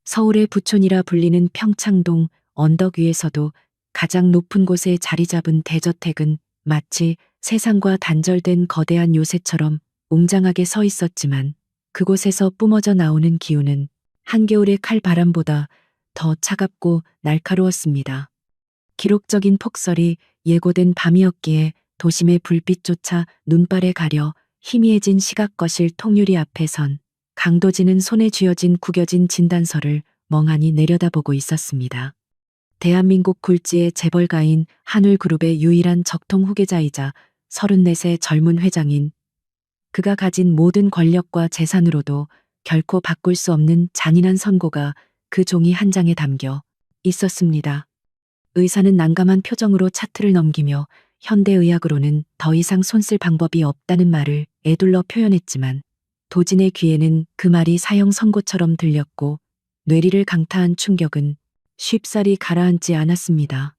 서울의 부촌이라 불리는 평창동 언덕 위에서도 가장 높은 곳에 자리 잡은 대저택은 마치 세상과 단절된 거대한 요새처럼 웅장하게 서 있었지만 그곳에서 뿜어져 나오는 기운은 한겨울의 칼바람보다 더 차갑고 날카로웠습니다. 기록적인 폭설이 예고된 밤이었기에 도심의 불빛조차 눈발에 가려 희미해진 시각거실 통유리 앞에 선 강도진은 손에 쥐어진 구겨진 진단서를 멍하니 내려다보고 있었습니다. 대한민국 굴지의 재벌가인 한울그룹의 유일한 적통 후계자이자 34세 젊은 회장인 그가 가진 모든 권력과 재산으로도 결코 바꿀 수 없는 잔인한 선고가 그 종이 한 장에 담겨 있었습니다. 의사는 난감한 표정으로 차트를 넘기며 현대의학으로는 더 이상 손쓸 방법이 없다는 말을 에둘러 표현했지만 도진의 귀에는 그 말이 사형 선고처럼 들렸고 뇌리를 강타한 충격은 쉽사리 가라앉지 않았습니다.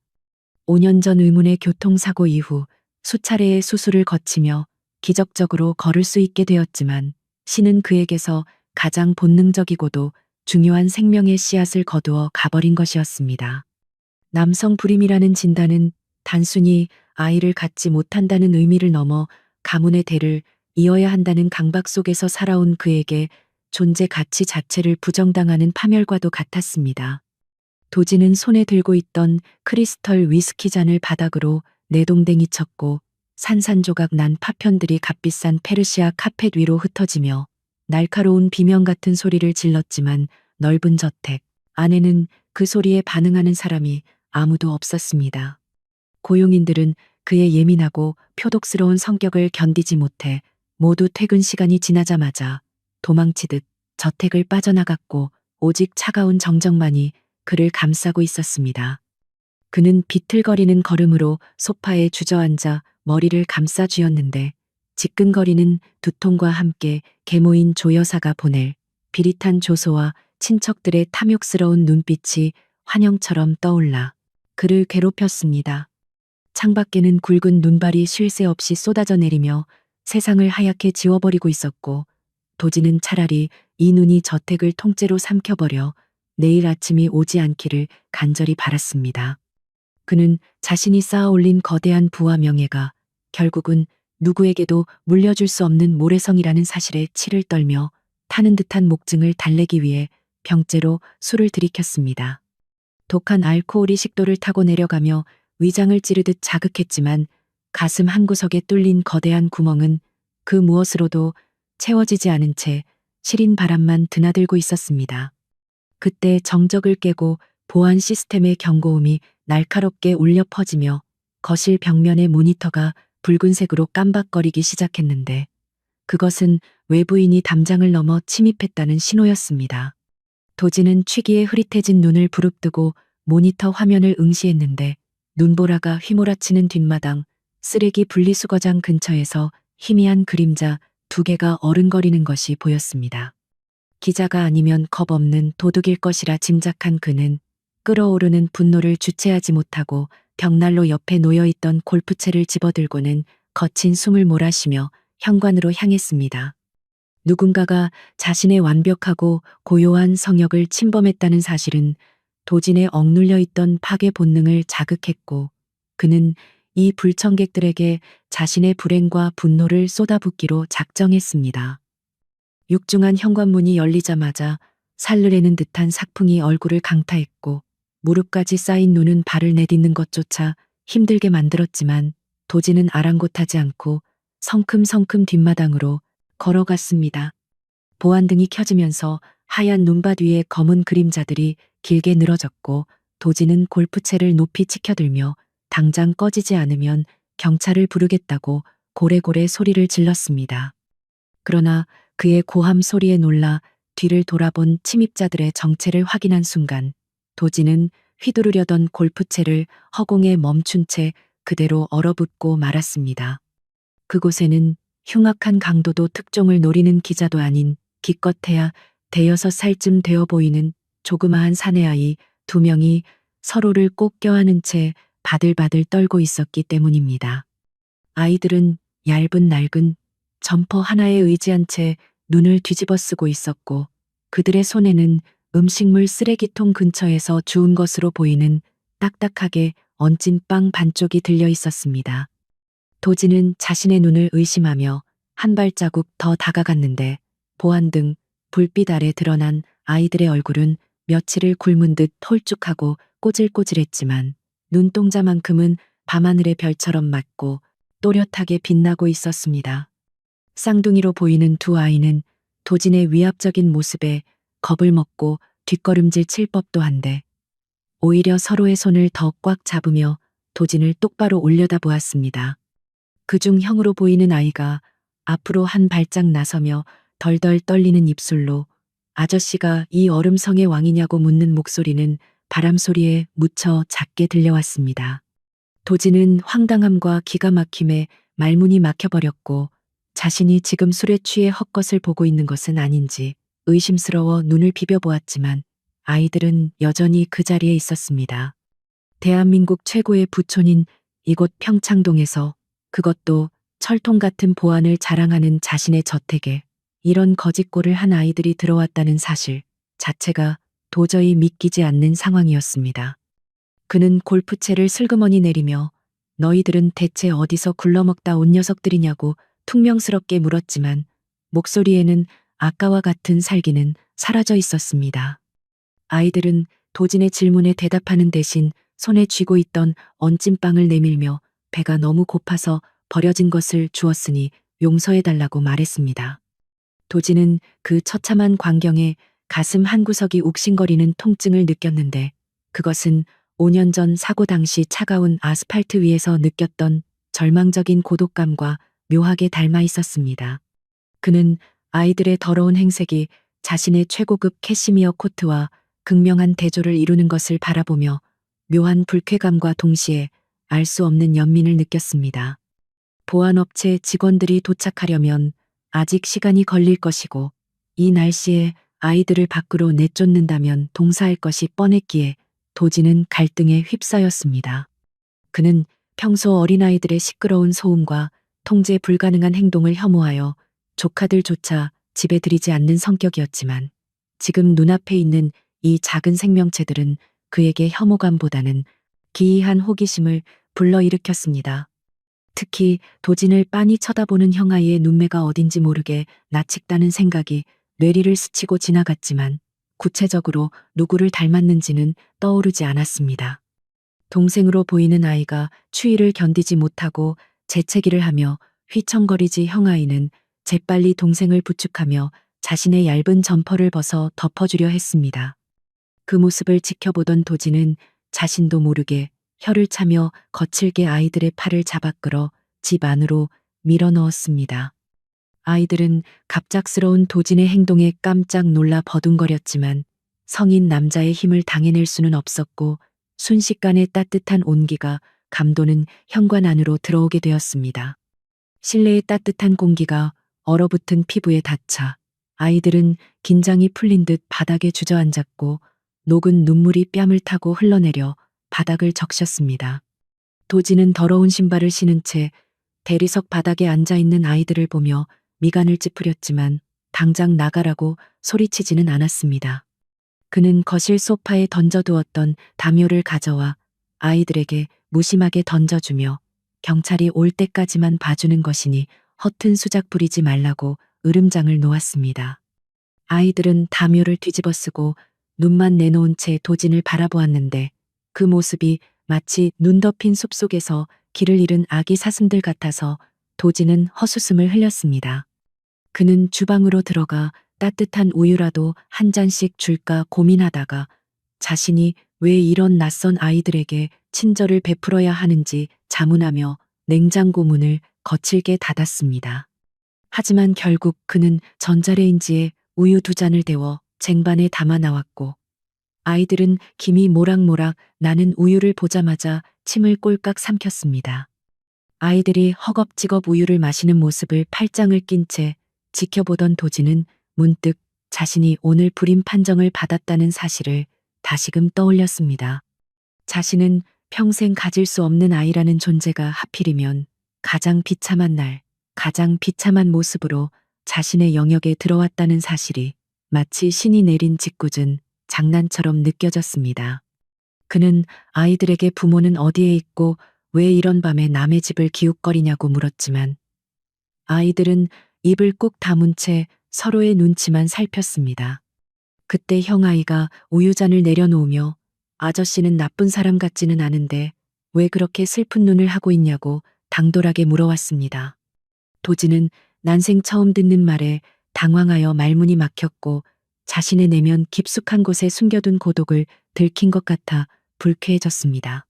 5년 전 의문의 교통사고 이후 수차례의 수술을 거치며 기적적으로 걸을 수 있게 되었지만 신은 그에게서 가장 본능적이고도 중요한 생명의 씨앗을 거두어 가버린 것이었습니다. 남성 불임이라는 진단은 단순히 아이를 갖지 못한다는 의미를 넘어 가문의 대를 이어야 한다는 강박 속에서 살아온 그에게 존재 가치 자체를 부정당하는 파멸과도 같았습니다. 도진은 손에 들고 있던 크리스털 위스키 잔을 바닥으로 내동댕이 쳤고 산산조각 난 파편들이 값비싼 페르시아 카펫 위로 흩어지며 날카로운 비명 같은 소리를 질렀지만 넓은 저택 안에는 그 소리에 반응하는 사람이 아무도 없었습니다. 고용인들은 그의 예민하고 표독스러운 성격을 견디지 못해 모두 퇴근 시간이 지나자마자 도망치듯 저택을 빠져나갔고 오직 차가운 정적만이 그를 감싸고 있었습니다. 그는 비틀거리는 걸음으로 소파에 주저앉아 머리를 감싸 쥐었는데 지끈거리는 두통과 함께 계모인 조 여사가 보낼 비릿한 조소와 친척들의 탐욕스러운 눈빛이 환영처럼 떠올라 그를 괴롭혔습니다. 창밖에는 굵은 눈발이 쉴 새 없이 쏟아져 내리며 세상을 하얗게 지워버리고 있었고 도진은 차라리 이 눈이 저택을 통째로 삼켜버려 내일 아침이 오지 않기를 간절히 바랐습니다. 그는 자신이 쌓아올린 거대한 부와 명예가 결국은 누구에게도 물려줄 수 없는 모래성이라는 사실에 치를 떨며 타는 듯한 목증을 달래기 위해 병째로 술을 들이켰습니다. 독한 알코올이 식도를 타고 내려가며 위장을 찌르듯 자극했지만 가슴 한구석에 뚫린 거대한 구멍은 그 무엇으로도 채워지지 않은 채 시린 바람만 드나들고 있었습니다. 그때 정적을 깨고 보안 시스템의 경고음이 날카롭게 울려 퍼지며 거실 벽면의 모니터가 붉은색으로 깜박거리기 시작했는데 그것은 외부인이 담장을 넘어 침입했다는 신호였습니다. 도진은 취기에 흐릿해진 눈을 부릅뜨고 모니터 화면을 응시했는데 눈보라가 휘몰아치는 뒷마당, 쓰레기 분리수거장 근처에서 희미한 그림자 2개가 어른거리는 것이 보였습니다. 기자가 아니면 겁없는 도둑일 것이라 짐작한 그는 끓어오르는 분노를 주체하지 못하고 벽난로 옆에 놓여있던 골프채를 집어들고는 거친 숨을 몰아쉬며 현관으로 향했습니다. 누군가가 자신의 완벽하고 고요한 성역을 침범했다는 사실은 도진의 억눌려 있던 파괴 본능을 자극했고 그는 이 불청객들에게 자신의 불행과 분노를 쏟아붓기로 작정했습니다. 육중한 현관문이 열리자마자 살르레는 듯한 sak풍이 얼굴을 강타했고 무릎까지 쌓인 눈은 발을 내딛는 것조차 힘들게 만들었지만 도진은 아랑곳하지 않고 성큼성큼 뒷마당으로 걸어갔습니다. 보안등이 켜지면서 하얀 눈밭 위에 검은 그림자들이 길게 늘어졌고 도진은 골프채를 높이 치켜들며 당장 꺼지지 않으면 경찰을 부르겠다고 고래고래 소리를 질렀습니다. 그러나 그의 고함 소리에 놀라 뒤를 돌아본 침입자들의 정체를 확인한 순간 도진은 휘두르려던 골프채를 허공에 멈춘 채 그대로 얼어붙고 말았습니다. 그곳에는 흉악한 강도도 특종을 노리는 기자도 아닌 기껏해야 5살쯤 되어 보이는 조그마한 사내아이 2명이 서로를 꼭 껴안은 채 바들바들 떨고 있었기 때문입니다. 아이들은 얇은 낡은 점퍼 하나에 의지한 채 눈을 뒤집어 쓰고 있었고 그들의 손에는 음식물 쓰레기통 근처에서 주운 것으로 보이는 딱딱하게 얹은 빵 반쪽이 들려 있었습니다. 도지는 자신의 눈을 의심하며 한 발자국 더 다가갔는데 보안 등 불빛 아래 드러난 아이들의 얼굴은 며칠을 굶은 듯 홀쭉하고 꼬질꼬질했지만 눈동자만큼은 밤하늘의 별처럼 맑고 또렷하게 빛나고 있었습니다. 쌍둥이로 보이는 두 아이는 도진의 위압적인 모습에 겁을 먹고 뒷걸음질 칠 법도 한데 오히려 서로의 손을 더 꽉 잡으며 도진을 똑바로 올려다보았습니다. 그중 형으로 보이는 아이가 앞으로 한 발짝 나서며 덜덜 떨리는 입술로 아저씨가 이 얼음성의 왕이냐고 묻는 목소리는 바람소리에 묻혀 작게 들려왔습니다. 도진은 황당함과 기가 막힘에 말문이 막혀버렸고 자신이 지금 술에 취해 헛것을 보고 있는 것은 아닌지 의심스러워 눈을 비벼보았지만 아이들은 여전히 그 자리에 있었습니다. 대한민국 최고의 부촌인 이곳 평창동에서 그것도 철통 같은 보안을 자랑하는 자신의 저택에 이런 거짓골을 한 아이들이 들어왔다는 사실 자체가 도저히 믿기지 않는 상황이었습니다. 그는 골프채를 슬그머니 내리며 너희들은 대체 어디서 굴러먹다 온 녀석들이냐고 퉁명스럽게 물었지만 목소리에는 아까와 같은 살기는 사라져 있었습니다. 아이들은 도진의 질문에 대답하는 대신 손에 쥐고 있던 얹은빵을 내밀며 배가 너무 고파서 버려진 것을 주었으니 용서해달라고 말했습니다. 도진은 그 처참한 광경에 가슴 한구석이 욱신거리는 통증을 느꼈는데 그것은 5년 전 사고 당시 차가운 아스팔트 위에서 느꼈던 절망적인 고독감과 묘하게 닮아 있었습니다. 그는 아이들의 더러운 행색이 자신의 최고급 캐시미어 코트와 극명한 대조를 이루는 것을 바라보며 묘한 불쾌감과 동시에 알 수 없는 연민을 느꼈습니다. 보안업체 직원들이 도착하려면 아직 시간이 걸릴 것이고 이 날씨에 아이들을 밖으로 내쫓는다면 동사할 것이 뻔했기에 도지는 갈등에 휩싸였습니다. 그는 평소 어린아이들의 시끄러운 소음과 통제 불가능한 행동을 혐오하여 조카들조차 집에 들이지 않는 성격이었지만 지금 눈앞에 있는 이 작은 생명체들은 그에게 혐오감보다는 기이한 호기심을 불러일으켰습니다. 특히 도진을 빤히 쳐다보는 형아이의 눈매가 어딘지 모르게 나칡다는 생각이 뇌리를 스치고 지나갔지만 구체적으로 누구를 닮았는지는 떠오르지 않았습니다. 동생으로 보이는 아이가 추위를 견디지 못하고 재채기를 하며 휘청거리지 형아이는 재빨리 동생을 부축하며 자신의 얇은 점퍼를 벗어 덮어주려 했습니다. 그 모습을 지켜보던 도진은 자신도 모르게 혀를 차며 거칠게 아이들의 팔을 잡아 끌어 집 안으로 밀어 넣었습니다. 아이들은 갑작스러운 도진의 행동에 깜짝 놀라 버둥거렸지만 성인 남자의 힘을 당해낼 수는 없었고 순식간에 따뜻한 온기가 감도는 현관 안으로 들어오게 되었습니다. 실내의 따뜻한 공기가 얼어붙은 피부에 닿자 아이들은 긴장이 풀린 듯 바닥에 주저앉았고 녹은 눈물이 뺨을 타고 흘러내려 바닥을 적셨습니다. 도지는 더러운 신발을 신은 채 대리석 바닥에 앉아있는 아이들을 보며 미간을 찌푸렸지만 당장 나가라고 소리치지는 않았습니다. 그는 거실 소파에 던져두었던 담요를 가져와 아이들에게 무심하게 던져주며 경찰이 올 때까지만 봐주는 것이니 허튼 수작 부리지 말라고 으름장을 놓았습니다. 아이들은 담요를 뒤집어 쓰고 눈만 내놓은 채 도진을 바라보았는데 그 모습이 마치 눈 덮인 숲속에서 길을 잃은 아기 사슴들 같아서 도진은 헛웃음을 흘렸습니다. 그는 주방으로 들어가 따뜻한 우유라도 한 잔씩 줄까 고민하다가 자신이 왜 이런 낯선 아이들에게 친절을 베풀어야 하는지 자문하며 냉장고 문을 거칠게 닫았습니다. 하지만 결국 그는 전자레인지에 우유 2잔을 데워 쟁반에 담아 나왔고 아이들은 김이 모락모락 나는 우유를 보자마자 침을 꼴깍 삼켰습니다. 아이들이 허겁지겁 우유를 마시는 모습을 팔짱을 낀 채 지켜보던 도지는 문득 자신이 오늘 불임 판정을 받았다는 사실을 다시금 떠올렸습니다. 자신은 평생 가질 수 없는 아이라는 존재가 하필이면 가장 비참한 날, 가장 비참한 모습으로 자신의 영역에 들어왔다는 사실이 마치 신이 내린 짓궂은 장난처럼 느껴졌습니다. 그는 아이들에게 부모는 어디에 있고 왜 이런 밤에 남의 집을 기웃거리냐고 물었지만 아이들은 입을 꾹 다문 채 서로의 눈치만 살폈습니다. 그때 형아이가 우유잔을 내려놓으며 아저씨는 나쁜 사람 같지는 않은데 왜 그렇게 슬픈 눈을 하고 있냐고 당돌하게 물어왔습니다. 도지는 난생 처음 듣는 말에 당황하여 말문이 막혔고 자신의 내면 깊숙한 곳에 숨겨둔 고독을 들킨 것 같아 불쾌해졌습니다.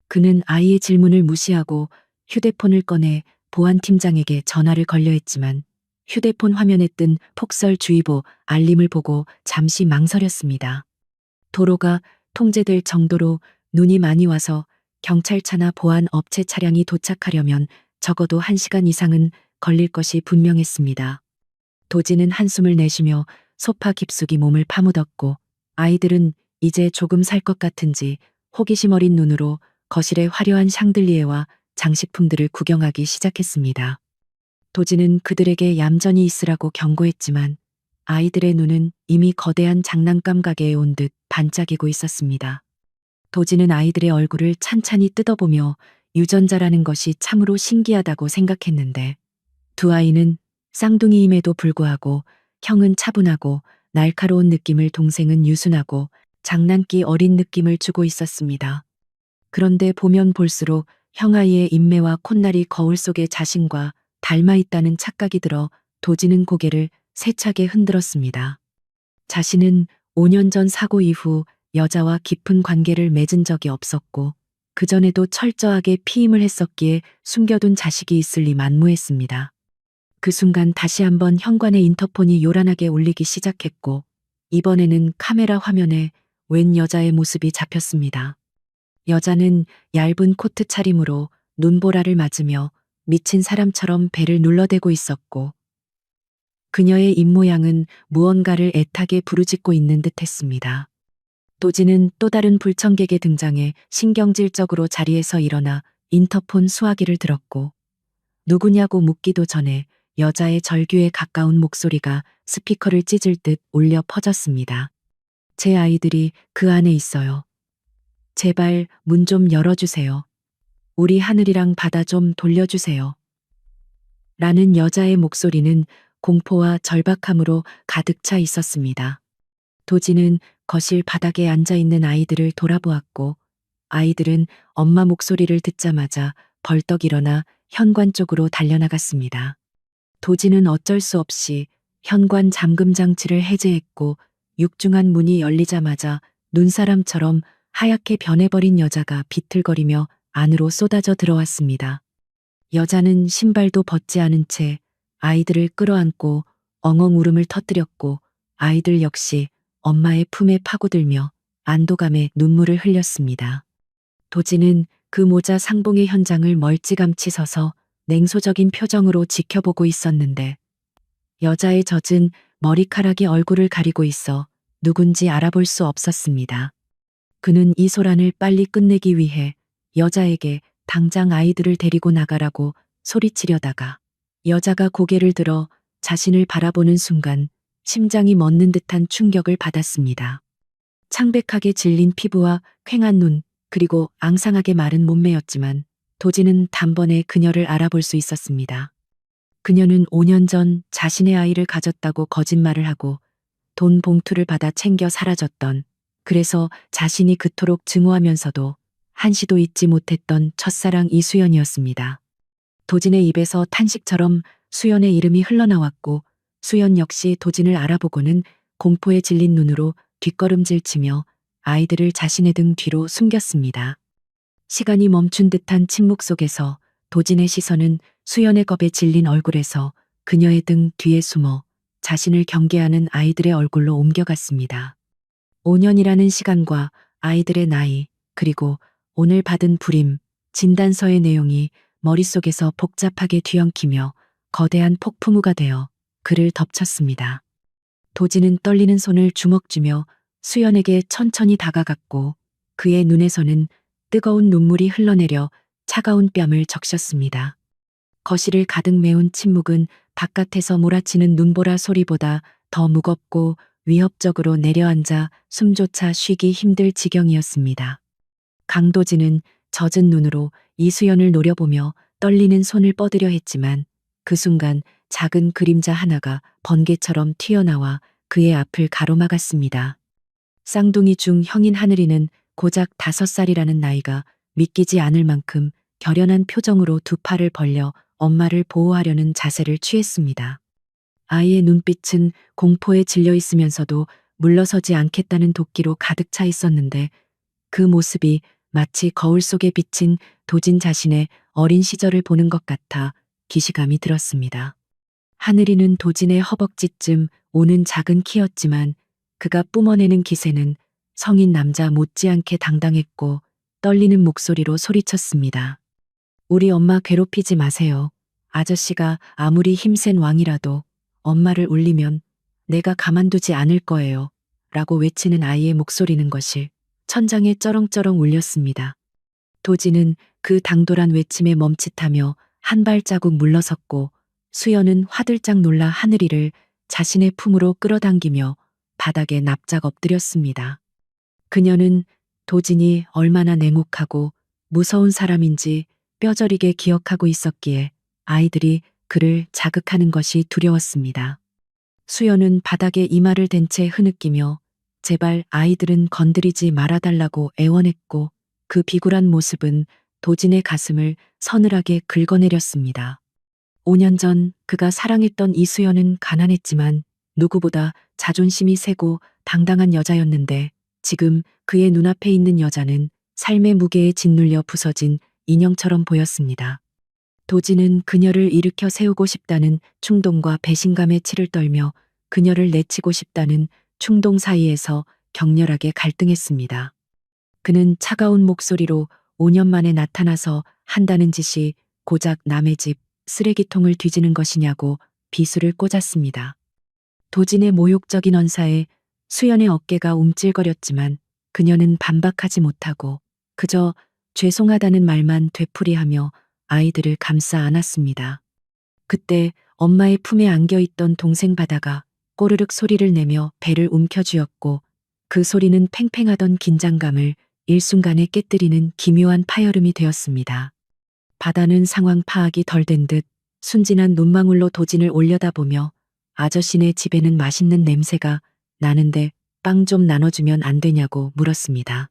그는 아이의 질문을 무시하고 휴대폰을 꺼내 보안팀장에게 전화를 걸려 했지만 휴대폰 화면에 뜬 폭설주의보 알림을 보고 잠시 망설였습니다. 도로가 통제될 정도로 눈이 많이 와서 경찰차나 보안 업체 차량이 도착하려면 적어도 1시간 이상은 걸릴 것이 분명했습니다. 도지는 한숨을 내쉬며 소파 깊숙이 몸을 파묻었고 아이들은 이제 조금 살 것 같은지 호기심 어린 눈으로 거실의 화려한 샹들리에와 장식품들을 구경하기 시작했습니다. 도지는 그들에게 얌전히 있으라고 경고했지만 아이들의 눈은 이미 거대한 장난감 가게에 온 듯 반짝이고 있었습니다. 도지는 아이들의 얼굴을 찬찬히 뜯어보며 유전자라는 것이 참으로 신기하다고 생각했는데 두 아이는 쌍둥이임에도 불구하고 형은 차분하고 날카로운 느낌을, 동생은 유순하고 장난기 어린 느낌을 주고 있었습니다. 그런데 보면 볼수록 형아이의 인매와 콧날이 거울 속의 자신과 닮아 있다는 착각이 들어 도지는 고개를 세차게 흔들었습니다. 자신은 5년 전 사고 이후 여자와 깊은 관계를 맺은 적이 없었고 그전에도 철저하게 피임을 했었기에 숨겨둔 자식이 있을 리 만무했습니다. 그 순간 다시 한번 현관의 인터폰이 요란하게 울리기 시작했고 이번에는 카메라 화면에 웬 여자의 모습이 잡혔습니다. 여자는 얇은 코트 차림으로 눈보라를 맞으며 미친 사람처럼 배를 눌러대고 있었고 그녀의 입모양은 무언가를 애타게 부르짖고 있는 듯했습니다. 도지는 또 다른 불청객의 등장에 신경질적으로 자리에서 일어나 인터폰 수화기를 들었고 누구냐고 묻기도 전에 여자의 절규에 가까운 목소리가 스피커를 찢을 듯 울려 퍼졌습니다. 제 아이들이 그 안에 있어요. 제발 문 좀 열어주세요. 우리 하늘이랑 바다 좀 돌려주세요. 라는 여자의 목소리는 공포와 절박함으로 가득 차 있었습니다. 도지는 거실 바닥에 앉아 있는 아이들을 돌아보았고 아이들은 엄마 목소리를 듣자마자 벌떡 일어나 현관 쪽으로 달려나갔습니다. 도지는 어쩔 수 없이 현관 잠금 장치를 해제했고 육중한 문이 열리자마자 눈사람처럼 하얗게 변해버린 여자가 비틀거리며 안으로 쏟아져 들어왔습니다. 여자는 신발도 벗지 않은 채 아이들을 끌어안고 엉엉 울음을 터뜨렸고 아이들 역시 엄마의 품에 파고들며 안도감에 눈물을 흘렸습니다. 도지는 그 모자 상봉의 현장을 멀찌감치 서서 냉소적인 표정으로 지켜보고 있었는데 여자의 젖은 머리카락이 얼굴을 가리고 있어 누군지 알아볼 수 없었습니다. 그는 이 소란을 빨리 끝내기 위해 여자에게 당장 아이들을 데리고 나가라고 소리치려다가 여자가 고개를 들어 자신을 바라보는 순간 심장이 멎는 듯한 충격을 받았습니다. 창백하게 질린 피부와 퀭한 눈, 그리고 앙상하게 마른 몸매였지만 도지는 단번에 그녀를 알아볼 수 있었습니다. 그녀는 5년 전 자신의 아이를 가졌다고 거짓말을 하고 돈 봉투를 받아 챙겨 사라졌던, 그래서 자신이 그토록 증오하면서도 한시도 잊지 못했던 첫사랑 이수연이었습니다. 도진의 입에서 탄식처럼 수연의 이름이 흘러나왔고 수연 역시 도진을 알아보고는 공포에 질린 눈으로 뒷걸음질치며 아이들을 자신의 등 뒤로 숨겼습니다. 시간이 멈춘 듯한 침묵 속에서 도진의 시선은 수연의 겁에 질린 얼굴에서 그녀의 등 뒤에 숨어 자신을 경계하는 아이들의 얼굴로 옮겨갔습니다. 5년이라는 시간과 아이들의 나이, 그리고 오늘 받은 불임, 진단서의 내용이 머릿속에서 복잡하게 뒤엉키며 거대한 폭풍우가 되어 그를 덮쳤습니다. 도지는 떨리는 손을 주먹 쥐며 수연에게 천천히 다가갔고 그의 눈에서는 뜨거운 눈물이 흘러내려 차가운 뺨을 적셨습니다. 거실을 가득 메운 침묵은 바깥에서 몰아치는 눈보라 소리보다 더 무겁고 위협적으로 내려앉아 숨조차 쉬기 힘들 지경이었습니다. 강도진은 젖은 눈으로 이수연을 노려보며 떨리는 손을 뻗으려 했지만 그 순간 작은 그림자 하나가 번개처럼 튀어나와 그의 앞을 가로막았습니다. 쌍둥이 중 형인 하늘이는 고작 5살이라는 나이가 믿기지 않을 만큼 결연한 표정으로 두 팔을 벌려 엄마를 보호하려는 자세를 취했습니다. 아이의 눈빛은 공포에 질려 있으면서도 물러서지 않겠다는 도끼로 가득 차 있었는데 그 모습이 마치 거울 속에 비친 도진 자신의 어린 시절을 보는 것 같아 기시감이 들었습니다. 하늘이는 도진의 허벅지쯤 오는 작은 키였지만 그가 뿜어내는 기세는 성인 남자 못지않게 당당했고 떨리는 목소리로 소리쳤습니다. 우리 엄마 괴롭히지 마세요. 아저씨가 아무리 힘센 왕이라도 엄마를 울리면 내가 가만두지 않을 거예요. 라고 외치는 아이의 목소리는 것이 천장에 쩌렁쩌렁 울렸습니다. 도진은 그 당돌한 외침에 멈칫하며 한 발자국 물러섰고 수연은 화들짝 놀라 하늘이를 자신의 품으로 끌어당기며 바닥에 납작 엎드렸습니다. 그녀는 도진이 얼마나 냉혹하고 무서운 사람인지 뼈저리게 기억하고 있었기에 아이들이 그를 자극하는 것이 두려웠습니다. 수연은 바닥에 이마를 댄 채 흐느끼며 제발 아이들은 건드리지 말아달라고 애원했고 그 비굴한 모습은 도진의 가슴을 서늘하게 긁어내렸습니다. 5년 전 그가 사랑했던 이수연은 가난했지만 누구보다 자존심이 세고 당당한 여자였는데 지금 그의 눈앞에 있는 여자는 삶의 무게에 짓눌려 부서진 인형처럼 보였습니다. 도진은 그녀를 일으켜 세우고 싶다는 충동과 배신감에 치를 떨며 그녀를 내치고 싶다는 충동 사이에서 격렬하게 갈등했습니다. 그는 차가운 목소리로 5년 만에 나타나서 한다는 짓이 고작 남의 집 쓰레기통을 뒤지는 것이냐고 비수를 꽂았습니다. 도진의 모욕적인 언사에 수연의 어깨가 움찔거렸지만 그녀는 반박하지 못하고 그저 죄송하다는 말만 되풀이하며 아이들을 감싸 안았습니다. 그때 엄마의 품에 안겨있던 동생 바다가 꼬르륵 소리를 내며 배를 움켜쥐었고 그 소리는 팽팽하던 긴장감을 일순간에 깨뜨리는 기묘한 파열음이 되었습니다. 바다는 상황 파악이 덜 된 듯 순진한 눈망울로 도진을 올려다보며 아저씨네 집에는 맛있는 냄새가 나는데 빵 좀 나눠주면 안 되냐고 물었습니다.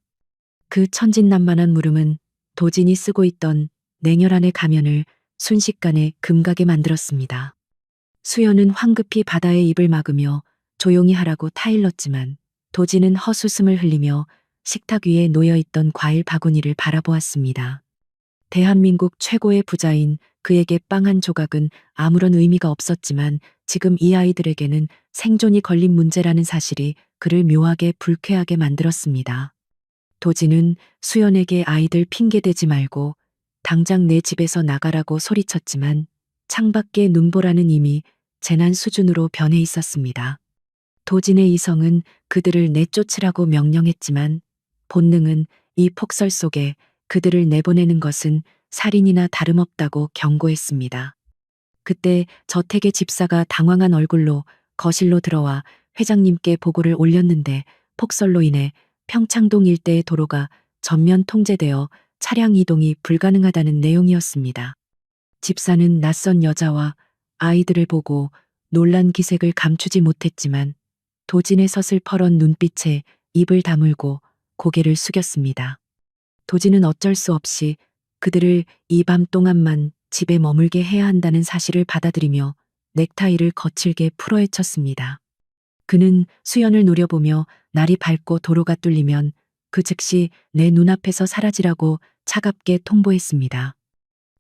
그 천진난만한 물음은 도진이 쓰고 있던 냉혈한의 가면을 순식간에 금가게 만들었습니다. 수연은 황급히 바다의 입을 막으며 조용히 하라고 타일렀지만 도진은 헛웃음을 흘리며 식탁 위에 놓여있던 과일 바구니를 바라보았습니다. 대한민국 최고의 부자인 그에게 빵 한 조각은 아무런 의미가 없었지만 지금 이 아이들에게는 생존이 걸린 문제라는 사실이 그를 묘하게 불쾌하게 만들었습니다. 도진은 수연에게 아이들 핑계대지 말고 당장 내 집에서 나가라고 소리쳤지만 창밖의 눈보라는 이미 재난 수준으로 변해 있었습니다. 도진의 이성은 그들을 내쫓으라고 명령했지만 본능은 이 폭설 속에 그들을 내보내는 것은 살인이나 다름없다고 경고했습니다. 그때 저택의 집사가 당황한 얼굴로 거실로 들어와 회장님께 보고를 올렸는데 폭설로 인해 평창동 일대의 도로가 전면 통제되어 차량 이동이 불가능하다는 내용이었습니다. 집사는 낯선 여자와 아이들을 보고 놀란 기색을 감추지 못했지만 도진의 서슬퍼런 눈빛에 입을 다물고 고개를 숙였습니다. 도진은 어쩔 수 없이 그들을 이 밤 동안만 집에 머물게 해야 한다는 사실을 받아들이며 넥타이를 거칠게 풀어헤쳤습니다. 그는 수연을 노려보며 날이 밝고 도로가 뚫리면 그 즉시 내 눈앞에서 사라지라고 차갑게 통보했습니다.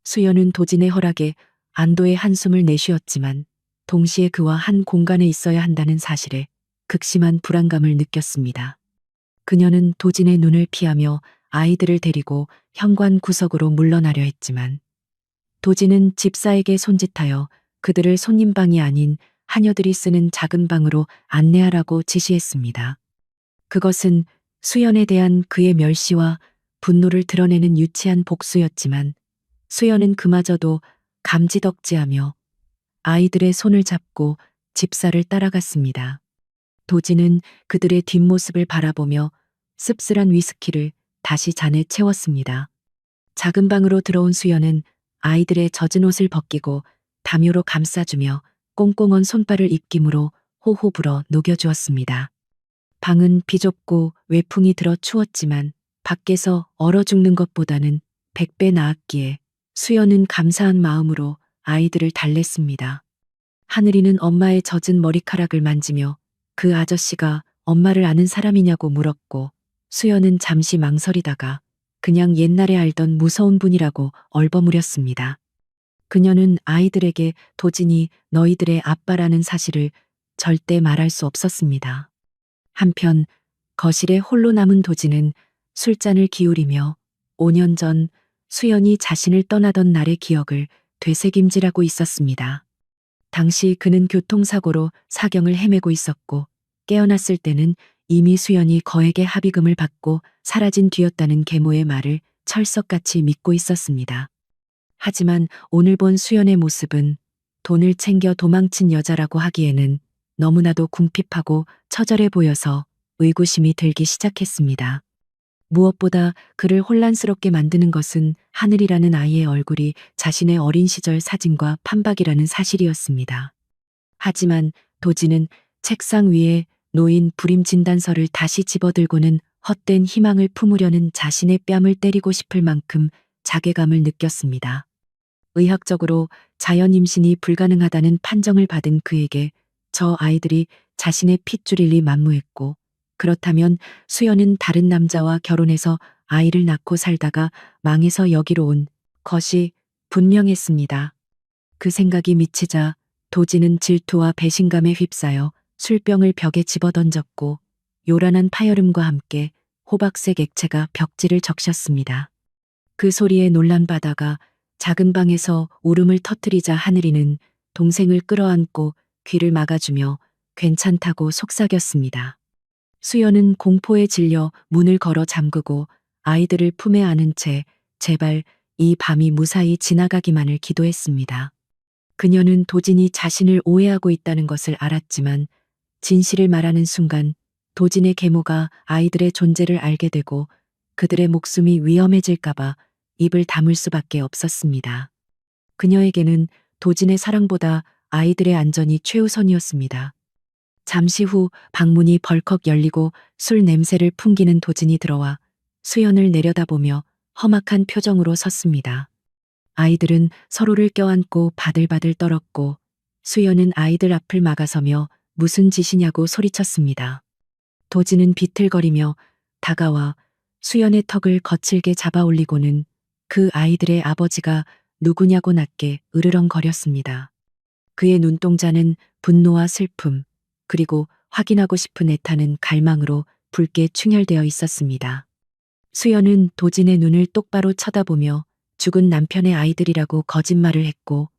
수연은 도진의 허락에 안도의 한숨을 내쉬었지만 동시에 그와 한 공간에 있어야 한다는 사실에 극심한 불안감을 느꼈습니다. 그녀는 도진의 눈을 피하며 아이들을 데리고 현관 구석으로 물러나려 했지만 도진은 집사에게 손짓하여 그들을 손님방이 아닌 하녀들이 쓰는 작은 방으로 안내하라고 지시했습니다. 그것은 수연에 대한 그의 멸시와 분노를 드러내는 유치한 복수였지만 수연은 그마저도 감지덕지하며 아이들의 손을 잡고 집사를 따라갔습니다. 도진은 그들의 뒷모습을 바라보며 씁쓸한 위스키를 다시 잔에 채웠습니다. 작은 방으로 들어온 수연은 아이들의 젖은 옷을 벗기고 담요로 감싸주며 꽁꽁언 손발을 입김으로 호호 불어 녹여주었습니다. 방은 비좁고 외풍이 들어 추웠지만 밖에서 얼어 죽는 것보다는 100배 나았기에 수연은 감사한 마음으로 아이들을 달랬습니다. 하늘이는 엄마의 젖은 머리카락을 만지며 그 아저씨가 엄마를 아는 사람이냐고 물었고, 수연은 잠시 망설이다가 그냥 옛날에 알던 무서운 분이라고 얼버무렸습니다. 그녀는 아이들에게 도진이 너희들의 아빠라는 사실을 절대 말할 수 없었습니다. 한편 거실에 홀로 남은 도진은 술잔을 기울이며 5년 전 수연이 자신을 떠나던 날의 기억을 되새김질하고 있었습니다. 당시 그는 교통사고로 사경을 헤매고 있었고, 깨어났을 때는 이미 수연이 거액의 합의금을 받고 사라진 뒤였다는 계모의 말을 철석같이 믿고 있었습니다. 하지만 오늘 본 수연의 모습은 돈을 챙겨 도망친 여자라고 하기에는 너무나도 궁핍하고 처절해 보여서 의구심이 들기 시작했습니다. 무엇보다 그를 혼란스럽게 만드는 것은 하늘이라는 아이의 얼굴이 자신의 어린 시절 사진과 판박이라는 사실이었습니다. 하지만 도진은 책상 위에 놓인 불임 진단서를 다시 집어들고는 헛된 희망을 품으려는 자신의 뺨을 때리고 싶을 만큼 자괴감을 느꼈습니다. 의학적으로 자연 임신이 불가능하다는 판정을 받은 그에게 저 아이들이 자신의 핏줄일리 만무했고, 그렇다면 수연은 다른 남자와 결혼해서 아이를 낳고 살다가 망해서 여기로 온 것이 분명했습니다. 그 생각이 미치자 도진은 질투와 배신감에 휩싸여 술병을 벽에 집어던졌고, 요란한 파열음과 함께 호박색 액체가 벽지를 적셨습니다. 그 소리에 놀란 바다가 작은 방에서 울음을 터뜨리자 하늘이는 동생을 끌어안고 귀를 막아주며 괜찮다고 속삭였습니다. 수연은 공포에 질려 문을 걸어 잠그고 아이들을 품에 안은 채 제발 이 밤이 무사히 지나가기만을 기도했습니다. 그녀는 도진이 자신을 오해하고 있다는 것을 알았지만 진실을 말하는 순간 도진의 계모가 아이들의 존재를 알게 되고 그들의 목숨이 위험해질까봐 입을 다물 수밖에 없었습니다. 그녀에게는 도진의 사랑보다 아이들의 안전이 최우선이었습니다. 잠시 후 방문이 벌컥 열리고 술 냄새를 풍기는 도진이 들어와 수연을 내려다보며 험악한 표정으로 섰습니다. 아이들은 서로를 껴안고 바들바들 떨었고 수연은 아이들 앞을 막아서며 무슨 짓이냐고 소리쳤습니다. 도진은 비틀거리며 다가와 수연의 턱을 거칠게 잡아 올리고는 그 아이들의 아버지가 누구냐고 낮게 으르렁거렸습니다. 그의 눈동자는 분노와 슬픔, 그리고 확인하고 싶은 애타는 갈망으로 붉게 충혈되어 있었습니다. 수연은 도진의 눈을 똑바로 쳐다보며 죽은 남편의 아이들이라고 거짓말을 했고,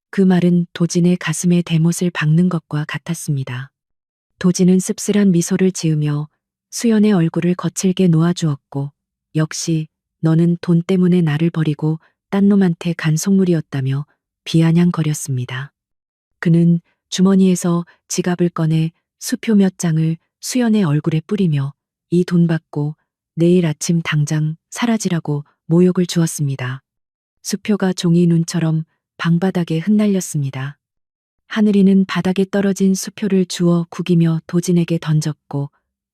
그 말은 도진의 가슴에 대못을 박는 것과 같았습니다. 도진은 씁쓸한 미소를 지으며 수연의 얼굴을 거칠게 놓아주었고, 역시 너는 돈 때문에 나를 버리고 딴 놈한테 간 속물이었다며 비아냥거렸습니다. 그는 주머니에서 지갑을 꺼내 수표 몇 장을 수연의 얼굴에 뿌리며 이 돈 받고 내일 아침 당장 사라지라고 모욕을 주었습니다. 수표가 종이 눈처럼 방바닥에 흩날렸습니다. 하늘이는 바닥에 떨어진 수표를 주워 구기며 도진에게 던졌고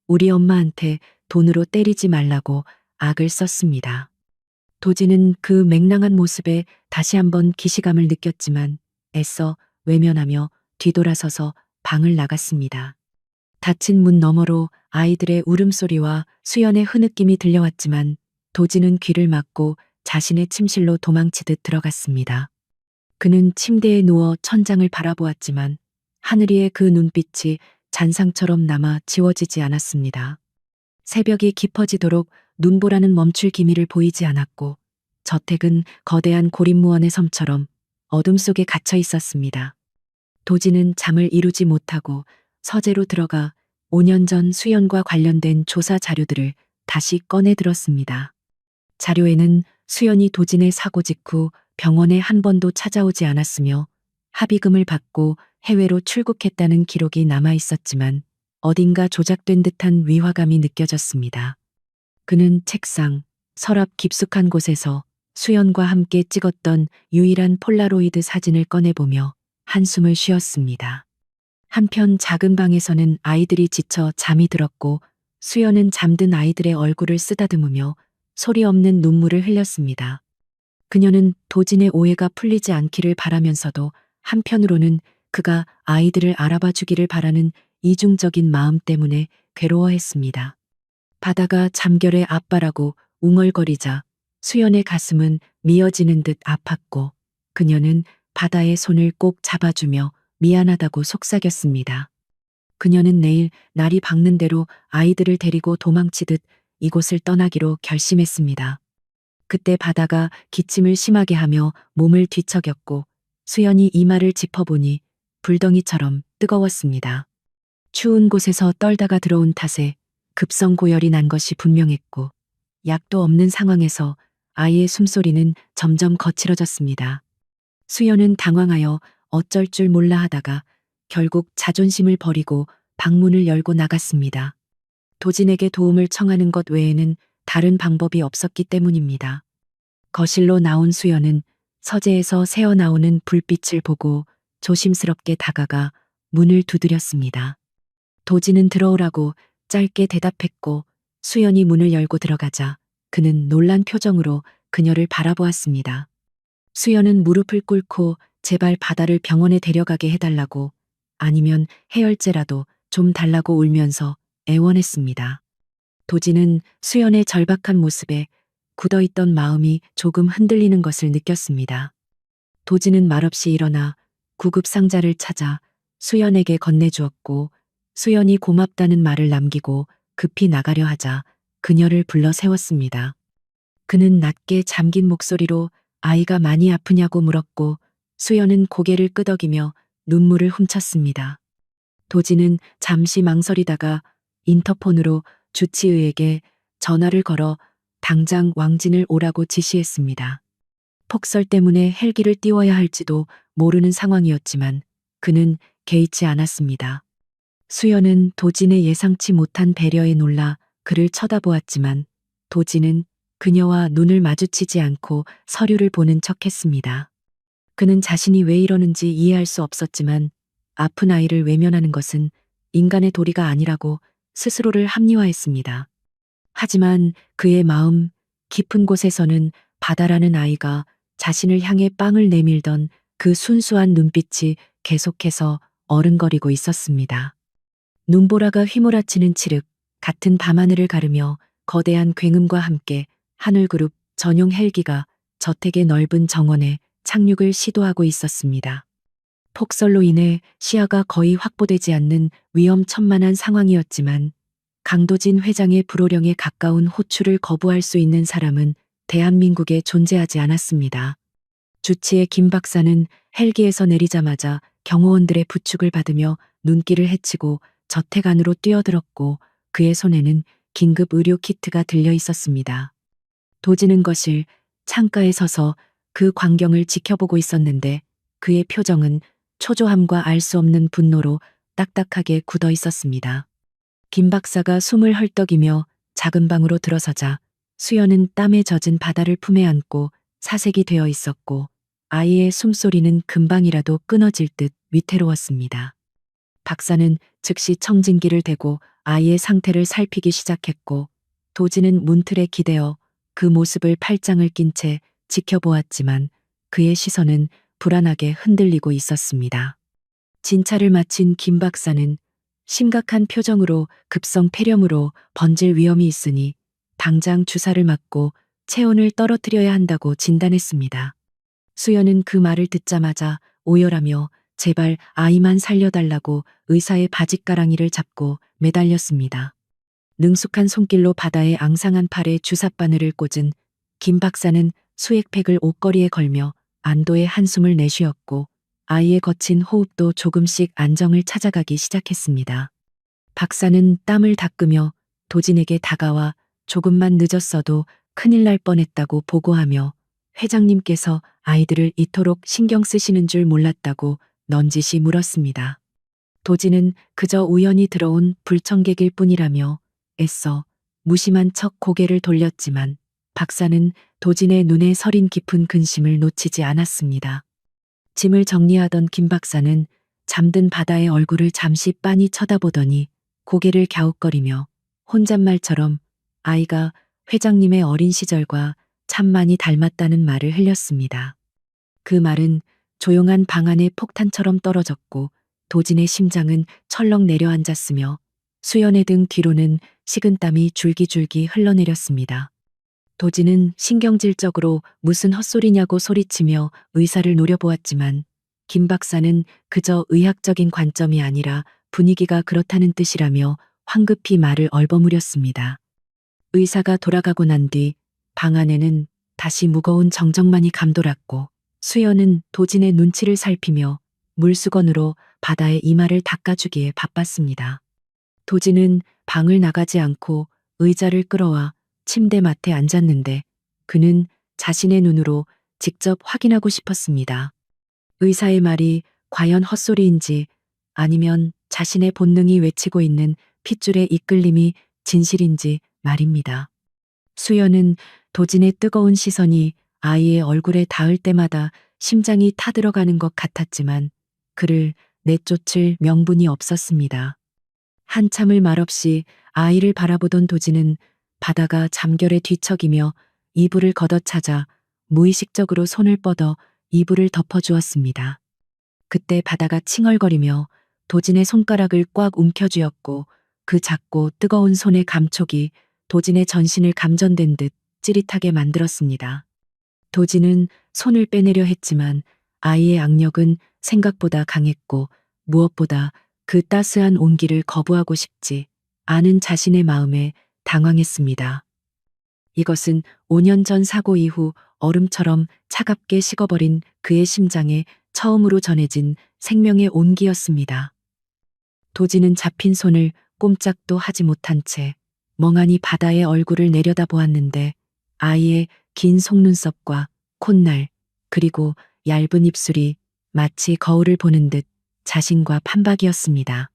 우리 엄마한테 돈으로 때리지 말라고 악을 썼습니다. 도진은 그 맹랑한 모습에 다시 한번 기시감을 느꼈지만 애써 외면하며 뒤돌아서서 방을 나갔습니다. 닫힌 문 너머로 아이들의 울음소리와 수연의 흐느낌이 들려왔지만 도진은 귀를 막고 자신의 침실로 도망치듯 들어갔습니다. 그는 침대에 누워 천장을 바라보았지만 하늘이의 그 눈빛이 잔상처럼 남아 지워지지 않았습니다. 새벽이 깊어지도록 눈보라는 멈출 기미를 보이지 않았고 저택은 거대한 고립무원의 섬처럼 어둠 속에 갇혀 있었습니다. 도진은 잠을 이루지 못하고 서재로 들어가 5년 전 수연과 관련된 조사 자료들을 다시 꺼내 들었습니다. 자료에는 수연이 도진의 사고 직후 병원에 한 번도 찾아오지 않았으며 합의금을 받고 해외로 출국했다는 기록이 남아 있었지만 어딘가 조작된 듯한 위화감이 느껴졌습니다. 그는 책상, 서랍 깊숙한 곳에서 수연과 함께 찍었던 유일한 폴라로이드 사진을 꺼내보며 한숨을 쉬었습니다. 한편 작은 방에서는 아이들이 지쳐 잠이 들었고 수연은 잠든 아이들의 얼굴을 쓰다듬으며 소리 없는 눈물을 흘렸습니다. 그녀는 도진의 오해가 풀리지 않기를 바라면서도 한편으로는 그가 아이들을 알아봐 주기를 바라는 이중적인 마음 때문에 괴로워했습니다. 바다가 잠결에 아빠라고 웅얼거리자 수연의 가슴은 미어지는 듯 아팠고 그녀는 바다의 손을 꼭 잡아주며 미안하다고 속삭였습니다. 그녀는 내일 날이 밝는 대로 아이들을 데리고 도망치듯 이곳을 떠나기로 결심했습니다. 그때 바다가 기침을 심하게 하며 몸을 뒤척였고 수연이 이마를 짚어보니 불덩이처럼 뜨거웠습니다. 추운 곳에서 떨다가 들어온 탓에 급성 고열이 난 것이 분명했고 약도 없는 상황에서 아이의 숨소리는 점점 거칠어졌습니다. 수연은 당황하여 어쩔 줄 몰라 하다가 결국 자존심을 버리고 방문을 열고 나갔습니다. 도진에게 도움을 청하는 것 외에는 다른 방법이 없었기 때문입니다. 거실로 나온 수연은 서재에서 새어나오는 불빛을 보고 조심스럽게 다가가 문을 두드렸습니다. 도진은 들어오라고 짧게 대답했고 수연이 문을 열고 들어가자 그는 놀란 표정으로 그녀를 바라보았습니다. 수연은 무릎을 꿇고 제발 바다를 병원에 데려가게 해달라고 아니면 해열제라도 좀 달라고 울면서 애원했습니다. 도진은 수연의 절박한 모습에 굳어있던 마음이 조금 흔들리는 것을 느꼈습니다. 도진은 말없이 일어나 구급 상자를 찾아 수연에게 건네주었고 수연이 고맙다는 말을 남기고 급히 나가려 하자 그녀를 불러 세웠습니다. 그는 낮게 잠긴 목소리로 아이가 많이 아프냐고 물었고 수연은 고개를 끄덕이며 눈물을 훔쳤습니다. 도진은 잠시 망설이다가 인터폰으로 주치의에게 전화를 걸어 당장 왕진을 오라고 지시했습니다. 폭설 때문에 헬기를 띄워야 할지도 모르는 상황이었지만 그는 개의치 않았습니다. 수연은 도진의 예상치 못한 배려에 놀라 그를 쳐다보았지만 도진은 그녀와 눈을 마주치지 않고 서류를 보는 척했습니다. 그는 자신이 왜 이러는지 이해할 수 없었지만 아픈 아이를 외면하는 것은 인간의 도리가 아니라고 스스로를 합리화했습니다. 하지만 그의 마음 깊은 곳에서는 바다라는 아이가 자신을 향해 빵을 내밀던 그 순수한 눈빛이 계속해서 어른거리고 있었습니다. 눈보라가 휘몰아치는 칠흑, 같은 밤하늘을 가르며 거대한 굉음과 함께 하늘그룹 전용 헬기가 저택의 넓은 정원에 착륙을 시도하고 있었습니다. 폭설로 인해 시야가 거의 확보되지 않는 위험천만한 상황이었지만 강도진 회장의 불호령에 가까운 호출을 거부할 수 있는 사람은 대한민국에 존재하지 않았습니다. 주치의 김 박사는 헬기에서 내리자마자 경호원들의 부축을 받으며 눈길을 헤치고 저택 안으로 뛰어들었고 그의 손에는 긴급 의료 키트가 들려 있었습니다. 도지는 거실 창가에 서서 그 광경을 지켜보고 있었는데 그의 표정은 초조함과 알 수 없는 분노로 딱딱하게 굳어 있었습니다. 김 박사가 숨을 헐떡이며 작은 방으로 들어서자 수연은 땀에 젖은 바다를 품에 안고 사색이 되어 있었고 아이의 숨소리는 금방이라도 끊어질 듯 위태로웠습니다. 박사는 즉시 청진기를 대고 아이의 상태를 살피기 시작했고 도지는 문틀에 기대어 그 모습을 팔짱을 낀 채 지켜보았지만 그의 시선은 불안하게 흔들리고 있었습니다. 진찰을 마친 김 박사는 심각한 표정으로 급성 폐렴으로 번질 위험이 있으니 당장 주사를 맞고 체온을 떨어뜨려야 한다고 진단했습니다. 수연은 그 말을 듣자마자 오열하며 제발 아이만 살려달라고 의사의 바짓가랑이를 잡고 매달렸습니다. 능숙한 손길로 바다의 앙상한 팔에 주사바늘을 꽂은 김 박사는 수액팩을 옷걸이에 걸며 안도의 한숨을 내쉬었고 아이의 거친 호흡도 조금씩 안정을 찾아가기 시작했습니다. 박사는 땀을 닦으며 도진에게 다가와 조금만 늦었어도 큰일 날 뻔했다고 보고하며 회장님께서 아이들을 이토록 신경 쓰시는 줄 몰랐다고 넌지시 물었습니다. 도지는 그저 우연히 들어온 불청객일 뿐이라며 애써 무심한 척 고개를 돌렸지만 박사는 도진의 눈에 서린 깊은 근심을 놓치지 않았습니다. 짐을 정리하던 김 박사는 잠든 바다의 얼굴을 잠시 빤히 쳐다보더니 고개를 갸웃거리며 혼잣말처럼 아이가 회장님의 어린 시절과 참 많이 닮았다는 말을 흘렸습니다. 그 말은 조용한 방 안의 폭탄처럼 떨어졌고 도진의 심장은 철렁 내려앉았으며 수연의 등 뒤로는 식은땀이 줄기줄기 흘러내렸습니다. 도진은 신경질적으로 무슨 헛소리냐고 소리치며 의사를 노려보았지만 김 박사는 그저 의학적인 관점이 아니라 분위기가 그렇다는 뜻이라며 황급히 말을 얼버무렸습니다. 의사가 돌아가고 난 뒤 방 안에는 다시 무거운 정적만이 감돌았고 수연은 도진의 눈치를 살피며 물수건으로 바다의 이마를 닦아주기에 바빴습니다. 도진은 방을 나가지 않고 의자를 끌어와 침대 맡에 앉았는데 그는 자신의 눈으로 직접 확인하고 싶었습니다. 의사의 말이 과연 헛소리인지 아니면 자신의 본능이 외치고 있는 핏줄의 이끌림이 진실인지 말입니다. 수연은 도진의 뜨거운 시선이 아이의 얼굴에 닿을 때마다 심장이 타들어가는 것 같았지만 그를 내쫓을 명분이 없었습니다. 한참을 말없이 아이를 바라보던 도진은 바다가 잠결에 뒤척이며 이불을 걷어차자 무의식적으로 손을 뻗어 이불을 덮어주었습니다. 그때 바다가 칭얼거리며 도진의 손가락을 꽉 움켜쥐었고 그 작고 뜨거운 손의 감촉이 도진의 전신을 감전된 듯 찌릿하게 만들었습니다. 도진은 손을 빼내려 했지만 아이의 악력은 생각보다 강했고 무엇보다 그 따스한 온기를 거부하고 싶지 않은 자신의 마음에 당황했습니다. 이것은 5년 전 사고 이후 얼음처럼 차갑게 식어버린 그의 심장에 처음으로 전해진 생명의 온기였습니다. 도진은 잡힌 손을 꼼짝도 하지 못한 채 멍하니 바다의 얼굴을 내려다보았는데 아이의 긴 속눈썹과 콧날 그리고 얇은 입술이 마치 거울을 보는 듯 자신과 판박이었습니다.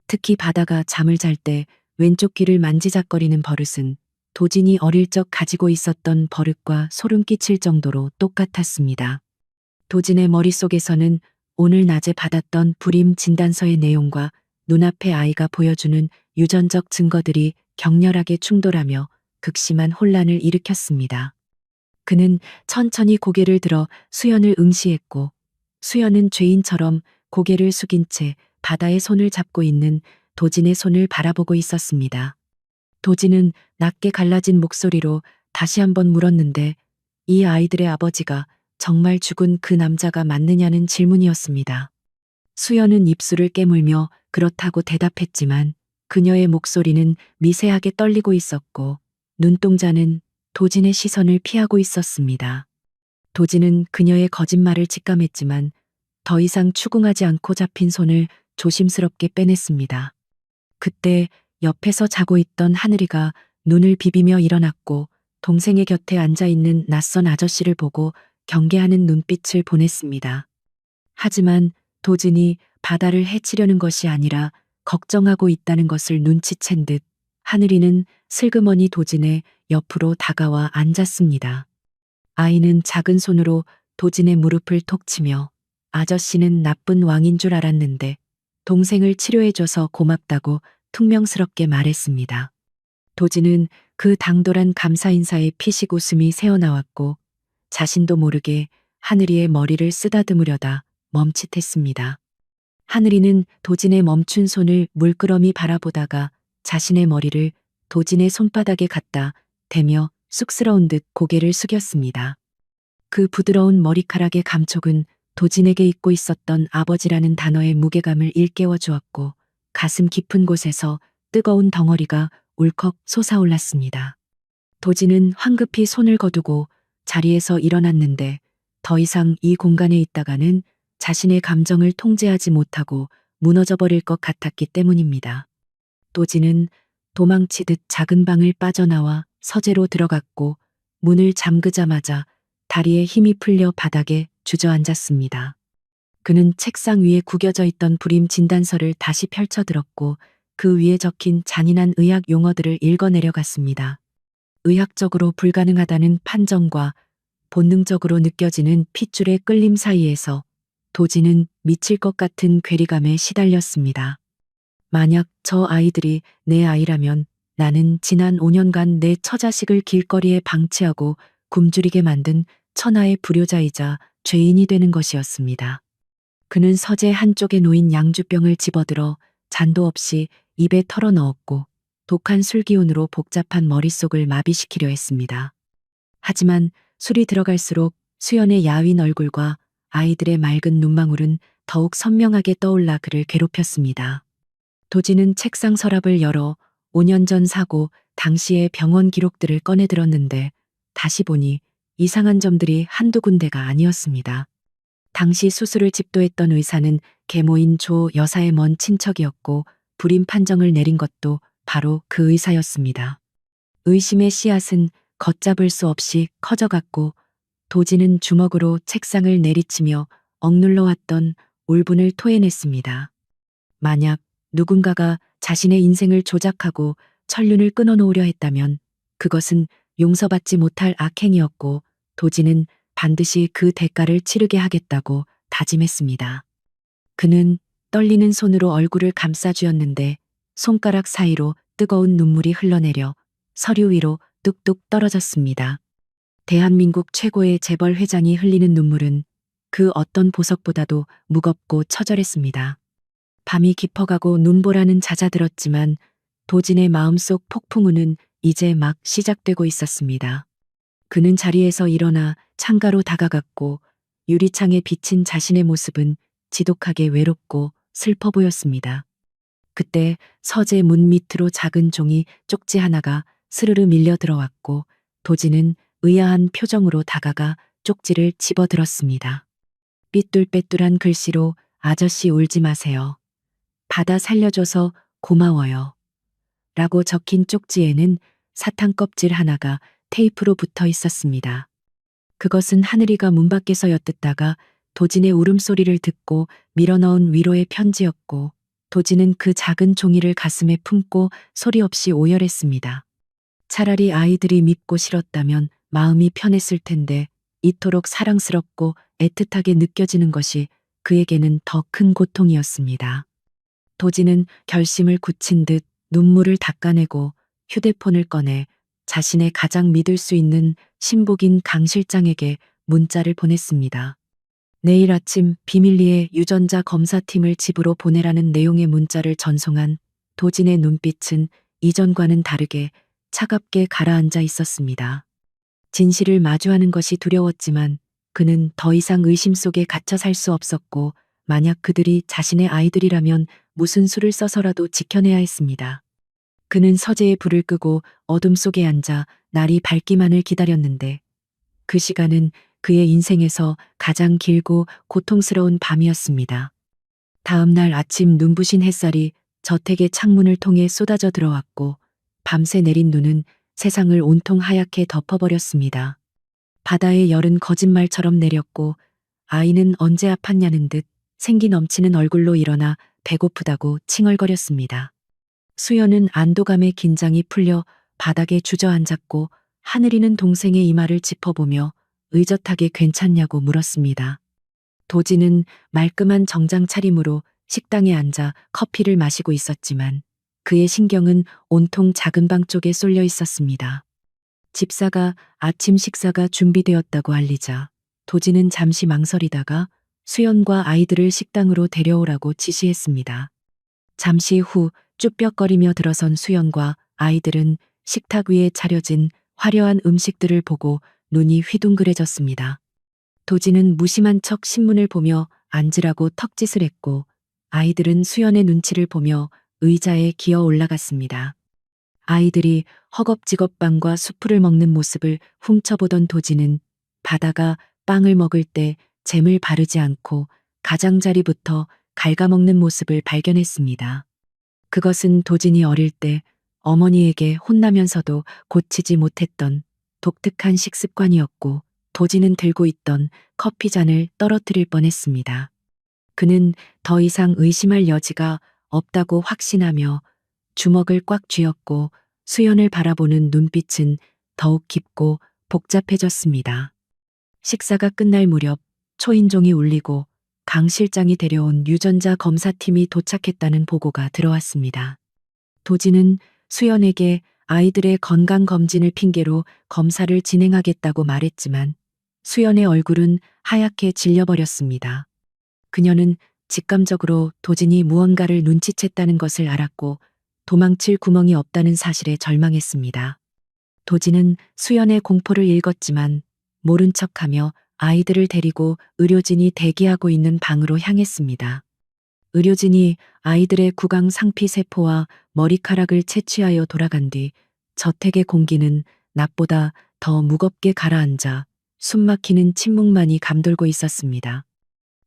특히 바다가 잠을 잘 때 왼쪽 귀를 만지작거리는 버릇은 도진이 어릴 적 가지고 있었던 버릇과 소름 끼칠 정도로 똑같았습니다. 도진의 머릿속에서는 오늘 낮에 받았던 불임 진단서의 내용과 눈앞에 아이가 보여주는 유전적 증거들이 격렬하게 충돌하며 극심한 혼란을 일으켰습니다. 그는 천천히 고개를 들어 수연을 응시했고 수연은 죄인처럼 고개를 숙인 채 바다의 손을 잡고 있는 도진의 손을 바라보고 있었습니다. 도진은 낮게 갈라진 목소리로 다시 한번 물었는데 이 아이들의 아버지가 정말 죽은 그 남자가 맞느냐는 질문이었습니다. 수연은 입술을 깨물며 그렇다고 대답했지만 그녀의 목소리는 미세하게 떨리고 있었고 눈동자는 도진의 시선을 피하고 있었습니다. 도진은 그녀의 거짓말을 직감했지만 더 이상 추궁하지 않고 잡힌 손을 조심스럽게 빼냈습니다. 그때 옆에서 자고 있던 하늘이가 눈을 비비며 일어났고 동생의 곁에 앉아 있는 낯선 아저씨를 보고 경계하는 눈빛을 보냈습니다. 하지만 도진이 바다를 해치려는 것이 아니라 걱정하고 있다는 것을 눈치챈 듯 하늘이는 슬그머니 도진의 옆으로 다가와 앉았습니다. 아이는 작은 손으로 도진의 무릎을 톡 치며 아저씨는 나쁜 왕인 줄 알았는데 동생을 치료해줘서 고맙다고 퉁명스럽게 말했습니다. 도진은 그 당돌한 감사 인사에 피식 웃음이 새어나왔고 자신도 모르게 하늘이의 머리를 쓰다듬으려다 멈칫했습니다. 하늘이는 도진의 멈춘 손을 물끄러미 바라보다가 자신의 머리를 도진의 손바닥에 갖다 대며 쑥스러운 듯 고개를 숙였습니다. 그 부드러운 머리카락의 감촉은 도진에게 잊고 있었던 아버지라는 단어의 무게감을 일깨워 주었고 가슴 깊은 곳에서 뜨거운 덩어리가 울컥 솟아올랐습니다. 도진은 황급히 손을 거두고 자리에서 일어났는데 더 이상 이 공간에 있다가는 자신의 감정을 통제하지 못하고 무너져 버릴 것 같았기 때문입니다. 도진은 도망치듯 작은 방을 빠져나와 서재로 들어갔고 문을 잠그자마자 다리에 힘이 풀려 바닥에 주저앉았습니다. 그는 책상 위에 구겨져 있던 불임 진단서를 다시 펼쳐들었고 그 위에 적힌 잔인한 의학 용어들을 읽어내려갔습니다. 의학적으로 불가능하다는 판정과 본능적으로 느껴지는 핏줄의 끌림 사이에서 도지는 미칠 것 같은 괴리감에 시달렸습니다. 만약 저 아이들이 내 아이라면 나는 지난 5년간 내 처자식을 길거리에 방치하고 굶주리게 만든 천하의 불효자이자 죄인이 되는 것이었습니다. 그는 서재 한쪽에 놓인 양주병을 집어들어 잔도 없이 입에 털어 넣었고 독한 술기운으로 복잡한 머릿속을 마비시키려 했습니다. 하지만 술이 들어갈수록 수연의 야윈 얼굴과 아이들의 맑은 눈망울은 더욱 선명하게 떠올라 그를 괴롭혔습니다. 도지는 책상 서랍을 열어 5년 전 사고 당시의 병원 기록들을 꺼내 들었는데 다시 보니 이상한 점들이 한두 군데가 아니었습니다. 당시 수술을 집도했던 의사는 계모인 조 여사의 먼 친척이었고 불임 판정을 내린 것도 바로 그 의사였습니다. 의심의 씨앗은 걷잡을 수 없이 커져갔고 도지는 주먹으로 책상을 내리치며 억눌러 왔던 울분을 토해냈습니다. 만약 누군가가 자신의 인생을 조작하고 천륜을 끊어놓으려 했다면 그것은 용서받지 못할 악행이었고 도지는 반드시 그 대가를 치르게 하겠다고 다짐했습니다. 그는 떨리는 손으로 얼굴을 감싸쥐었는데 손가락 사이로 뜨거운 눈물이 흘러내려 서류 위로 뚝뚝 떨어졌습니다. 대한민국 최고의 재벌 회장이 흘리는 눈물은 그 어떤 보석보다도 무겁고 처절했습니다. 밤이 깊어가고 눈보라는 잦아들었지만 도진의 마음속 폭풍우는 이제 막 시작되고 있었습니다. 그는 자리에서 일어나 창가로 다가갔고 유리창에 비친 자신의 모습은 지독하게 외롭고 슬퍼 보였습니다. 그때 서재 문 밑으로 작은 종이 쪽지 하나가 스르르 밀려 들어왔고 도진은 의아한 표정으로 다가가 쪽지를 집어들었습니다. 삐뚤빼뚤한 글씨로 아저씨 울지 마세요. 바다 살려줘서 고마워요. 라고 적힌 쪽지에는 사탕 껍질 하나가 테이프로 붙어 있었습니다. 그것은 하늘이가 문 밖에서 엿듣다가 도진의 울음소리를 듣고 밀어넣은 위로의 편지였고 도진은 그 작은 종이를 가슴에 품고 소리 없이 오열했습니다. 차라리 아이들이 밉고 싫었다면 마음이 편했을 텐데 이토록 사랑스럽고 애틋하게 느껴지는 것이 그에게는 더 큰 고통이었습니다. 도진은 결심을 굳힌 듯 눈물을 닦아내고 휴대폰을 꺼내 자신의 가장 믿을 수 있는 신복인 강 실장에게 문자를 보냈습니다. 내일 아침 비밀리에 유전자 검사팀을 집으로 보내라는 내용의 문자를 전송한 도진의 눈빛은 이전과는 다르게 차갑게 가라앉아 있었습니다. 진실을 마주하는 것이 두려웠지만 그는 더 이상 의심 속에 갇혀 살 수 없었고 만약 그들이 자신의 아이들이라면 무슨 수를 써서라도 지켜내야 했습니다. 그는 서재에 불을 끄고 어둠 속에 앉아 날이 밝기만을 기다렸는데 그 시간은 그의 인생에서 가장 길고 고통스러운 밤이었습니다. 다음 날 아침 눈부신 햇살이 저택의 창문을 통해 쏟아져 들어왔고 밤새 내린 눈은 세상을 온통 하얗게 덮어버렸습니다. 바다의 열은 거짓말처럼 내렸고 아이는 언제 아팠냐는 듯 생기 넘치는 얼굴로 일어나 배고프다고 칭얼거렸습니다. 수연은 안도감에 긴장이 풀려 바닥에 주저앉았고 하늘이는 동생의 이마를 짚어보며 의젓하게 괜찮냐고 물었습니다. 도지는 말끔한 정장 차림으로 식당에 앉아 커피를 마시고 있었지만 그의 신경은 온통 작은 방 쪽에 쏠려 있었습니다. 집사가 아침 식사가 준비되었다고 알리자 도지는 잠시 망설이다가 수연과 아이들을 식당으로 데려오라고 지시했습니다. 잠시 후 쭈뼛거리며 들어선 수연과 아이들은 식탁 위에 차려진 화려한 음식들을 보고 눈이 휘둥그레졌습니다. 도지는 무심한 척 신문을 보며 앉으라고 턱짓을 했고 아이들은 수연의 눈치를 보며 의자에 기어 올라갔습니다. 아이들이 허겁지겁 빵과 수프를 먹는 모습을 훔쳐보던 도지는 바다가 빵을 먹을 때 잼을 바르지 않고 가장자리부터 갉아먹는 모습을 발견했습니다. 그것은 도진이 어릴 때 어머니에게 혼나면서도 고치지 못했던 독특한 식습관이었고 도진은 들고 있던 커피잔을 떨어뜨릴 뻔했습니다. 그는 더 이상 의심할 여지가 없다고 확신하며 주먹을 꽉 쥐었고 수연을 바라보는 눈빛은 더욱 깊고 복잡해졌습니다. 식사가 끝날 무렵 초인종이 울리고 강 실장이 데려온 유전자 검사팀이 도착했다는 보고가 들어왔습니다. 도진은 수연에게 아이들의 건강 검진을 핑계로 검사를 진행하겠다고 말했지만 수연의 얼굴은 하얗게 질려버렸습니다. 그녀는 직감적으로 도진이 무언가를 눈치챘다는 것을 알았고 도망칠 구멍이 없다는 사실에 절망했습니다. 도진은 수연의 공포를 읽었지만 모른 척하며 아이들을 데리고 의료진이 대기하고 있는 방으로 향했습니다. 의료진이 아이들의 구강 상피세포와 머리카락을 채취하여 돌아간 뒤 저택의 공기는 낮보다 더 무겁게 가라앉아 숨막히는 침묵만이 감돌고 있었습니다.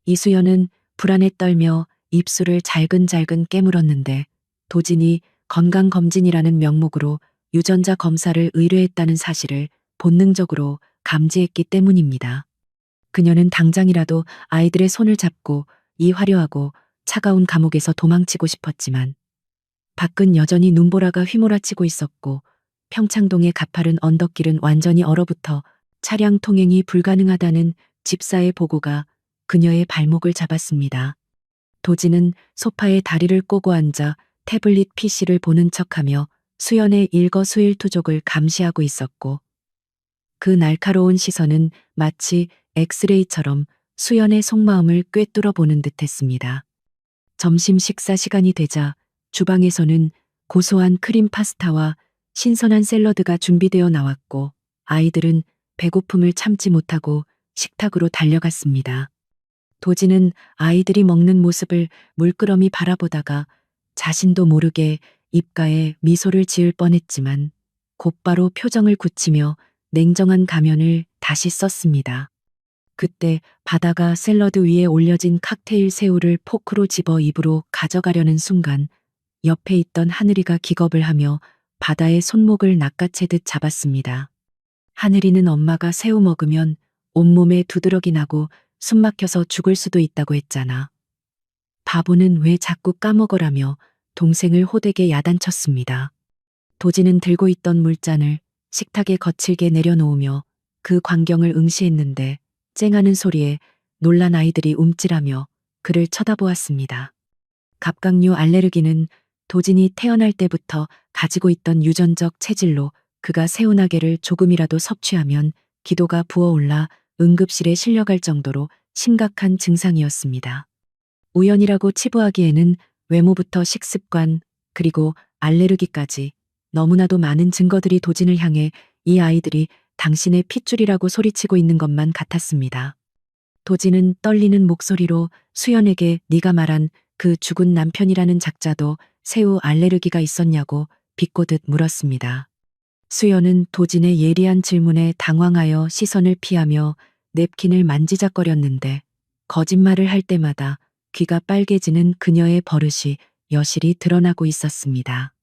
이수연은 불안에 떨며 입술을 잘근잘근 깨물었는데 도진이 건강검진이라는 명목으로 유전자 검사를 의뢰했다는 사실을 본능적으로 감지했기 때문입니다. 그녀는 당장이라도 아이들의 손을 잡고 이 화려하고 차가운 감옥에서 도망치고 싶었지만 밖은 여전히 눈보라가 휘몰아치고 있었고 평창동의 가파른 언덕길은 완전히 얼어붙어 차량 통행이 불가능하다는 집사의 보고가 그녀의 발목을 잡았습니다. 도진은 소파에 다리를 꼬고 앉아 태블릿 PC를 보는 척하며 수연의 일거수일투족을 감시하고 있었고 그 날카로운 시선은 마치 엑스레이처럼 수연의 속마음을 꿰뚫어 보는 듯했습니다. 점심 식사 시간이 되자 주방에서는 고소한 크림 파스타와 신선한 샐러드가 준비되어 나왔고 아이들은 배고픔을 참지 못하고 식탁으로 달려갔습니다. 도진은 아이들이 먹는 모습을 물끄러미 바라보다가 자신도 모르게 입가에 미소를 지을 뻔했지만 곧바로 표정을 굳히며 냉정한 가면을 다시 썼습니다. 그때 바다가 샐러드 위에 올려진 칵테일 새우를 포크로 집어 입으로 가져가려는 순간 옆에 있던 하늘이가 기겁을 하며 바다의 손목을 낚아채듯 잡았습니다. 하늘이는 엄마가 새우 먹으면 온몸에 두드러기 나고 숨 막혀서 죽을 수도 있다고 했잖아. 바보는 왜 자꾸 까먹으라며 동생을 호되게 야단쳤습니다. 도진은 들고 있던 물잔을 식탁에 거칠게 내려놓으며 그 광경을 응시했는데 쨍하는 소리에 놀란 아이들이 움찔하며 그를 쳐다보았습니다. 갑각류 알레르기는 도진이 태어날 때부터 가지고 있던 유전적 체질로 그가 새우나개를 조금이라도 섭취하면 기도가 부어올라 응급실에 실려갈 정도로 심각한 증상이었습니다. 우연이라고 치부하기에는 외모부터 식습관 그리고 알레르기까지 너무나도 많은 증거들이 도진을 향해 이 아이들이 당신의 핏줄이라고 소리치고 있는 것만 같았습니다. 도진은 떨리는 목소리로 수연에게 네가 말한 그 죽은 남편이라는 작자도 새우 알레르기가 있었냐고 비꼬듯 물었습니다. 수연은 도진의 예리한 질문에 당황하여 시선을 피하며 냅킨을 만지작거렸는데 거짓말을 할 때마다 귀가 빨개지는 그녀의 버릇이 여실히 드러나고 있었습니다.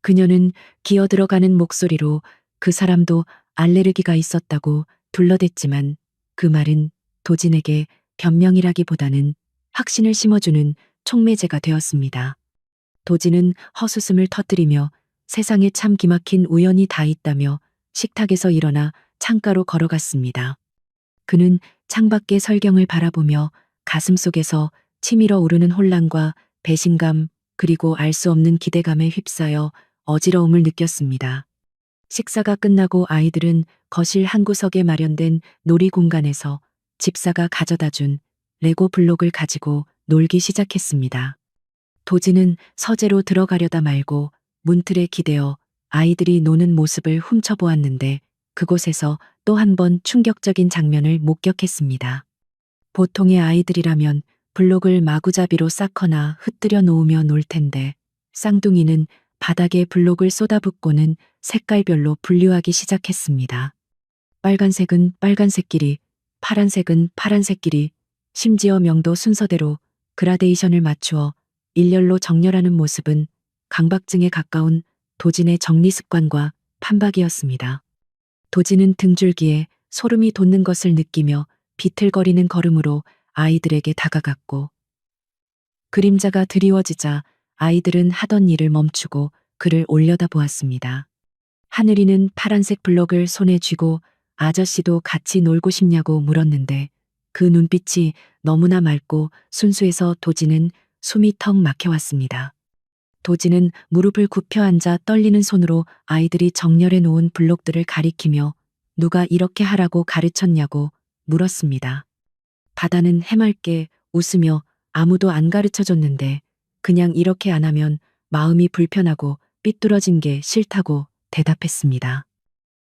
그녀는 기어들어가는 목소리로 그 사람도 알레르기가 있었다고 둘러댔지만 그 말은 도진에게 변명이라기보다는 확신을 심어주는 촉매제가 되었습니다. 도진은 헛웃음을 터뜨리며 세상에 참 기막힌 우연이 다 있다며 식탁에서 일어나 창가로 걸어갔습니다. 그는 창밖의 설경을 바라보며 가슴속에서 치밀어 오르는 혼란과 배신감 그리고 알 수 없는 기대감에 휩싸여 어지러움을 느꼈습니다. 식사가 끝나고 아이들은 거실 한 구석에 마련된 놀이 공간에서 집사가 가져다 준 레고 블록을 가지고 놀기 시작했습니다. 도진은 서재로 들어가려다 말고 문틀에 기대어 아이들이 노는 모습을 훔쳐보았는데 그곳에서 또 한 번 충격적인 장면을 목격했습니다. 보통의 아이들이라면 블록을 마구잡이로 쌓거나 흩뜨려 놓으며 놀 텐데 쌍둥이는 바닥에 블록을 쏟아붓고는 색깔별로 분류하기 시작했습니다. 빨간색은 빨간색끼리, 파란색은 파란색끼리, 심지어 명도 순서대로 그라데이션을 맞추어 일렬로 정렬하는 모습은 강박증에 가까운 도진의 정리 습관과 판박이었습니다. 도진은 등줄기에 소름이 돋는 것을 느끼며 비틀거리는 걸음으로 아이들에게 다가갔고 그림자가 드리워지자 아이들은 하던 일을 멈추고 그를 올려다보았습니다. 하늘이는 파란색 블럭을 손에 쥐고 아저씨도 같이 놀고 싶냐고 물었는데 그 눈빛이 너무나 맑고 순수해서 도지는 숨이 턱 막혀왔습니다. 도지는 무릎을 굽혀 앉아 떨리는 손으로 아이들이 정렬해 놓은 블록들을 가리키며 누가 이렇게 하라고 가르쳤냐고 물었습니다. 바다는 해맑게 웃으며 아무도 안 가르쳐 줬는데 그냥 이렇게 안 하면 마음이 불편하고 삐뚤어진 게 싫다고 대답했습니다.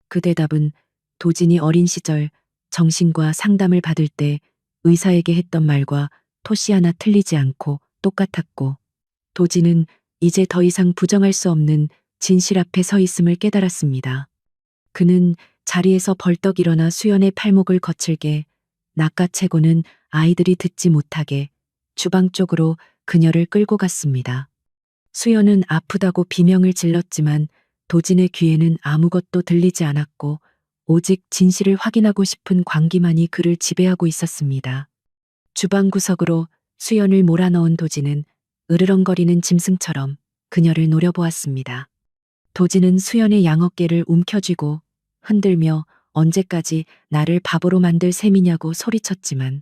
그 대답은 도진이 어린 시절 정신과 상담을 받을 때 의사에게 했던 말과 토시 하나 틀리지 않고 똑같았고 도진은 이제 더 이상 부정할 수 없는 진실 앞에 서 있음을 깨달았습니다. 그는 자리에서 벌떡 일어나 수연의 팔목을 거칠게 낚아채고는 아이들이 듣지 못하게 주방 쪽으로 그녀를 끌고 갔습니다. 수연은 아프다고 비명을 질렀지만 도진의 귀에는 아무것도 들리지 않았고 오직 진실을 확인하고 싶은 광기만이 그를 지배하고 있었습니다. 주방 구석으로 수연을 몰아넣은 도진은 으르렁거리는 짐승처럼 그녀를 노려보았습니다. 도진은 수연의 양어깨를 움켜쥐고 흔들며 언제까지 나를 바보로 만들 셈이냐고 소리쳤지만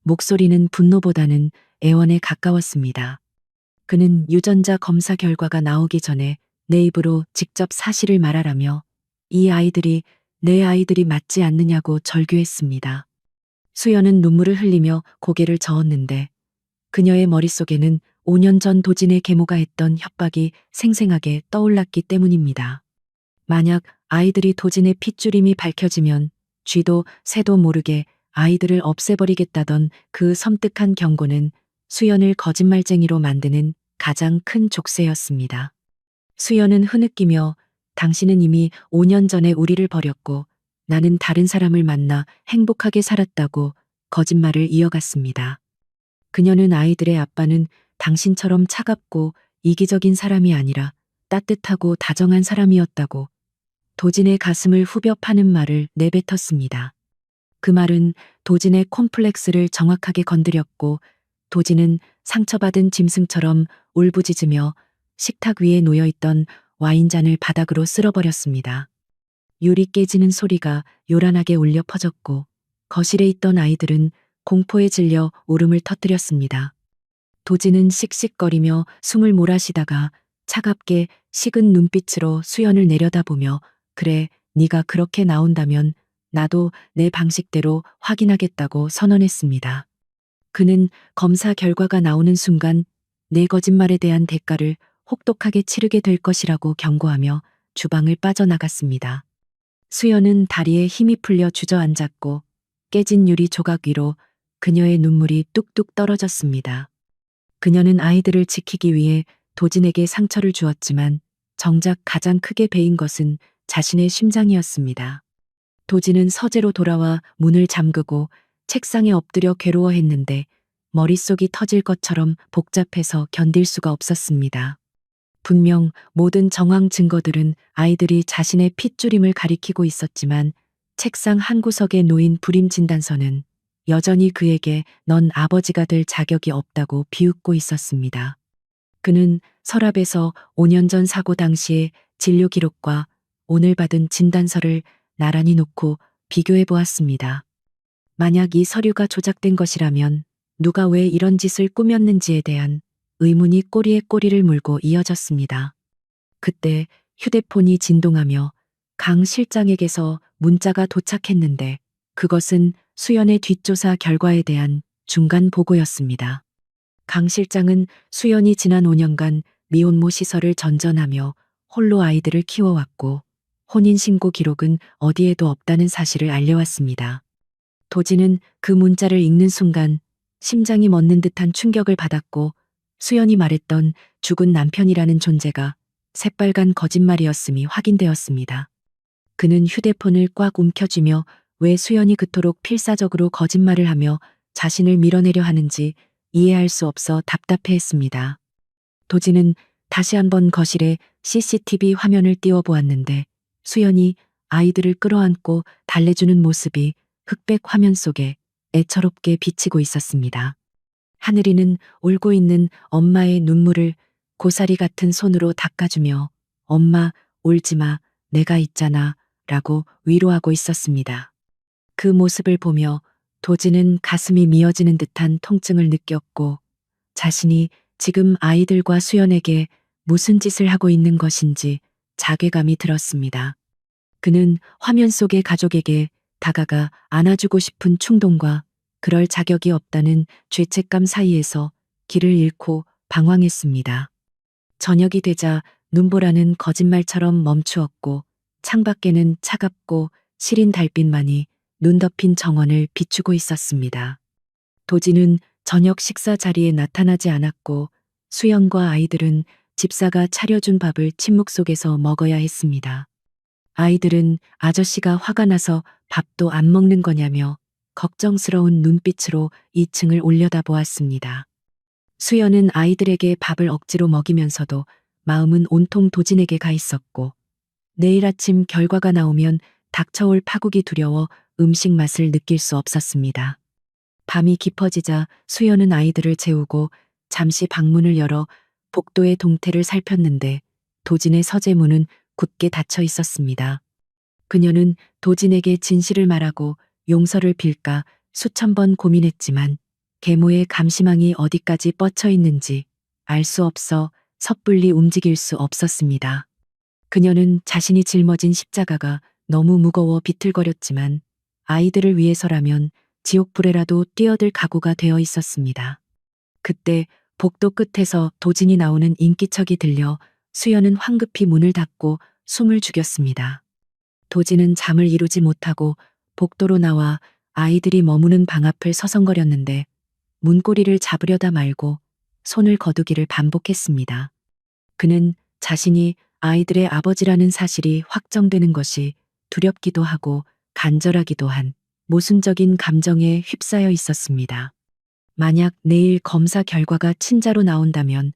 목소리는 분노보다는 애원에 가까웠습니다. 그는 유전자 검사 결과가 나오기 전에 내 입으로 직접 사실을 말하라며 이 아이들이 내 아이들이 맞지 않느냐고 절규했습니다. 수연은 눈물을 흘리며 고개를 저었는데 그녀의 머릿속에는 5년 전 도진의 계모가 했던 협박이 생생하게 떠올랐기 때문입니다. 만약 아이들이 도진의 핏줄임이 밝혀지면 쥐도 새도 모르게 아이들을 없애버리겠다던 그 섬뜩한 경고는 수연을 거짓말쟁이로 만드는 가장 큰 족쇄였습니다. 수연은 흐느끼며 당신은 이미 5년 전에 우리를 버렸고 나는 다른 사람을 만나 행복하게 살았다고 거짓말을 이어갔습니다. 그녀는 아이들의 아빠는 당신처럼 차갑고 이기적인 사람이 아니라 따뜻하고 다정한 사람이었다고 도진의 가슴을 후벼 파는 말을 내뱉었습니다. 그 말은 도진의 콤플렉스를 정확하게 건드렸고 도진은 상처받은 짐승처럼 울부짖으며 식탁 위에 놓여있던 와인잔을 바닥으로 쓸어버렸습니다. 유리 깨지는 소리가 요란하게 울려 퍼졌고 거실에 있던 아이들은 공포에 질려 울음을 터뜨렸습니다. 도진은 씩씩거리며 숨을 몰아쉬다가 차갑게 식은 눈빛으로 수연을 내려다보며 그래, 네가 그렇게 나온다면 나도 내 방식대로 확인하겠다고 선언했습니다. 그는 검사 결과가 나오는 순간 내 거짓말에 대한 대가를 혹독하게 치르게 될 것이라고 경고하며 주방을 빠져나갔습니다. 수연은 다리에 힘이 풀려 주저앉았고 깨진 유리 조각 위로 그녀의 눈물이 뚝뚝 떨어졌습니다. 그녀는 아이들을 지키기 위해 도진에게 상처를 주었지만 정작 가장 크게 베인 것은 자신의 심장이었습니다. 도진은 서재로 돌아와 문을 잠그고 책상에 엎드려 괴로워했는데 머릿속이 터질 것처럼 복잡해서 견딜 수가 없었습니다. 분명 모든 정황 증거들은 아이들이 자신의 핏줄임을 가리키고 있었지만 책상 한 구석에 놓인 불임 진단서는 여전히 그에게 넌 아버지가 될 자격이 없다고 비웃고 있었습니다. 그는 서랍에서 5년 전 사고 당시의 진료 기록과 오늘 받은 진단서를 나란히 놓고 비교해 보았습니다. 만약 이 서류가 조작된 것이라면 누가 왜 이런 짓을 꾸몄는지에 대한 의문이 꼬리에 꼬리를 물고 이어졌습니다. 그때 휴대폰이 진동하며 강 실장에게서 문자가 도착했는데 그것은 수연의 뒷조사 결과에 대한 중간 보고였습니다. 강 실장은 수연이 지난 5년간 미혼모 시설을 전전하며 홀로 아이들을 키워왔고 혼인신고 기록은 어디에도 없다는 사실을 알려왔습니다. 도진은 그 문자를 읽는 순간 심장이 멎는 듯한 충격을 받았고 수연이 말했던 죽은 남편이라는 존재가 새빨간 거짓말이었음이 확인되었습니다. 그는 휴대폰을 꽉 움켜쥐며 왜 수연이 그토록 필사적으로 거짓말을 하며 자신을 밀어내려 하는지 이해할 수 없어 답답해했습니다. 도진은 다시 한번 거실에 CCTV 화면을 띄워보았는데 수연이 아이들을 끌어안고 달래주는 모습이 흑백 화면 속에 애처롭게 비치고 있었습니다. 하늘이는 울고 있는 엄마의 눈물을 고사리 같은 손으로 닦아주며 엄마, 울지 마, 내가 있잖아 라고 위로하고 있었습니다. 그 모습을 보며 도지는 가슴이 미어지는 듯한 통증을 느꼈고 자신이 지금 아이들과 수연에게 무슨 짓을 하고 있는 것인지 자괴감이 들었습니다. 그는 화면 속의 가족에게 다가가 안아주고 싶은 충동과 그럴 자격이 없다는 죄책감 사이에서 길을 잃고 방황했습니다. 저녁이 되자 눈보라는 거짓말처럼 멈추었고 창밖에는 차갑고 시린 달빛만이 눈 덮인 정원을 비추고 있었습니다. 도지는 저녁 식사 자리에 나타나지 않았고 수연과 아이들은 집사가 차려준 밥을 침묵 속에서 먹어야 했습니다. 아이들은 아저씨가 화가 나서 밥도 안 먹는 거냐며 걱정스러운 눈빛으로 2층을 올려다보았습니다. 수연은 아이들에게 밥을 억지로 먹이면서도 마음은 온통 도진에게 가 있었고 내일 아침 결과가 나오면 닥쳐올 파국이 두려워 음식 맛을 느낄 수 없었습니다. 밤이 깊어지자 수연은 아이들을 재우고 잠시 방문을 열어 복도의 동태를 살폈는데 도진의 서재문은 굳게 닫혀 있었습니다. 그녀는 도진에게 진실을 말하고 용서를 빌까 수천 번 고민했지만 계모의 감시망이 어디까지 뻗쳐 있는지 알 수 없어 섣불리 움직일 수 없었습니다. 그녀는 자신이 짊어진 십자가가 너무 무거워 비틀거렸지만 아이들을 위해서라면 지옥불에라도 뛰어들 각오가 되어 있었습니다. 그때 복도 끝에서 도진이 나오는 인기척이 들려 수연은 황급히 문을 닫고 숨을 죽였습니다. 도진은 잠을 이루지 못하고 복도로 나와 아이들이 머무는 방 앞을 서성거렸는데 문고리를 잡으려다 말고 손을 거두기를 반복했습니다. 그는 자신이 아이들의 아버지라는 사실이 확정되는 것이 두렵기도 하고 간절하기도 한 모순적인 감정에 휩싸여 있었습니다. 만약 내일 검사 결과가 친자로 나온다면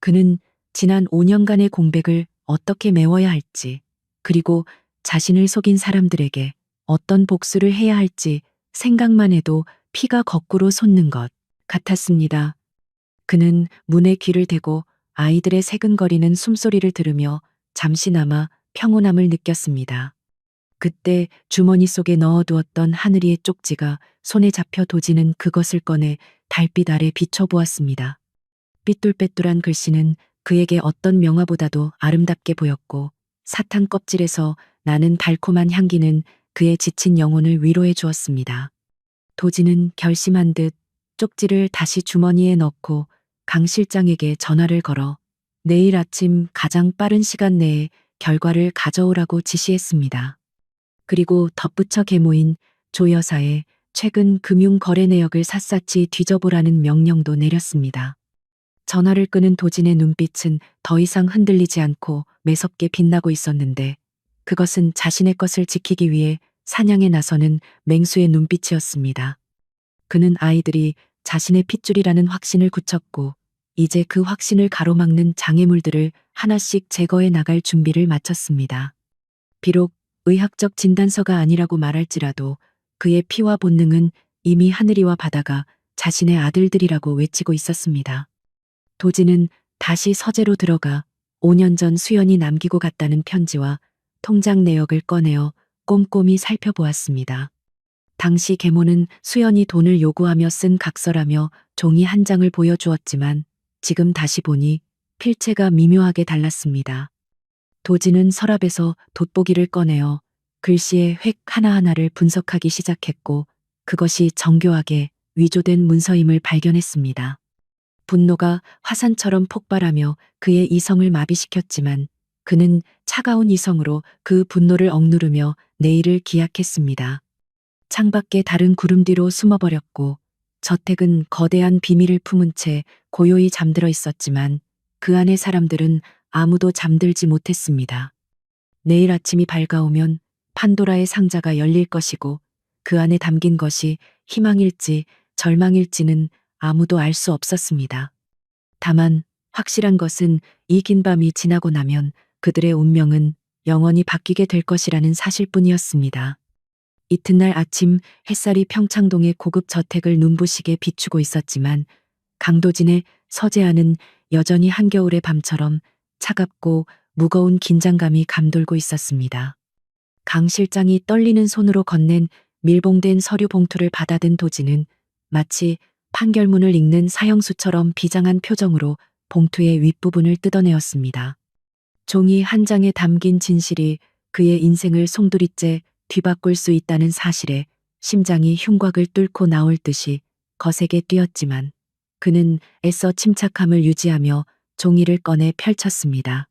그는 지난 5년간의 공백을 어떻게 메워야 할지, 그리고 자신을 속인 사람들에게 어떤 복수를 해야 할지 생각만 해도 피가 거꾸로 솟는 것 같았습니다. 그는 문에 귀를 대고 아이들의 새근거리는 숨소리를 들으며 잠시나마 평온함을 느꼈습니다. 그때 주머니 속에 넣어두었던 하늘이의 쪽지가 손에 잡혀 도지는 그것을 꺼내 달빛 아래 비춰보았습니다. 삐뚤빼뚤한 글씨는 그에게 어떤 명화보다도 아름답게 보였고 사탕 껍질에서 나는 달콤한 향기는 그의 지친 영혼을 위로해 주었습니다. 도지는 결심한 듯 쪽지를 다시 주머니에 넣고 강 실장에게 전화를 걸어 내일 아침 가장 빠른 시간 내에 결과를 가져오라고 지시했습니다. 그리고 덧붙여 계모인 조 여사의 최근 금융거래 내역을 샅샅이 뒤져보라는 명령도 내렸습니다. 전화를 끄는 도진의 눈빛은 더 이상 흔들리지 않고 매섭게 빛나고 있었는데 그것은 자신의 것을 지키기 위해 사냥에 나서는 맹수의 눈빛이었습니다. 그는 아이들이 자신의 핏줄이라는 확신을 굳혔고 이제 그 확신을 가로막는 장애물들을 하나씩 제거해 나갈 준비를 마쳤습니다. 비록 의학적 진단서가 아니라고 말할지라도 그의 피와 본능은 이미 하늘이와 바다가 자신의 아들들이라고 외치고 있었습니다. 도지는 다시 서재로 들어가 5년 전 수연이 남기고 갔다는 편지와 통장 내역을 꺼내어 꼼꼼히 살펴보았습니다. 당시 계모는 수연이 돈을 요구하며 쓴 각서라며 종이 한 장을 보여주었지만 지금 다시 보니 필체가 미묘하게 달랐습니다. 도지는 서랍에서 돋보기를 꺼내어 글씨의 획 하나하나를 분석하기 시작했고 그것이 정교하게 위조된 문서임을 발견했습니다. 분노가 화산처럼 폭발하며 그의 이성을 마비시켰지만 그는 차가운 이성으로 그 분노를 억누르며 내일을 기약했습니다. 창밖에 다른 구름 뒤로 숨어버렸고 저택은 거대한 비밀을 품은 채 고요히 잠들어 있었지만 그 안의 사람들은 아무도 잠들지 못했습니다. 내일 아침이 밝아오면 판도라의 상자가 열릴 것이고 그 안에 담긴 것이 희망일지 절망일지는 아무도 알 수 없었습니다. 다만 확실한 것은 이 긴 밤이 지나고 나면 그들의 운명은 영원히 바뀌게 될 것이라는 사실뿐이었습니다. 이튿날 아침 햇살이 평창동의 고급 저택을 눈부시게 비추고 있었지만 강도진의 서재안은 여전히 한겨울의 밤처럼 차갑고 무거운 긴장감이 감돌고 있었습니다. 강 실장이 떨리는 손으로 건넨 밀봉된 서류 봉투를 받아든 도진은 마치 판결문을 읽는 사형수처럼 비장한 표정으로 봉투의 윗부분을 뜯어내었습니다. 종이 한 장에 담긴 진실이 그의 인생을 송두리째 뒤바꿀 수 있다는 사실에 심장이 흉곽을 뚫고 나올 듯이 거세게 뛰었지만 그는 애써 침착함을 유지하며 종이를 꺼내 펼쳤습니다.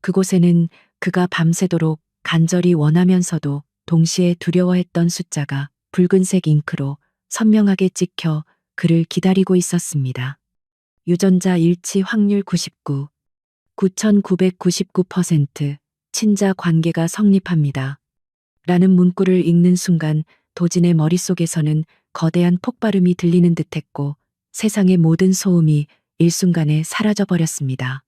그곳에는 그가 밤새도록 간절히 원하면서도 동시에 두려워했던 숫자가 붉은색 잉크로 선명하게 찍혀 그를 기다리고 있었습니다. 유전자 일치 확률 99, 9,999%, 친자 관계가 성립합니다. 라는 문구를 읽는 순간 도진의 머릿속에서는 거대한 폭발음이 들리는 듯했고 세상의 모든 소음이 일순간에 사라져버렸습니다.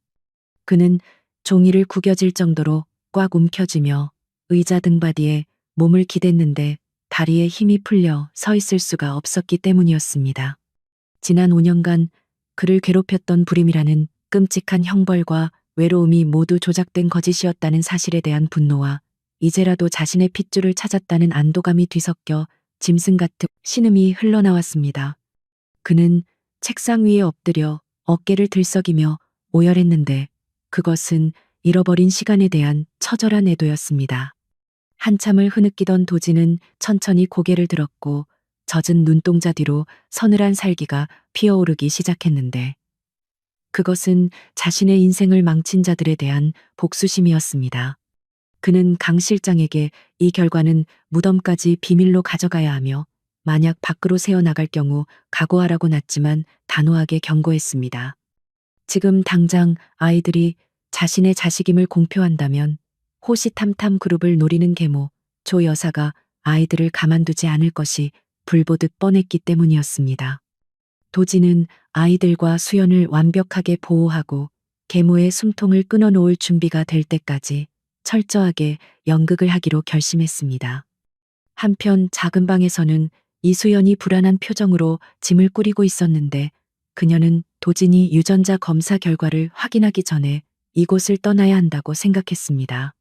그는 종이를 구겨질 정도로 꽉 움켜쥐며 의자 등받이에 몸을 기댔는데 다리에 힘이 풀려 서 있을 수가 없었기 때문이었습니다. 지난 5년간 그를 괴롭혔던 불임이라는 끔찍한 형벌과 외로움이 모두 조작된 거짓이었다는 사실에 대한 분노와 이제라도 자신의 핏줄을 찾았다는 안도감이 뒤섞여 짐승 같은 신음이 흘러나왔습니다. 그는 책상 위에 엎드려 어깨를 들썩이며 오열했는데 그것은 잃어버린 시간에 대한 처절한 애도였습니다. 한참을 흐느끼던 도진은 천천히 고개를 들었고 젖은 눈동자 뒤로 서늘한 살기가 피어오르기 시작했는데 그것은 자신의 인생을 망친 자들에 대한 복수심이었습니다. 그는 강 실장에게 이 결과는 무덤까지 비밀로 가져가야 하며 만약 밖으로 새어나갈 경우 각오하라고 놨지만 단호하게 경고했습니다. 지금 당장 아이들이 자신의 자식임을 공표한다면 호시탐탐 그룹을 노리는 계모 조 여사가 아이들을 가만두지 않을 것이 불보듯 뻔했기 때문이었습니다. 도진은 아이들과 수연을 완벽하게 보호하고 계모의 숨통을 끊어놓을 준비가 될 때까지 철저하게 연극을 하기로 결심했습니다. 한편 작은 방에서는 이수연이 불안한 표정으로 짐을 꾸리고 있었는데 그녀는 도진이 유전자 검사 결과를 확인하기 전에 이곳을 떠나야 한다고 생각했습니다.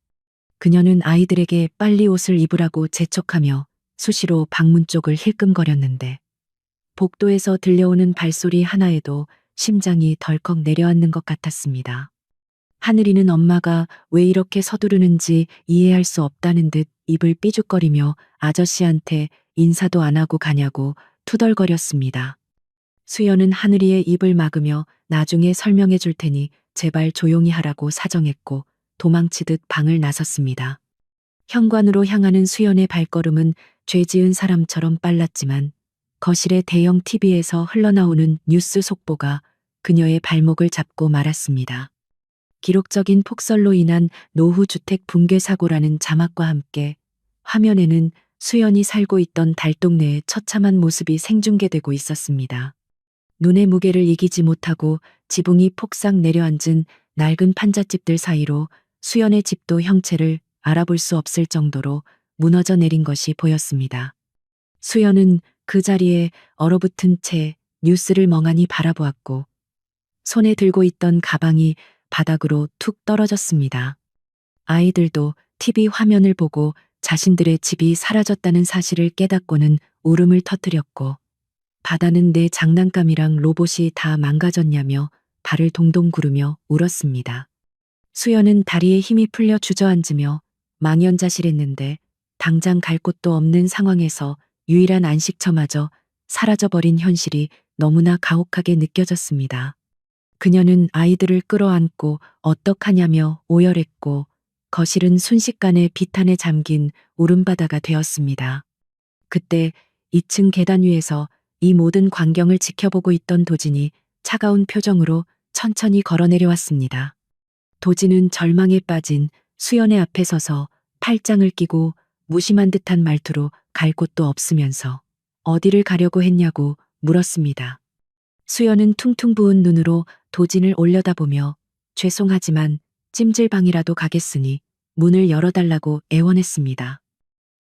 그녀는 아이들에게 빨리 옷을 입으라고 재촉하며 수시로 방문 쪽을 힐끔거렸는데 복도에서 들려오는 발소리 하나에도 심장이 덜컥 내려앉는 것 같았습니다. 하늘이는 엄마가 왜 이렇게 서두르는지 이해할 수 없다는 듯 입을 삐죽거리며 아저씨한테 인사도 안 하고 가냐고 투덜거렸습니다. 수연은 하늘이의 입을 막으며 나중에 설명해 줄 테니 제발 조용히 하라고 사정했고 도망치듯 방을 나섰습니다. 현관으로 향하는 수연의 발걸음은 죄 지은 사람처럼 빨랐지만 거실의 대형 TV에서 흘러나오는 뉴스 속보가 그녀의 발목을 잡고 말았습니다. 기록적인 폭설로 인한 노후주택 붕괴 사고라는 자막과 함께 화면에는 수연이 살고 있던 달동네의 처참한 모습이 생중계되고 있었습니다. 눈의 무게를 이기지 못하고 지붕이 폭삭 내려앉은 낡은 판잣집들 사이로 수연의 집도 형체를 알아볼 수 없을 정도로 무너져 내린 것이 보였습니다. 수연은 그 자리에 얼어붙은 채 뉴스를 멍하니 바라보았고 손에 들고 있던 가방이 바닥으로 툭 떨어졌습니다. 아이들도 TV 화면을 보고 자신들의 집이 사라졌다는 사실을 깨닫고는 울음을 터뜨렸고 바다는 내 장난감이랑 로봇이 다 망가졌냐며 발을 동동 구르며 울었습니다. 수연은 다리에 힘이 풀려 주저앉으며 망연자실했는데 당장 갈 곳도 없는 상황에서 유일한 안식처마저 사라져버린 현실이 너무나 가혹하게 느껴졌습니다. 그녀는 아이들을 끌어안고 어떡하냐며 오열했고 거실은 순식간에 비탄에 잠긴 울음바다가 되었습니다. 그때 2층 계단 위에서 이 모든 광경을 지켜보고 있던 도진이 차가운 표정으로 천천히 걸어 내려왔습니다. 도진은 절망에 빠진 수연의 앞에 서서 팔짱을 끼고 무심한 듯한 말투로 갈 곳도 없으면서 어디를 가려고 했냐고 물었습니다. 수연은 퉁퉁 부은 눈으로 도진을 올려다보며 죄송하지만 찜질방이라도 가겠으니 문을 열어달라고 애원했습니다.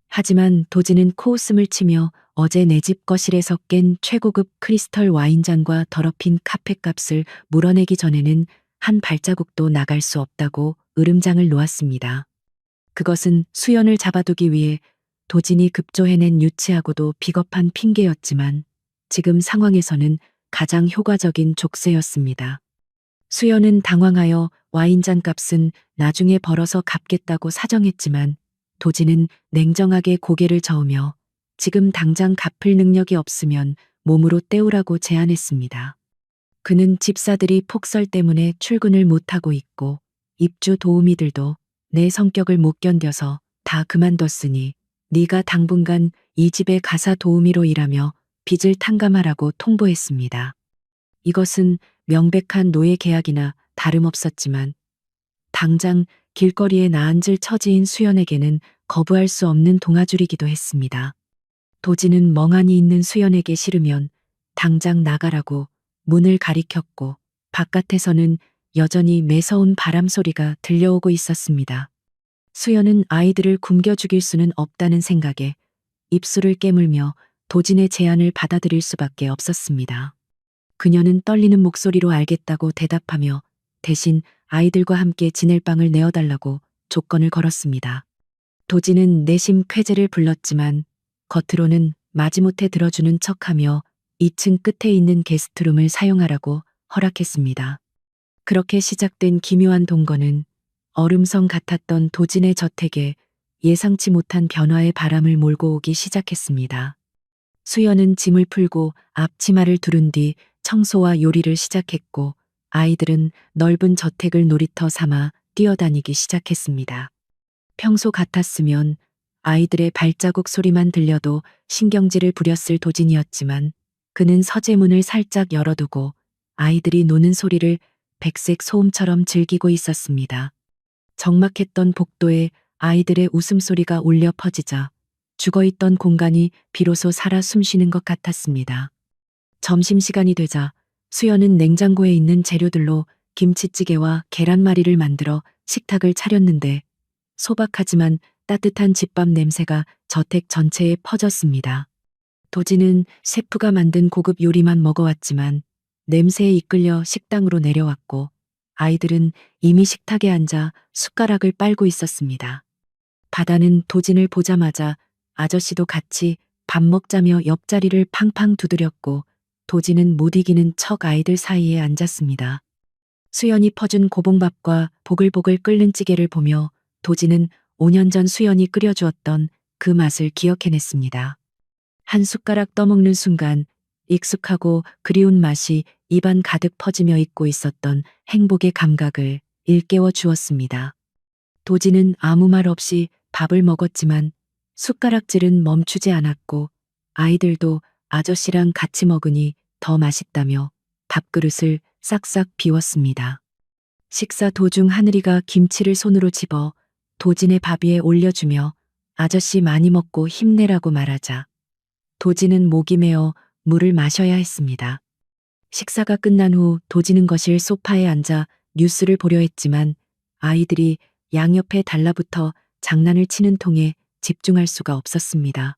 하지만 도진은 코웃음을 치며 어제 내 집 거실에서 깬 최고급 크리스털 와인잔과 더럽힌 카펫값을 물어내기 전에는 한 발자국도 나갈 수 없다고 으름장을 놓았습니다. 그것은 수연을 잡아두기 위해 도진이 급조해낸 유치하고도 비겁한 핑계였지만 지금 상황에서는 가장 효과적인 족쇄였습니다. 수연은 당황하여 와인잔 값은 나중에 벌어서 갚겠다고 사정했지만 도진은 냉정하게 고개를 저으며 지금 당장 갚을 능력이 없으면 몸으로 때우라고 제안했습니다. 그는 집사들이 폭설 때문에 출근을 못하고 있고 입주 도우미들도 내 성격을 못 견뎌서 다 그만뒀으니 네가 당분간 이 집의 가사 도우미로 일하며 빚을 탕감하라고 통보했습니다. 이것은 명백한 노예 계약이나 다름없었지만 당장 길거리에 나앉을 처지인 수연에게는 거부할 수 없는 동아줄이기도 했습니다. 도진은 멍하니 있는 수연에게 싫으면 당장 나가라고 문을 가리켰고 바깥에서는 여전히 매서운 바람 소리가 들려오고 있었습니다. 수연은 아이들을 굶겨 죽일 수는 없다는 생각에 입술을 깨물며 도진의 제안을 받아들일 수밖에 없었습니다. 그녀는 떨리는 목소리로 알겠다고 대답하며 대신 아이들과 함께 지낼 방을 내어달라고 조건을 걸었습니다. 도진은 내심 쾌재를 불렀지만 겉으로는 마지못해 들어주는 척하며 2층 끝에 있는 게스트룸을 사용하라고 허락했습니다. 그렇게 시작된 기묘한 동거는 얼음성 같았던 도진의 저택에 예상치 못한 변화의 바람을 몰고 오기 시작했습니다. 수연은 짐을 풀고 앞치마를 두른 뒤 청소와 요리를 시작했고 아이들은 넓은 저택을 놀이터 삼아 뛰어다니기 시작했습니다. 평소 같았으면 아이들의 발자국 소리만 들려도 신경질을 부렸을 도진이었지만 그는 서재문을 살짝 열어두고 아이들이 노는 소리를 백색 소음처럼 즐기고 있었습니다. 적막했던 복도에 아이들의 웃음소리가 울려 퍼지자 죽어있던 공간이 비로소 살아 숨쉬는 것 같았습니다. 점심시간이 되자 수연은 냉장고에 있는 재료들로 김치찌개와 계란말이를 만들어 식탁을 차렸는데 소박하지만 따뜻한 집밥 냄새가 저택 전체에 퍼졌습니다. 도진은 셰프가 만든 고급 요리만 먹어왔지만 냄새에 이끌려 식당으로 내려왔고 아이들은 이미 식탁에 앉아 숟가락을 빨고 있었습니다. 바다는 도진을 보자마자 아저씨도 같이 밥 먹자며 옆자리를 팡팡 두드렸고 도진은 못 이기는 척 아이들 사이에 앉았습니다. 수연이 퍼준 고봉밥과 보글보글 끓는 찌개를 보며 도진은 5년 전 수연이 끓여주었던 그 맛을 기억해냈습니다. 한 숟가락 떠먹는 순간 익숙하고 그리운 맛이 입안 가득 퍼지며 잊고 있었던 행복의 감각을 일깨워 주었습니다. 도진은 아무 말 없이 밥을 먹었지만 숟가락질은 멈추지 않았고 아이들도 아저씨랑 같이 먹으니 더 맛있다며 밥그릇을 싹싹 비웠습니다. 식사 도중 하늘이가 김치를 손으로 집어 도진의 밥 위에 올려주며 아저씨 많이 먹고 힘내라고 말하자 도진은 목이 메어 물을 마셔야 했습니다. 식사가 끝난 후 도진은 거실 소파에 앉아 뉴스를 보려 했지만 아이들이 양옆에 달라붙어 장난을 치는 통에 집중할 수가 없었습니다.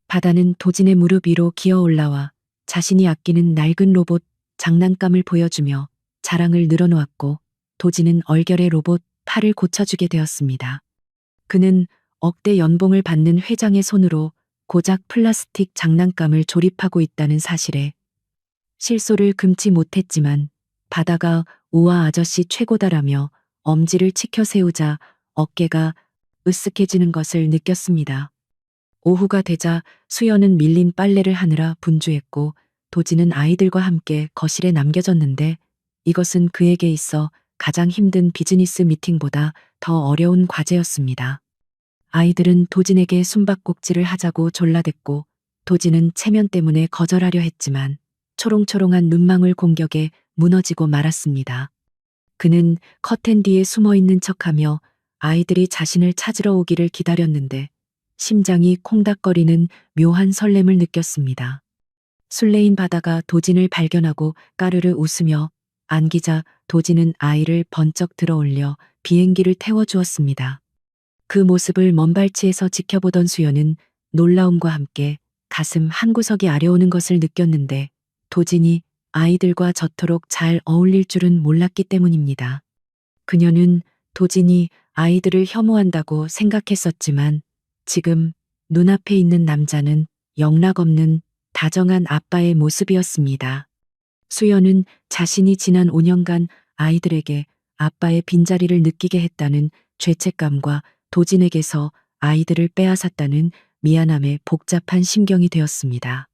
바다는 도진의 무릎 위로 기어 올라와 자신이 아끼는 낡은 로봇 장난감을 보여주며 자랑을 늘어놓았고 도진은 얼결에 로봇 팔을 고쳐주게 되었습니다. 그는 억대 연봉을 받는 회장의 손으로 고작 플라스틱 장난감을 조립하고 있다는 사실에 실소를 금치 못했지만 바다가 우와 아저씨 최고다라며 엄지를 치켜 세우자 어깨가 으쓱해지는 것을 느꼈습니다. 오후가 되자 수연은 밀린 빨래를 하느라 분주했고 도진은 아이들과 함께 거실에 남겨졌는데 이것은 그에게 있어 가장 힘든 비즈니스 미팅보다 더 어려운 과제였습니다. 아이들은 도진에게 숨바꼭질을 하자고 졸라댔고 도진은 체면 때문에 거절하려 했지만 초롱초롱한 눈망울 공격에 무너지고 말았습니다. 그는 커튼 뒤에 숨어 있는 척하며 아이들이 자신을 찾으러 오기를 기다렸는데 심장이 콩닥거리는 묘한 설렘을 느꼈습니다. 술래인 바다가 도진을 발견하고 까르르 웃으며 안기자 도진은 아이를 번쩍 들어올려 비행기를 태워주었습니다. 그 모습을 먼 발치에서 지켜보던 수연은 놀라움과 함께 가슴 한구석이 아려오는 것을 느꼈는데 도진이 아이들과 저토록 잘 어울릴 줄은 몰랐기 때문입니다. 그녀는 도진이 아이들을 혐오한다고 생각했었지만 지금 눈앞에 있는 남자는 영락없는 다정한 아빠의 모습이었습니다. 수연은 자신이 지난 5년간 아이들에게 아빠의 빈자리를 느끼게 했다는 죄책감과 도진에게서 아이들을 빼앗았다는 미안함에 복잡한 심경이 되었습니다.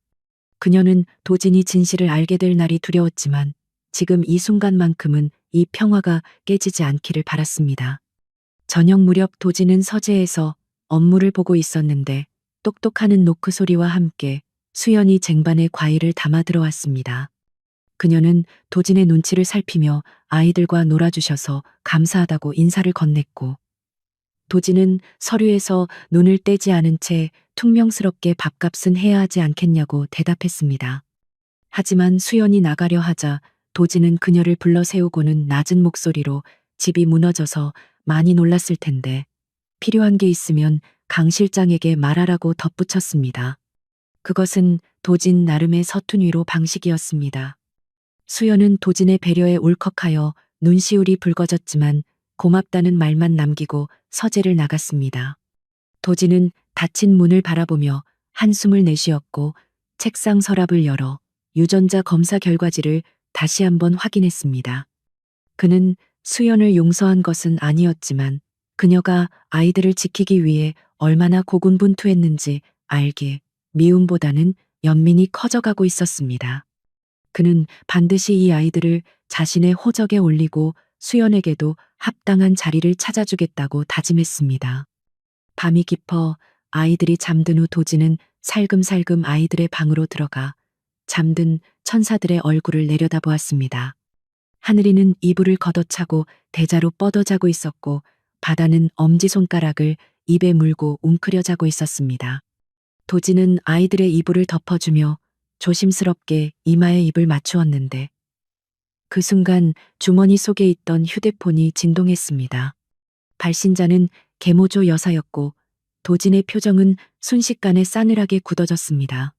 그녀는 도진이 진실을 알게 될 날이 두려웠지만 지금 이 순간만큼은 이 평화가 깨지지 않기를 바랐습니다. 저녁 무렵 도진은 서재에서 업무를 보고 있었는데 똑똑하는 노크 소리와 함께 수연이 쟁반에 과일을 담아 들어왔습니다. 그녀는 도진의 눈치를 살피며 아이들과 놀아주셔서 감사하다고 인사를 건넸고 도진은 서류에서 눈을 떼지 않은 채 퉁명스럽게 밥값은 해야 하지 않겠냐고 대답했습니다. 하지만 수연이 나가려 하자 도진은 그녀를 불러 세우고는 낮은 목소리로 집이 무너져서 많이 놀랐을 텐데 필요한 게 있으면 강 실장에게 말하라고 덧붙였습니다. 그것은 도진 나름의 서툰 위로 방식이었습니다. 수연은 도진의 배려에 울컥하여 눈시울이 붉어졌지만 고맙다는 말만 남기고 서재를 나갔습니다. 도진은 닫힌 문을 바라보며 한숨을 내쉬었고 책상 서랍을 열어 유전자 검사 결과지를 다시 한번 확인했습니다. 그는 수연을 용서한 것은 아니었지만 그녀가 아이들을 지키기 위해 얼마나 고군분투했는지 알게 미움보다는 연민이 커져가고 있었습니다. 그는 반드시 이 아이들을 자신의 호적에 올리고 수연에게도 합당한 자리를 찾아주겠다고 다짐했습니다. 밤이 깊어 아이들이 잠든 후 도진은 살금살금 아이들의 방으로 들어가 잠든 천사들의 얼굴을 내려다보았습니다. 하늘이는 이불을 걷어차고 대자로 뻗어 자고 있었고 바다는 엄지손가락을 입에 물고 웅크려 자고 있었습니다. 도진은 아이들의 이불을 덮어주며 조심스럽게 이마에 입을 맞추었는데 그 순간 주머니 속에 있던 휴대폰이 진동했습니다. 발신자는 계모조 여사였고 도진의 표정은 순식간에 싸늘하게 굳어졌습니다.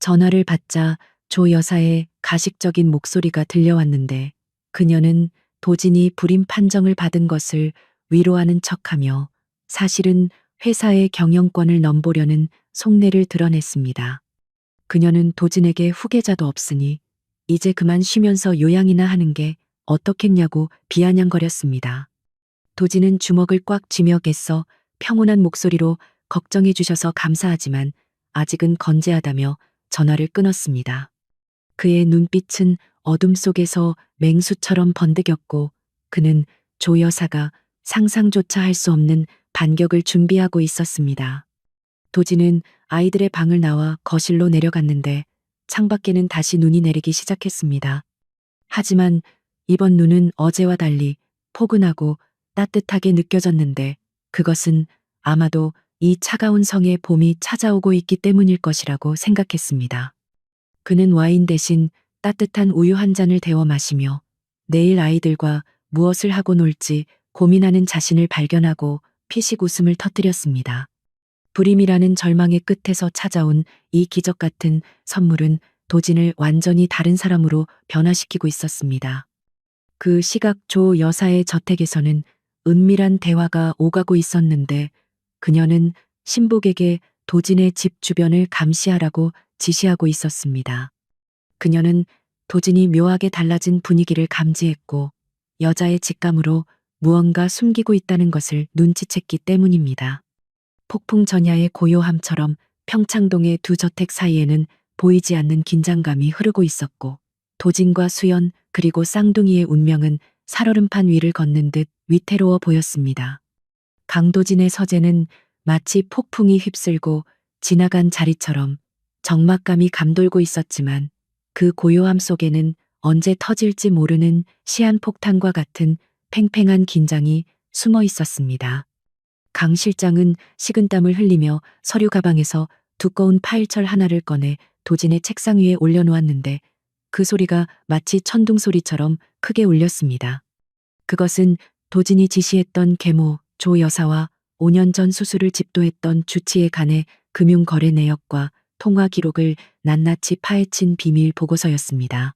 전화를 받자 조 여사의 가식적인 목소리가 들려왔는데 그녀는 도진이 불임 판정을 받은 것을 위로하는 척하며 사실은 회사의 경영권을 넘보려는 속내를 드러냈습니다. 그녀는 도진에게 후계자도 없으니 이제 그만 쉬면서 요양이나 하는 게 어떻겠냐고 비아냥거렸습니다. 도진은 주먹을 꽉 쥐며 깼어 평온한 목소리로 걱정해 주셔서 감사하지만 아직은 건재하다며 전화를 끊었습니다. 그의 눈빛은 어둠 속에서 맹수처럼 번득였고 그는 조 여사가 상상조차 할 수 없는 반격을 준비하고 있었습니다. 도진은 아이들의 방을 나와 거실로 내려갔는데 창밖에는 다시 눈이 내리기 시작했습니다. 하지만 이번 눈은 어제와 달리 포근하고 따뜻하게 느껴졌는데 그것은 아마도 이 차가운 성에 봄이 찾아오고 있기 때문일 것이라고 생각했습니다. 그는 와인 대신 따뜻한 우유 한 잔을 데워 마시며 내일 아이들과 무엇을 하고 놀지 고민하는 자신을 발견하고 피식 웃음을 터뜨렸습니다. 불임이라는 절망의 끝에서 찾아온 이 기적 같은 선물은 도진을 완전히 다른 사람으로 변화시키고 있었습니다. 그 시각 조 여사의 저택에서는 은밀한 대화가 오가고 있었는데 그녀는 신복에게 도진의 집 주변을 감시하라고 지시하고 있었습니다. 그녀는 도진이 묘하게 달라진 분위기를 감지했고 여자의 직감으로 무언가 숨기고 있다는 것을 눈치챘기 때문입니다. 폭풍 전야의 고요함처럼 평창동의 두 저택 사이에는 보이지 않는 긴장감이 흐르고 있었고 도진과 수연 그리고 쌍둥이의 운명은 살얼음판 위를 걷는 듯 위태로워 보였습니다. 강도진의 서재는 마치 폭풍이 휩쓸고 지나간 자리처럼 적막감이 감돌고 있었지만 그 고요함 속에는 언제 터질지 모르는 시한폭탄과 같은 팽팽한 긴장이 숨어 있었습니다. 강 실장은 식은땀을 흘리며 서류 가방에서 두꺼운 파일철 하나를 꺼내 도진의 책상 위에 올려놓았는데 그 소리가 마치 천둥 소리처럼 크게 울렸습니다. 그것은 도진이 지시했던 계모 조 여사와 5년 전 수수를 집도했던 주치에 관해 금융거래 내역과 통화 기록을 낱낱이 파헤친 비밀 보고서였습니다.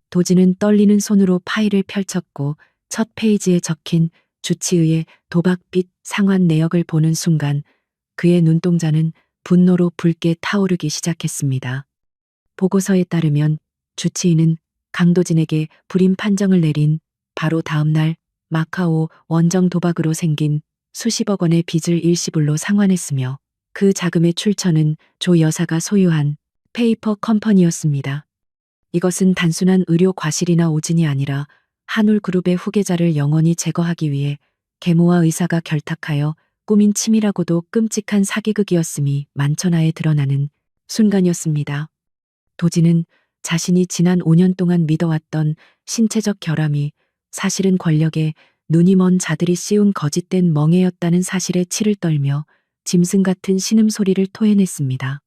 도진은 떨리는 손으로 파일을 펼쳤고 첫 페이지에 적힌 주치의의 도박빚 상환 내역을 보는 순간 그의 눈동자는 분노로 붉게 타오르기 시작했습니다. 보고서에 따르면 주치의는 강도진에게 불임 판정을 내린 바로 다음 날 마카오 원정 도박으로 생긴 수십억 원의 빚을 일시불로 상환했으며 그 자금의 출처는 조 여사가 소유한 페이퍼 컴퍼니였습니다. 이것은 단순한 의료 과실이나 오진이 아니라 한울그룹의 후계자를 영원히 제거하기 위해 계모와 의사가 결탁하여 꾸민 치밀하고도 끔찍한 사기극이었음이 만천하에 드러나는 순간이었습니다. 도진은 자신이 지난 5년 동안 믿어왔던 신체적 결함이 사실은 권력에 눈이 먼 자들이 씌운 거짓된 멍해였다는 사실에 치를 떨며 짐승 같은 신음소리를 토해냈습니다.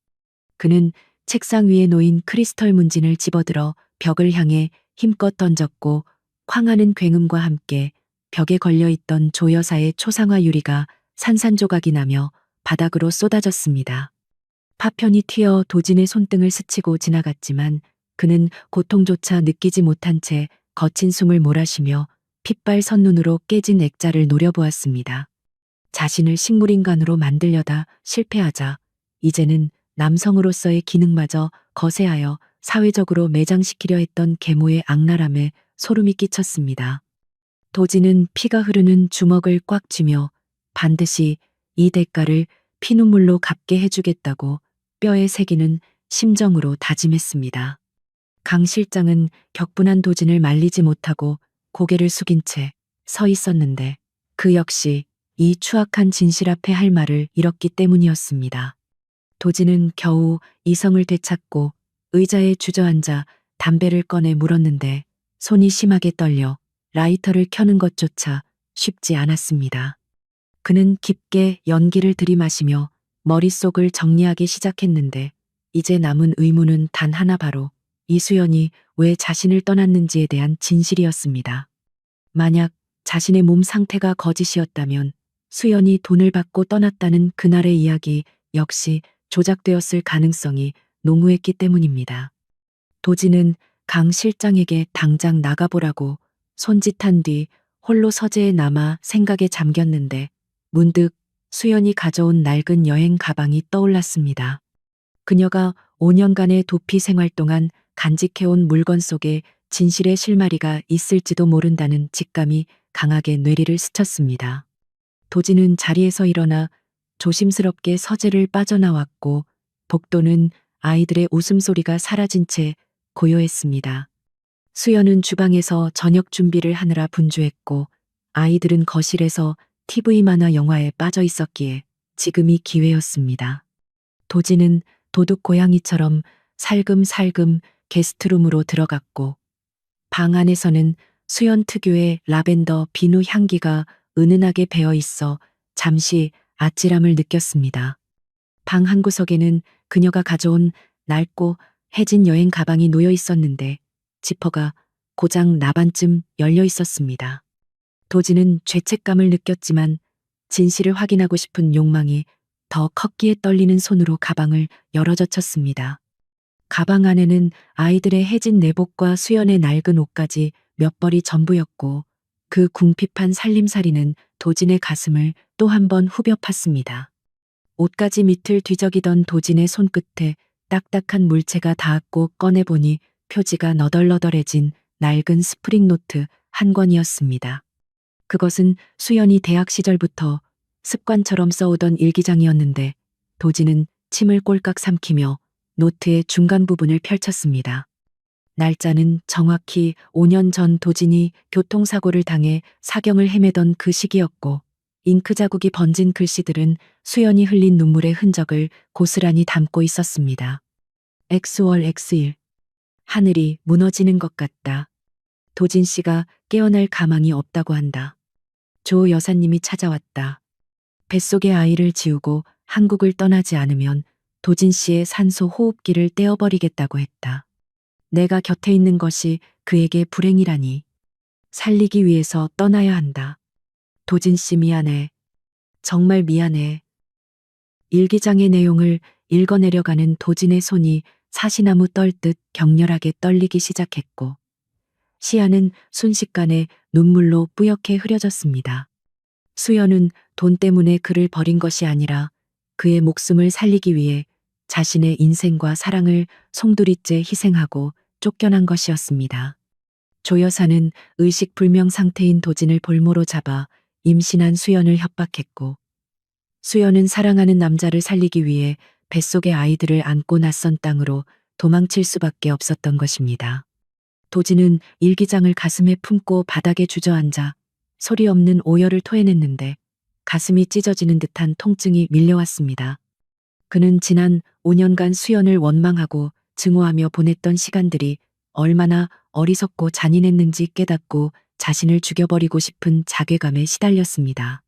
그는 책상 위에 놓인 크리스털 문진을 집어들어 벽을 향해 힘껏 던졌고 쾅하는 굉음과 함께 벽에 걸려있던 조 여사의 초상화 유리가 산산조각이 나며 바닥으로 쏟아졌습니다. 파편이 튀어 도진의 손등을 스치고 지나갔지만 그는 고통조차 느끼지 못한 채 거친 숨을 몰아쉬며 핏발 선눈으로 깨진 액자를 노려보았습니다. 자신을 식물인간으로 만들려다 실패하자 이제는 남성으로서의 기능마저 거세하여 사회적으로 매장시키려 했던 계모의 악랄함에 소름이 끼쳤습니다. 도진은 피가 흐르는 주먹을 꽉 쥐며 반드시 이 대가를 피눈물로 갚게 해주겠다고 뼈에 새기는 심정으로 다짐했습니다. 강 실장은 격분한 도진을 말리지 못하고 고개를 숙인 채 서 있었는데 그 역시 이 추악한 진실 앞에 할 말을 잃었기 때문이었습니다. 도진은 겨우 이성을 되찾고 의자에 주저앉아 담배를 꺼내 물었는데 손이 심하게 떨려 라이터를 켜는 것조차 쉽지 않았습니다. 그는 깊게 연기를 들이마시며 머릿속을 정리하기 시작했는데 이제 남은 의문은 단 하나, 바로 이수연이 왜 자신을 떠났는지에 대한 진실이었습니다. 만약 자신의 몸 상태가 거짓이었다면 수연이 돈을 받고 떠났다는 그날의 이야기 역시 조작되었을 가능성이 농후했기 때문입니다. 도진은 강 실장에게 당장 나가보라고 손짓한 뒤 홀로 서재에 남아 생각에 잠겼는데 문득 수연이 가져온 낡은 여행 가방이 떠올랐습니다. 그녀가 5년간의 도피 생활 동안 간직해온 물건 속에 진실의 실마리가 있을지도 모른다는 직감이 강하게 뇌리를 스쳤습니다. 도진은 자리에서 일어나 조심스럽게 서재를 빠져나왔고 복도는 아이들의 웃음소리가 사라진 채 고요했습니다. 수연은 주방에서 저녁 준비를 하느라 분주했고 아이들은 거실에서 TV 만화 영화에 빠져 있었기에 지금이 기회였습니다. 도진은 도둑 고양이처럼 살금살금 게스트룸으로 들어갔고 방 안에서는 수연 특유의 라벤더 비누 향기가 은은하게 배어 있어 잠시 아찔함을 느꼈습니다. 방 한구석에는 그녀가 가져온 낡고 해진 여행 가방이 놓여 있었는데 지퍼가 고장 나반쯤 열려 있었습니다. 도진은 죄책감을 느꼈지만 진실을 확인하고 싶은 욕망이 더 컸기에 떨리는 손으로 가방을 열어젖혔습니다. 가방 안에는 아이들의 해진 내복과 수연의 낡은 옷까지 몇 벌이 전부였고 그 궁핍한 살림살이는 도진의 가슴을 또 한 번 후벼 팠습니다. 옷가지 밑을 뒤적이던 도진의 손끝에 딱딱한 물체가 닿았고 꺼내보니 표지가 너덜너덜해진 낡은 스프링노트 한 권이었습니다. 그것은 수연이 대학 시절부터 습관처럼 써오던 일기장이었는데 도진은 침을 꼴깍 삼키며 노트의 중간 부분을 펼쳤습니다. 날짜는 정확히 5년 전 도진이 교통사고를 당해 사경을 헤매던 그 시기였고 잉크 자국이 번진 글씨들은 수연이 흘린 눈물의 흔적을 고스란히 담고 있었습니다. X월 X일. 하늘이 무너지는 것 같다. 도진 씨가 깨어날 가망이 없다고 한다. 조 여사님이 찾아왔다. 뱃속의 아이를 지우고 한국을 떠나지 않으면 도진 씨의 산소 호흡기를 떼어버리겠다고 했다. 내가 곁에 있는 것이 그에게 불행이라니. 살리기 위해서 떠나야 한다. 도진 씨 미안해. 정말 미안해. 일기장의 내용을 읽어내려가는 도진의 손이 사시나무 떨듯 격렬하게 떨리기 시작했고 시야는 순식간에 눈물로 뿌옇게 흐려졌습니다. 수연은 돈 때문에 그를 버린 것이 아니라 그의 목숨을 살리기 위해 자신의 인생과 사랑을 송두리째 희생하고 쫓겨난 것이었습니다. 조 여사는 의식불명 상태인 도진을 볼모로 잡아 임신한 수연을 협박했고 수연은 사랑하는 남자를 살리기 위해 뱃속의 아이들을 안고 낯선 땅으로 도망칠 수밖에 없었던 것입니다. 도진은 일기장을 가슴에 품고 바닥에 주저앉아 소리 없는 오열을 토해냈는데 가슴이 찢어지는 듯한 통증이 밀려왔습니다. 그는 지난 5년간 수연을 원망하고 증오하며 보냈던 시간들이 얼마나 어리석고 잔인했는지 깨닫고 자신을 죽여버리고 싶은 자괴감에 시달렸습니다.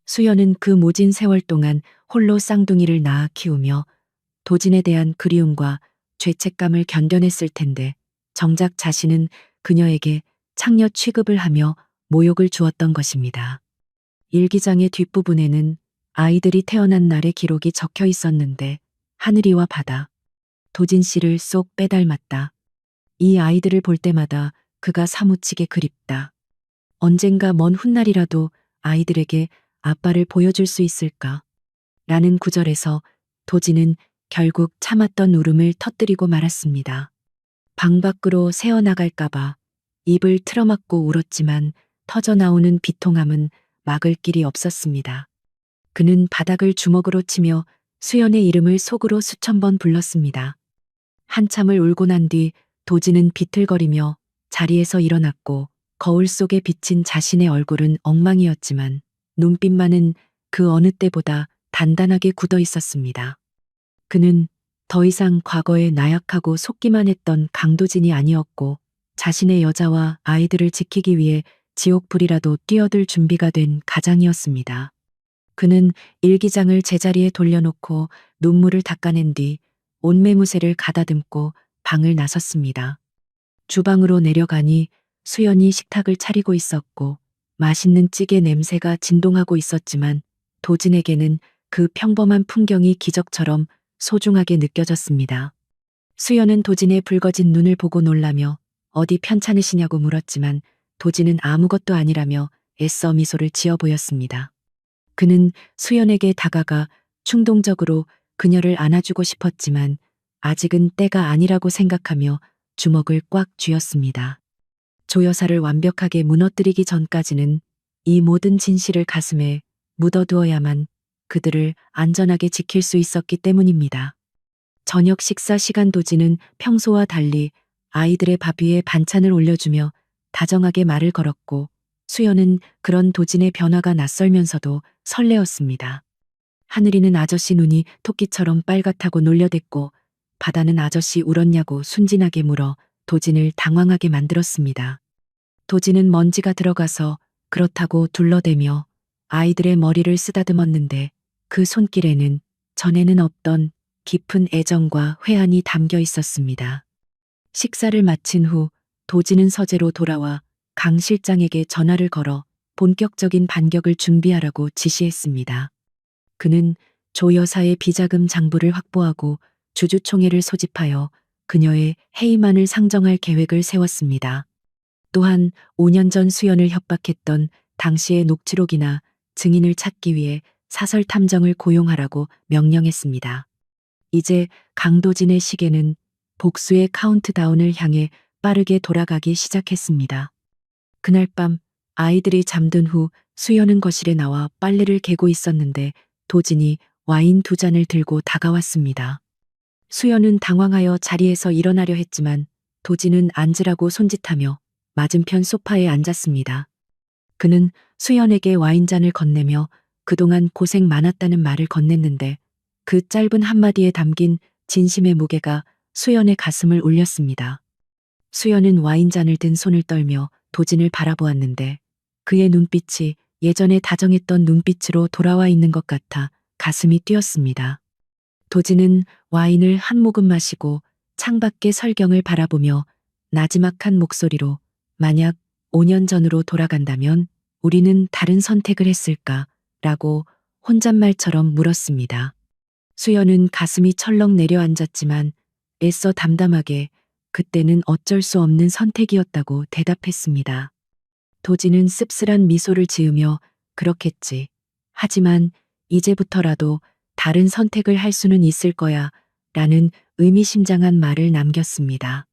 수연은 그 모진 세월 동안 홀로 쌍둥이를 낳아 키우며 도진에 대한 그리움과 죄책감을 견뎌냈을 텐데 정작 자신은 그녀에게 창녀 취급을 하며 모욕을 주었던 것입니다. 일기장의 뒷부분에는 아이들이 태어난 날의 기록이 적혀 있었는데 하늘이와 바다, 도진 씨를 쏙 빼닮았다. 이 아이들을 볼 때마다 그가 사무치게 그립다. 언젠가 먼 훗날이라도 아이들에게 아빠를 보여줄 수 있을까? 라는 구절에서 도진은 결국 참았던 울음을 터뜨리고 말았습니다. 방 밖으로 새어나갈까봐 입을 틀어막고 울었지만 터져나오는 비통함은 막을 길이 없었습니다. 그는 바닥을 주먹으로 치며 수연의 이름을 속으로 수천 번 불렀습니다. 한참을 울고 난 뒤 도진은 비틀거리며 자리에서 일어났고 거울 속에 비친 자신의 얼굴은 엉망이었지만 눈빛만은 그 어느 때보다 단단하게 굳어 있었습니다. 그는 더 이상 과거에 나약하고 속기만 했던 강도진이 아니었고 자신의 여자와 아이들을 지키기 위해 지옥불이라도 뛰어들 준비가 된 가장이었습니다. 그는 일기장을 제자리에 돌려놓고 눈물을 닦아낸 뒤 옷매무새를 가다듬고 방을 나섰습니다. 주방으로 내려가니 수연이 식탁을 차리고 있었고 맛있는 찌개 냄새가 진동하고 있었지만 도진에게는 그 평범한 풍경이 기적처럼 소중하게 느껴졌습니다. 수연은 도진의 붉어진 눈을 보고 놀라며 어디 편찮으시냐고 물었지만 도진은 아무것도 아니라며 애써 미소를 지어 보였습니다. 그는 수연에게 다가가 충동적으로 그녀를 안아주고 싶었지만 아직은 때가 아니라고 생각하며 주먹을 꽉 쥐었습니다. 조 여사를 완벽하게 무너뜨리기 전까지는 이 모든 진실을 가슴에 묻어두어야만 그들을 안전하게 지킬 수 있었기 때문입니다. 저녁 식사 시간 도진은 평소와 달리 아이들의 밥 위에 반찬을 올려주며 다정하게 말을 걸었고 수연은 그런 도진의 변화가 낯설면서도 설레었습니다. 하늘이는 아저씨 눈이 토끼처럼 빨갛다고 놀려댔고 바다는 아저씨 울었냐고 순진하게 물어 도진을 당황하게 만들었습니다. 도진은 먼지가 들어가서 그렇다고 둘러대며 아이들의 머리를 쓰다듬었는데 그 손길에는 전에는 없던 깊은 애정과 회한이 담겨 있었습니다. 식사를 마친 후 도진은 서재로 돌아와 강 실장에게 전화를 걸어 본격적인 반격을 준비하라고 지시했습니다. 그는 조 여사의 비자금 장부를 확보하고 주주총회를 소집하여 그녀의 해임안을 상정할 계획을 세웠습니다. 또한 5년 전 수연을 협박했던 당시의 녹취록이나 증인을 찾기 위해 사설 탐정을 고용하라고 명령했습니다. 이제 강도진의 시계는 복수의 카운트다운을 향해 빠르게 돌아가기 시작했습니다. 그날 밤 아이들이 잠든 후 수연은 거실에 나와 빨래를 개고 있었는데 도진이 와인 2잔을 들고 다가왔습니다. 수연은 당황하여 자리에서 일어나려 했지만 도진은 앉으라고 손짓하며 맞은편 소파에 앉았습니다. 그는 수연에게 와인잔을 건네며 그동안 고생 많았다는 말을 건넸는데 그 짧은 한마디에 담긴 진심의 무게가 수연의 가슴을 울렸습니다. 수연은 와인잔을 든 손을 떨며 도진을 바라보았는데 그의 눈빛이 예전에 다정했던 눈빛으로 돌아와 있는 것 같아 가슴이 뛰었습니다. 도진은 와인을 한 모금 마시고 창밖의 설경을 바라보며 나지막한 목소리로 만약 5년 전으로 돌아간다면 우리는 다른 선택을 했을까? 라고 혼잣말처럼 물었습니다. 수연은 가슴이 철렁 내려앉았지만 애써 담담하게 그때는 어쩔 수 없는 선택이었다고 대답했습니다. 도진은 씁쓸한 미소를 지으며 그렇겠지. 하지만 이제부터라도 다른 선택을 할 수는 있을 거야 라는 의미심장한 말을 남겼습니다.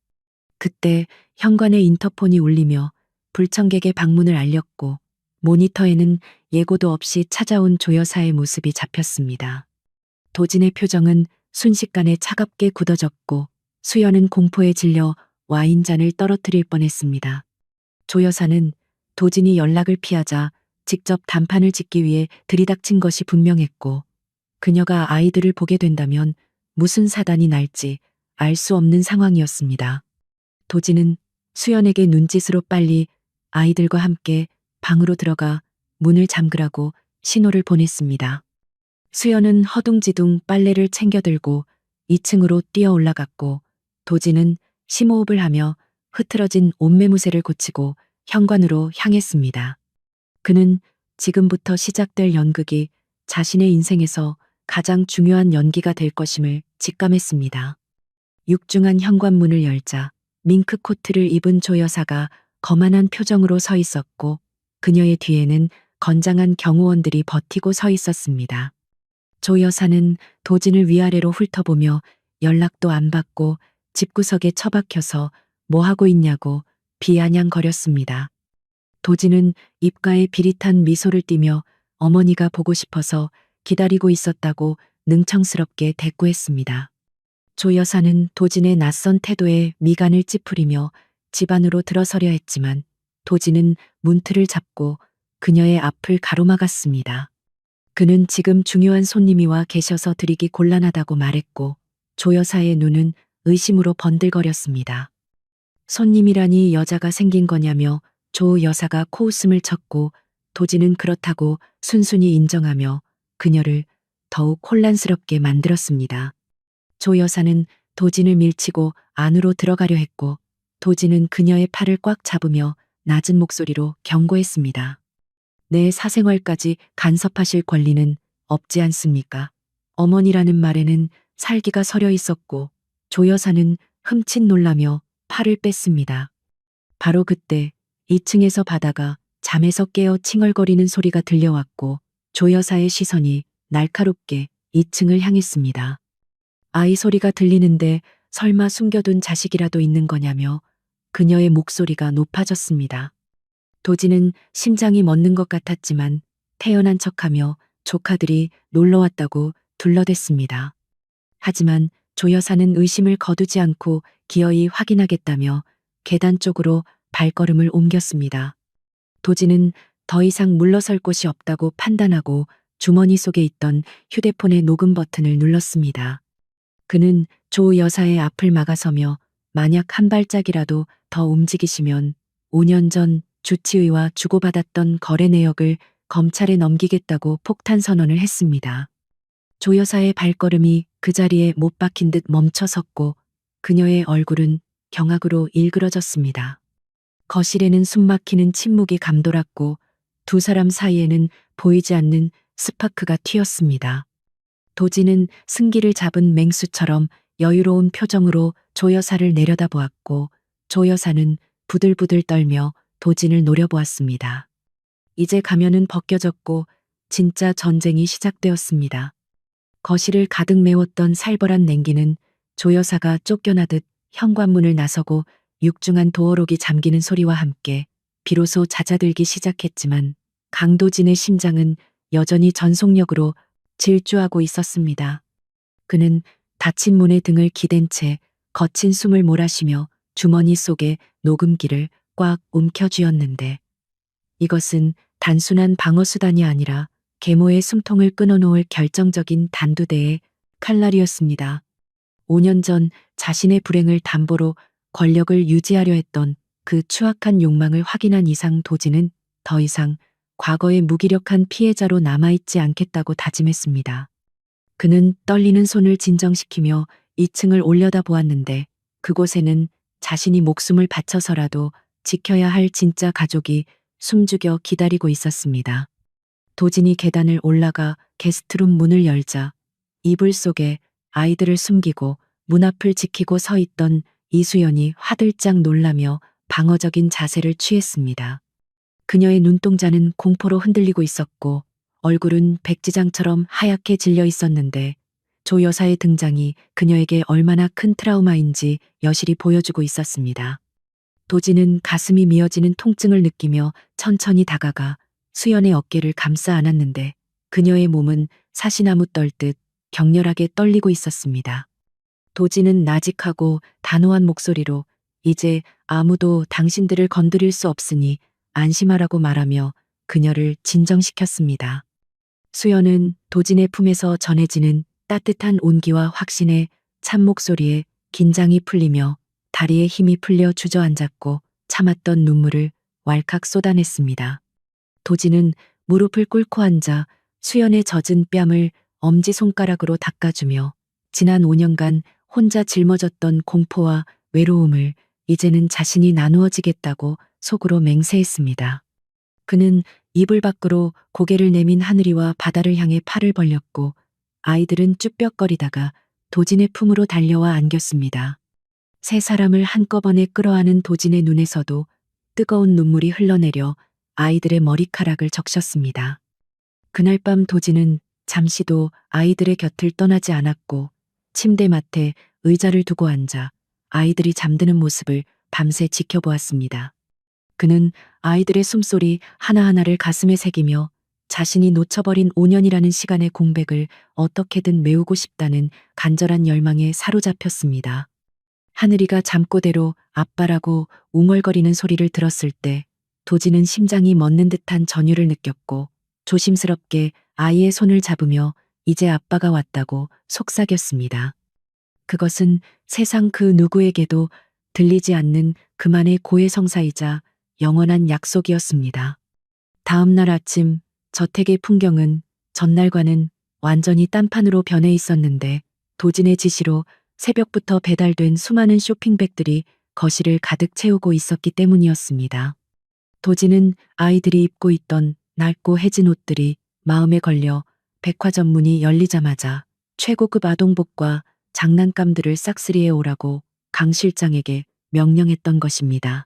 그때 현관의 인터폰이 울리며 불청객의 방문을 알렸고 모니터에는 예고도 없이 찾아온 조 여사의 모습이 잡혔습니다. 도진의 표정은 순식간에 차갑게 굳어졌고 수연은 공포에 질려 와인잔을 떨어뜨릴 뻔했습니다. 조 여사는 도진이 연락을 피하자 직접 단판을 짓기 위해 들이닥친 것이 분명했고 그녀가 아이들을 보게 된다면 무슨 사단이 날지 알 수 없는 상황이었습니다. 도진은 수연에게 눈짓으로 빨리 아이들과 함께 방으로 들어가 문을 잠그라고 신호를 보냈습니다. 수연은 허둥지둥 빨래를 챙겨들고 2층으로 뛰어 올라갔고 도진은 심호흡을 하며 흐트러진 옷매무새를 고치고 현관으로 향했습니다. 그는 지금부터 시작될 연극이 자신의 인생에서 가장 중요한 연기가 될 것임을 직감했습니다. 육중한 현관문을 열자 밍크 코트를 입은 조 여사가 거만한 표정으로 서 있었고 그녀의 뒤에는 건장한 경호원들이 버티고 서 있었습니다. 조 여사는 도진을 위아래로 훑어보며 연락도 안 받고 집구석에 처박혀서 뭐 하고 있냐고 비아냥거렸습니다. 도진은 입가에 비릿한 미소를 띠며 어머니가 보고 싶어서 기다리고 있었다고 능청스럽게 대꾸했습니다. 조 여사는 도진의 낯선 태도에 미간을 찌푸리며 집 안으로 들어서려 했지만 도진은 문틀을 잡고 그녀의 앞을 가로막았습니다. 그는 지금 중요한 손님이 와 계셔서 드리기 곤란하다고 말했고 조 여사의 눈은 의심으로 번들거렸습니다. 손님이라니 여자가 생긴 거냐며 조 여사가 코웃음을 쳤고 도진은 그렇다고 순순히 인정하며 그녀를 더욱 혼란스럽게 만들었습니다. 조 여사는 도진을 밀치고 안으로 들어가려 했고 도진은 그녀의 팔을 꽉 잡으며 낮은 목소리로 경고했습니다. 내 사생활까지 간섭하실 권리는 없지 않습니까? 어머니라는 말에는 살기가 서려 있었고 조 여사는 흠칫 놀라며 팔을 뺐습니다. 바로 그때 2층에서 바다가 잠에서 깨어 칭얼거리는 소리가 들려왔고 조 여사의 시선이 날카롭게 2층을 향했습니다. 아이 소리가 들리는데 설마 숨겨둔 자식이라도 있는 거냐며 그녀의 목소리가 높아졌습니다. 도진은 심장이 멎는 것 같았지만 태연한 척하며 조카들이 놀러왔다고 둘러댔습니다. 하지만 조 여사는 의심을 거두지 않고 기어이 확인하겠다며 계단 쪽으로 발걸음을 옮겼습니다. 도진은 더 이상 물러설 곳이 없다고 판단하고 주머니 속에 있던 휴대폰의 녹음 버튼을 눌렀습니다. 그는 조 여사의 앞을 막아서며 만약 한 발짝이라도 더 움직이시면 5년 전 주치의와 주고받았던 거래 내역을 검찰에 넘기겠다고 폭탄 선언을 했습니다. 조 여사의 발걸음이 그 자리에 못 박힌 듯 멈춰 섰고 그녀의 얼굴은 경악으로 일그러졌습니다. 거실에는 숨막히는 침묵이 감돌았고 두 사람 사이에는 보이지 않는 스파크가 튀었습니다. 도진은 승기를 잡은 맹수처럼 여유로운 표정으로 조 여사를 내려다보았고 조 여사는 부들부들 떨며 도진을 노려보았습니다. 이제 가면은 벗겨졌고 진짜 전쟁이 시작되었습니다. 거실을 가득 메웠던 살벌한 냉기는 조 여사가 쫓겨나듯 현관문을 나서고 육중한 도어록이 잠기는 소리와 함께 비로소 잦아들기 시작했지만 강도진의 심장은 여전히 전속력으로 질주하고 있었습니다. 그는 닫힌 문에 등을 기댄 채 거친 숨을 몰아쉬며 주머니 속에 녹음기를 꽉 움켜쥐었는데 이것은 단순한 방어수단이 아니라 계모의 숨통을 끊어놓을 결정적인 단두대의 칼날이었습니다. 5년 전 자신의 불행을 담보로 권력을 유지하려 했던 그 추악한 욕망을 확인한 이상 도진은 더 이상 과거의 무기력한 피해자로 남아있지 않겠다고 다짐했습니다. 그는 떨리는 손을 진정시키며 2층을 올려다 보았는데 그곳에는 자신이 목숨을 바쳐서라도 지켜야 할 진짜 가족이 숨죽여 기다리고 있었습니다. 도진이 계단을 올라가 게스트룸 문을 열자 이불 속에 아이들을 숨기고 문 앞을 지키고 서 있던 이수연이 화들짝 놀라며 방어적인 자세를 취했습니다. 그녀의 눈동자는 공포로 흔들리고 있었고 얼굴은 백지장처럼 하얗게 질려 있었는데 조 여사의 등장이 그녀에게 얼마나 큰 트라우마인지 여실히 보여주고 있었습니다. 도지는 가슴이 미어지는 통증을 느끼며 천천히 다가가 수연의 어깨를 감싸 안았는데 그녀의 몸은 사시나무 떨듯 격렬하게 떨리고 있었습니다. 도지는 나직하고 단호한 목소리로 이제 아무도 당신들을 건드릴 수 없으니 안심하라고 말하며 그녀를 진정시켰습니다. 수연은 도진의 품에서 전해지는 따뜻한 온기와 확신에 찬 목소리에 긴장이 풀리며 다리에 힘이 풀려 주저앉았고 참았던 눈물을 왈칵 쏟아냈습니다. 도진은 무릎을 꿇고 앉아 수연의 젖은 뺨을 엄지손가락으로 닦아주며 지난 5년간 혼자 짊어졌던 공포와 외로움을 이제는 자신이 나누어지겠다고 속으로 맹세했습니다. 그는 이불 밖으로 고개를 내민 하늘이와 바다를 향해 팔을 벌렸고 아이들은 쭈뼛거리다가 도진의 품으로 달려와 안겼습니다. 세 사람을 한꺼번에 끌어안은 도진의 눈에서도 뜨거운 눈물이 흘러내려 아이들의 머리카락을 적셨습니다. 그날 밤 도진은 잠시도 아이들의 곁을 떠나지 않았고 침대맡에 의자를 두고 앉아 아이들이 잠드는 모습을 밤새 지켜보았습니다. 그는 아이들의 숨소리 하나하나를 가슴에 새기며 자신이 놓쳐버린 5년이라는 시간의 공백을 어떻게든 메우고 싶다는 간절한 열망에 사로잡혔습니다. 하늘이가 잠꼬대로 아빠라고 웅얼거리는 소리를 들었을 때 도지는 심장이 멎는 듯한 전율을 느꼈고 조심스럽게 아이의 손을 잡으며 이제 아빠가 왔다고 속삭였습니다. 그것은 세상 그 누구에게도 들리지 않는 그만의 고해성사이자 영원한 약속이었습니다. 다음 날 아침 저택의 풍경은 전날과는 완전히 딴판으로 변해 있었는데 도진의 지시로 새벽부터 배달된 수많은 쇼핑백들이 거실을 가득 채우고 있었기 때문이었습니다. 도진은 아이들이 입고 있던 낡고 해진 옷들이 마음에 걸려 백화점 문이 열리자마자 최고급 아동복과 장난감들을 싹쓸이해 오라고 강 실장에게 명령했던 것입니다.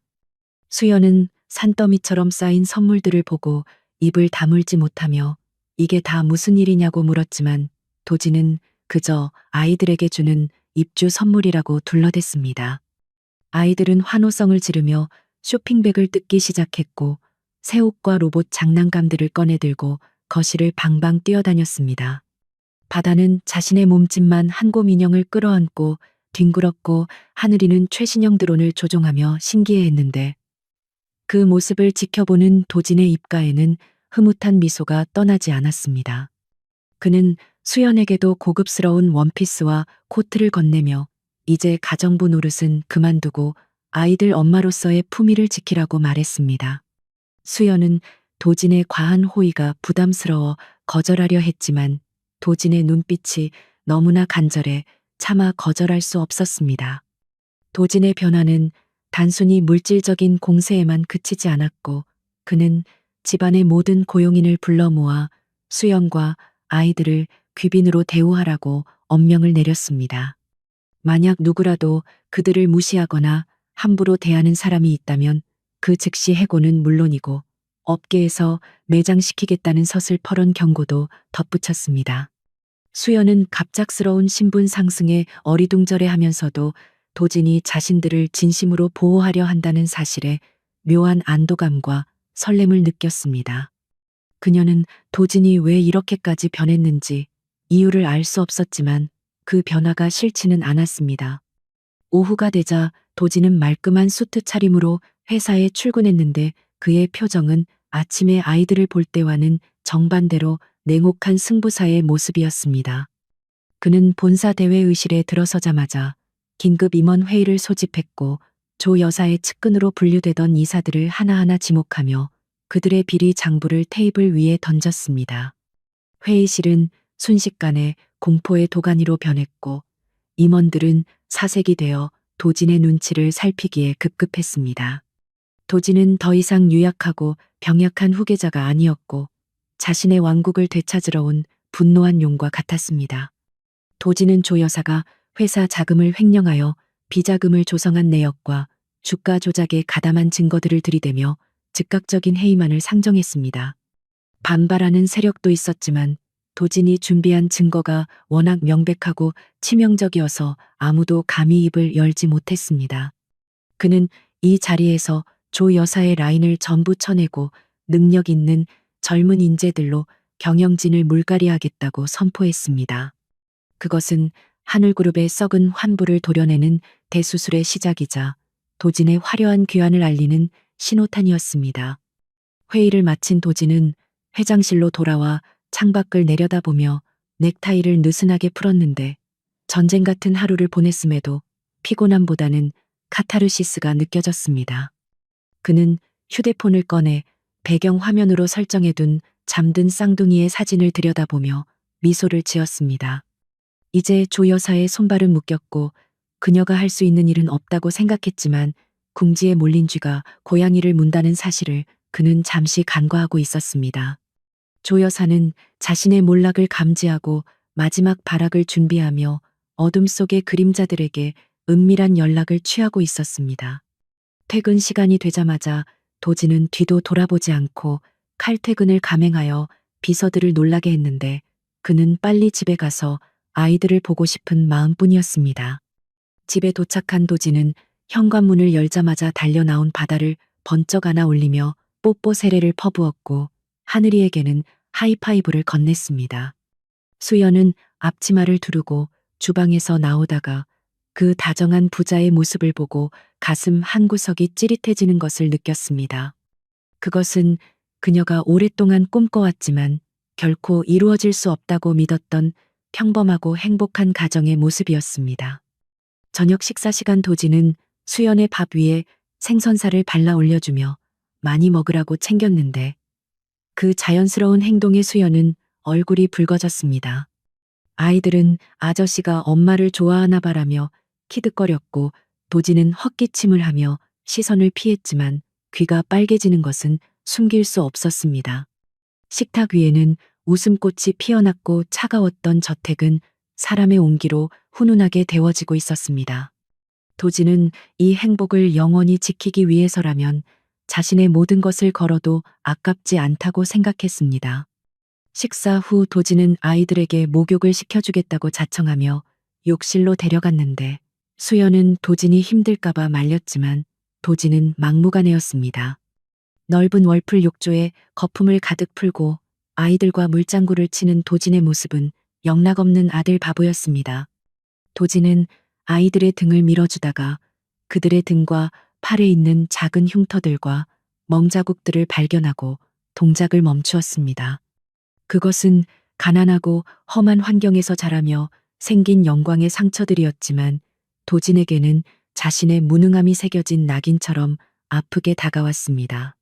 수연은 산더미처럼 쌓인 선물들을 보고 입을 다물지 못하며 이게 다 무슨 일이냐고 물었지만 도진은 그저 아이들에게 주는 입주 선물이라고 둘러댔습니다. 아이들은 환호성을 지르며 쇼핑백을 뜯기 시작했고 새 옷과 로봇 장난감들을 꺼내들고 거실을 방방 뛰어다녔습니다. 바다는 자신의 몸집만 한곰 인형을 끌어안고 뒹굴었고 하늘이는 최신형 드론을 조종하며 신기해했는데 그 모습을 지켜보는 도진의 입가에는 흐뭇한 미소가 떠나지 않았습니다. 그는 수연에게도 고급스러운 원피스와 코트를 건네며 이제 가정부 노릇은 그만두고 아이들 엄마로서의 품위를 지키라고 말했습니다. 수연은 도진의 과한 호의가 부담스러워 거절하려 했지만 도진의 눈빛이 너무나 간절해 차마 거절할 수 없었습니다. 도진의 변화는 단순히 물질적인 공세에만 그치지 않았고 그는 집안의 모든 고용인을 불러 모아 수연과 아이들을 귀빈으로 대우하라고 엄명을 내렸습니다. 만약 누구라도 그들을 무시하거나 함부로 대하는 사람이 있다면 그 즉시 해고는 물론이고 업계에서 매장시키겠다는 서슬퍼런 경고도 덧붙였습니다. 수연은 갑작스러운 신분 상승에 어리둥절해하면서도 도진이 자신들을 진심으로 보호하려 한다는 사실에 묘한 안도감과 설렘을 느꼈습니다. 그녀는 도진이 왜 이렇게까지 변했는지 이유를 알 수 없었지만 그 변화가 싫지는 않았습니다. 오후가 되자 도진은 말끔한 수트 차림으로 회사에 출근했는데 그의 표정은 아침에 아이들을 볼 때와는 정반대로 냉혹한 승부사의 모습이었습니다. 그는 본사 대회의실에 들어서자마자 긴급 임원 회의를 소집했고 조 여사의 측근으로 분류되던 이사들을 하나하나 지목하며 그들의 비리 장부를 테이블 위에 던졌습니다. 회의실은 순식간에 공포의 도가니로 변했고 임원들은 사색이 되어 도진의 눈치를 살피기에 급급했습니다. 도진은 더 이상 유약하고 병약한 후계자가 아니었고 자신의 왕국을 되찾으러 온 분노한 용과 같았습니다. 도지는 조 여사가 회사 자금을 횡령하여 비자금을 조성한 내역과 주가 조작에 가담한 증거들을 들이대며 즉각적인 해임안을 상정했습니다. 반발하는 세력도 있었지만 도진이 준비한 증거가 워낙 명백하고 치명적이어서 아무도 감히 입을 열지 못했습니다. 그는 이 자리에서 조 여사의 라인을 전부 쳐내고 능력 있는 젊은 인재들로 경영진을 물갈이하겠다고 선포했습니다. 그것은 하늘그룹의 썩은 환부를 도려내는 대수술의 시작이자 도진의 화려한 귀환을 알리는 신호탄이었습니다. 회의를 마친 도진은 회장실로 돌아와 창밖을 내려다보며 넥타이를 느슨하게 풀었는데 전쟁 같은 하루를 보냈음에도 피곤함보다는 카타르시스가 느껴졌습니다. 그는 휴대폰을 꺼내 배경 화면으로 설정해둔 잠든 쌍둥이의 사진을 들여다보며 미소를 지었습니다. 이제 조 여사의 손발은 묶였고 그녀가 할 수 있는 일은 없다고 생각했지만 궁지에 몰린 쥐가 고양이를 문다는 사실을 그는 잠시 간과하고 있었습니다. 조 여사는 자신의 몰락을 감지하고 마지막 발악을 준비하며 어둠 속의 그림자들에게 은밀한 연락을 취하고 있었습니다. 퇴근 시간이 되자마자 도지는 뒤도 돌아보지 않고 칼퇴근을 감행하여 비서들을 놀라게 했는데 그는 빨리 집에 가서 아이들을 보고 싶은 마음뿐이었습니다. 집에 도착한 도지는 현관문을 열자마자 달려 나온 바다를 번쩍 안아 올리며 뽀뽀 세례를 퍼부었고 하늘이에게는 하이파이브를 건넸습니다. 수연은 앞치마를 두르고 주방에서 나오다가 그 다정한 부자의 모습을 보고 가슴 한구석이 찌릿해지는 것을 느꼈습니다. 그것은 그녀가 오랫동안 꿈꿔왔지만 결코 이루어질 수 없다고 믿었던 평범하고 행복한 가정의 모습이었습니다. 저녁 식사 시간 도지는 수연의 밥 위에 생선살을 발라 올려주며 많이 먹으라고 챙겼는데 그 자연스러운 행동에 수연은 얼굴이 붉어졌습니다. 아이들은 아저씨가 엄마를 좋아하나 바라며 키득거렸고 도지는 헛기침을 하며 시선을 피했지만 귀가 빨개지는 것은 숨길 수 없었습니다. 식탁 위에는 웃음꽃이 피어났고 차가웠던 저택은 사람의 온기로 훈훈하게 데워지고 있었습니다. 도지는 이 행복을 영원히 지키기 위해서라면 자신의 모든 것을 걸어도 아깝지 않다고 생각했습니다. 식사 후 도지는 아이들에게 목욕을 시켜주겠다고 자청하며 욕실로 데려갔는데 수연은 도진이 힘들까봐 말렸지만 도지는 막무가내였습니다. 넓은 월풀 욕조에 거품을 가득 풀고 아이들과 물장구를 치는 도진의 모습은 영락없는 아들 바보였습니다. 도진은 아이들의 등을 밀어주다가 그들의 등과 팔에 있는 작은 흉터들과 멍자국들을 발견하고 동작을 멈추었습니다. 그것은 가난하고 험한 환경에서 자라며 생긴 영광의 상처들이었지만 도진에게는 자신의 무능함이 새겨진 낙인처럼 아프게 다가왔습니다.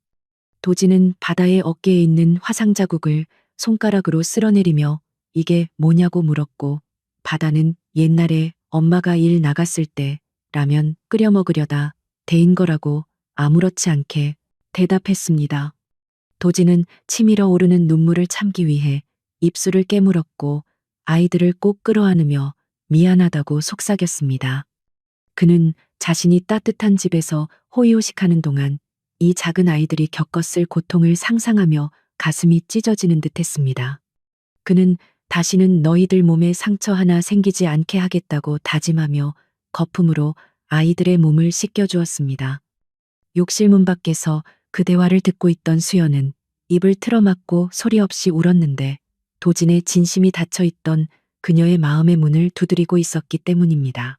도진은 바다의 어깨에 있는 화상 자국을 손가락으로 쓸어내리며 이게 뭐냐고 물었고 바다는 옛날에 엄마가 일 나갔을 때 라면 끓여 먹으려다 데인 거라고 아무렇지 않게 대답했습니다. 도진은 치밀어 오르는 눈물을 참기 위해 입술을 깨물었고 아이들을 꼭 끌어안으며 미안하다고 속삭였습니다. 그는 자신이 따뜻한 집에서 호의호식하는 동안 이 작은 아이들이 겪었을 고통을 상상하며 가슴이 찢어지는 듯 했습니다. 그는 다시는 너희들 몸에 상처 하나 생기지 않게 하겠다고 다짐하며 거품으로 아이들의 몸을 씻겨주었습니다. 욕실 문 밖에서 그 대화를 듣고 있던 수연은 입을 틀어막고 소리 없이 울었는데 도진의 진심이 닫혀있던 그녀의 마음의 문을 두드리고 있었기 때문입니다.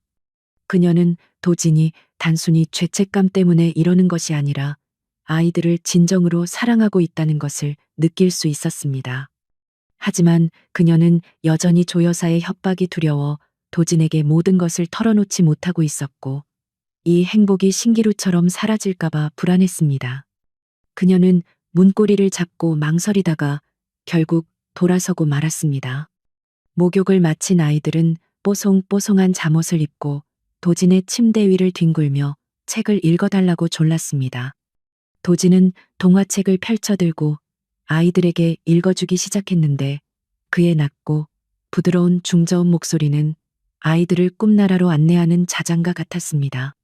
그녀는 도진이 단순히 죄책감 때문에 이러는 것이 아니라 아이들을 진정으로 사랑하고 있다는 것을 느낄 수 있었습니다. 하지만 그녀는 여전히 조 여사의 협박이 두려워 도진에게 모든 것을 털어놓지 못하고 있었고 이 행복이 신기루처럼 사라질까봐 불안했습니다. 그녀는 문고리를 잡고 망설이다가 결국 돌아서고 말았습니다. 목욕을 마친 아이들은 뽀송뽀송한 잠옷을 입고 도진의 침대 위를 뒹굴며 책을 읽어달라고 졸랐습니다. 도진은 동화책을 펼쳐들고 아이들에게 읽어주기 시작했는데 그의 낮고 부드러운 중저음 목소리는 아이들을 꿈나라로 안내하는 자장가 같았습니다.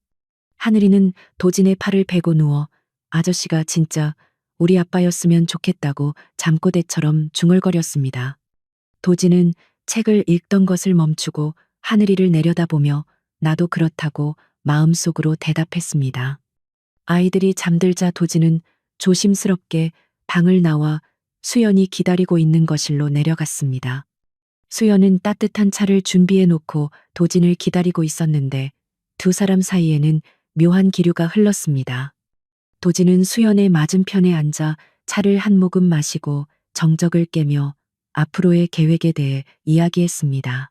하늘이는 도진의 팔을 베고 누워 아저씨가 진짜 우리 아빠였으면 좋겠다고 잠꼬대처럼 중얼거렸습니다. 도진은 책을 읽던 것을 멈추고 하늘이를 내려다보며 나도 그렇다고 마음속으로 대답했습니다. 아이들이 잠들자 도진은 조심스럽게 방을 나와 수연이 기다리고 있는 거실로 내려갔습니다. 수연은 따뜻한 차를 준비해 놓고 도진을 기다리고 있었는데 두 사람 사이에는 묘한 기류가 흘렀습니다. 도진은 수연의 맞은편에 앉아 차를 한 모금 마시고 정적을 깨며 앞으로의 계획에 대해 이야기했습니다.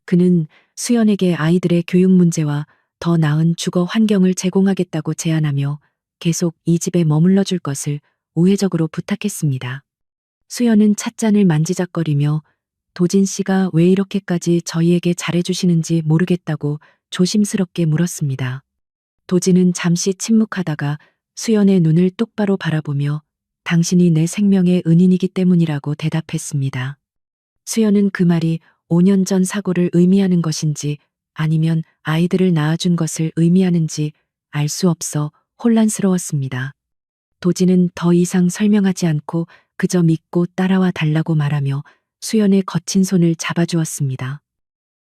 그는 수연에게 아이들의 교육 문제와 더 나은 주거 환경을 제공하겠다고 제안하며 계속 이 집에 머물러 줄 것을 우회적으로 부탁했습니다. 수연은 찻잔을 만지작거리며 도진 씨가 왜 이렇게까지 저희에게 잘해주시는지 모르겠다고 조심스럽게 물었습니다. 도진은 잠시 침묵하다가 수연의 눈을 똑바로 바라보며 당신이 내 생명의 은인이기 때문이라고 대답했습니다. 수연은 그 말이 5년 전 사고를 의미하는 것인지 아니면 아이들을 낳아준 것을 의미하는지 알 수 없어 혼란스러웠습니다. 도진은 더 이상 설명하지 않고 그저 믿고 따라와 달라고 말하며 수연의 거친 손을 잡아주었습니다.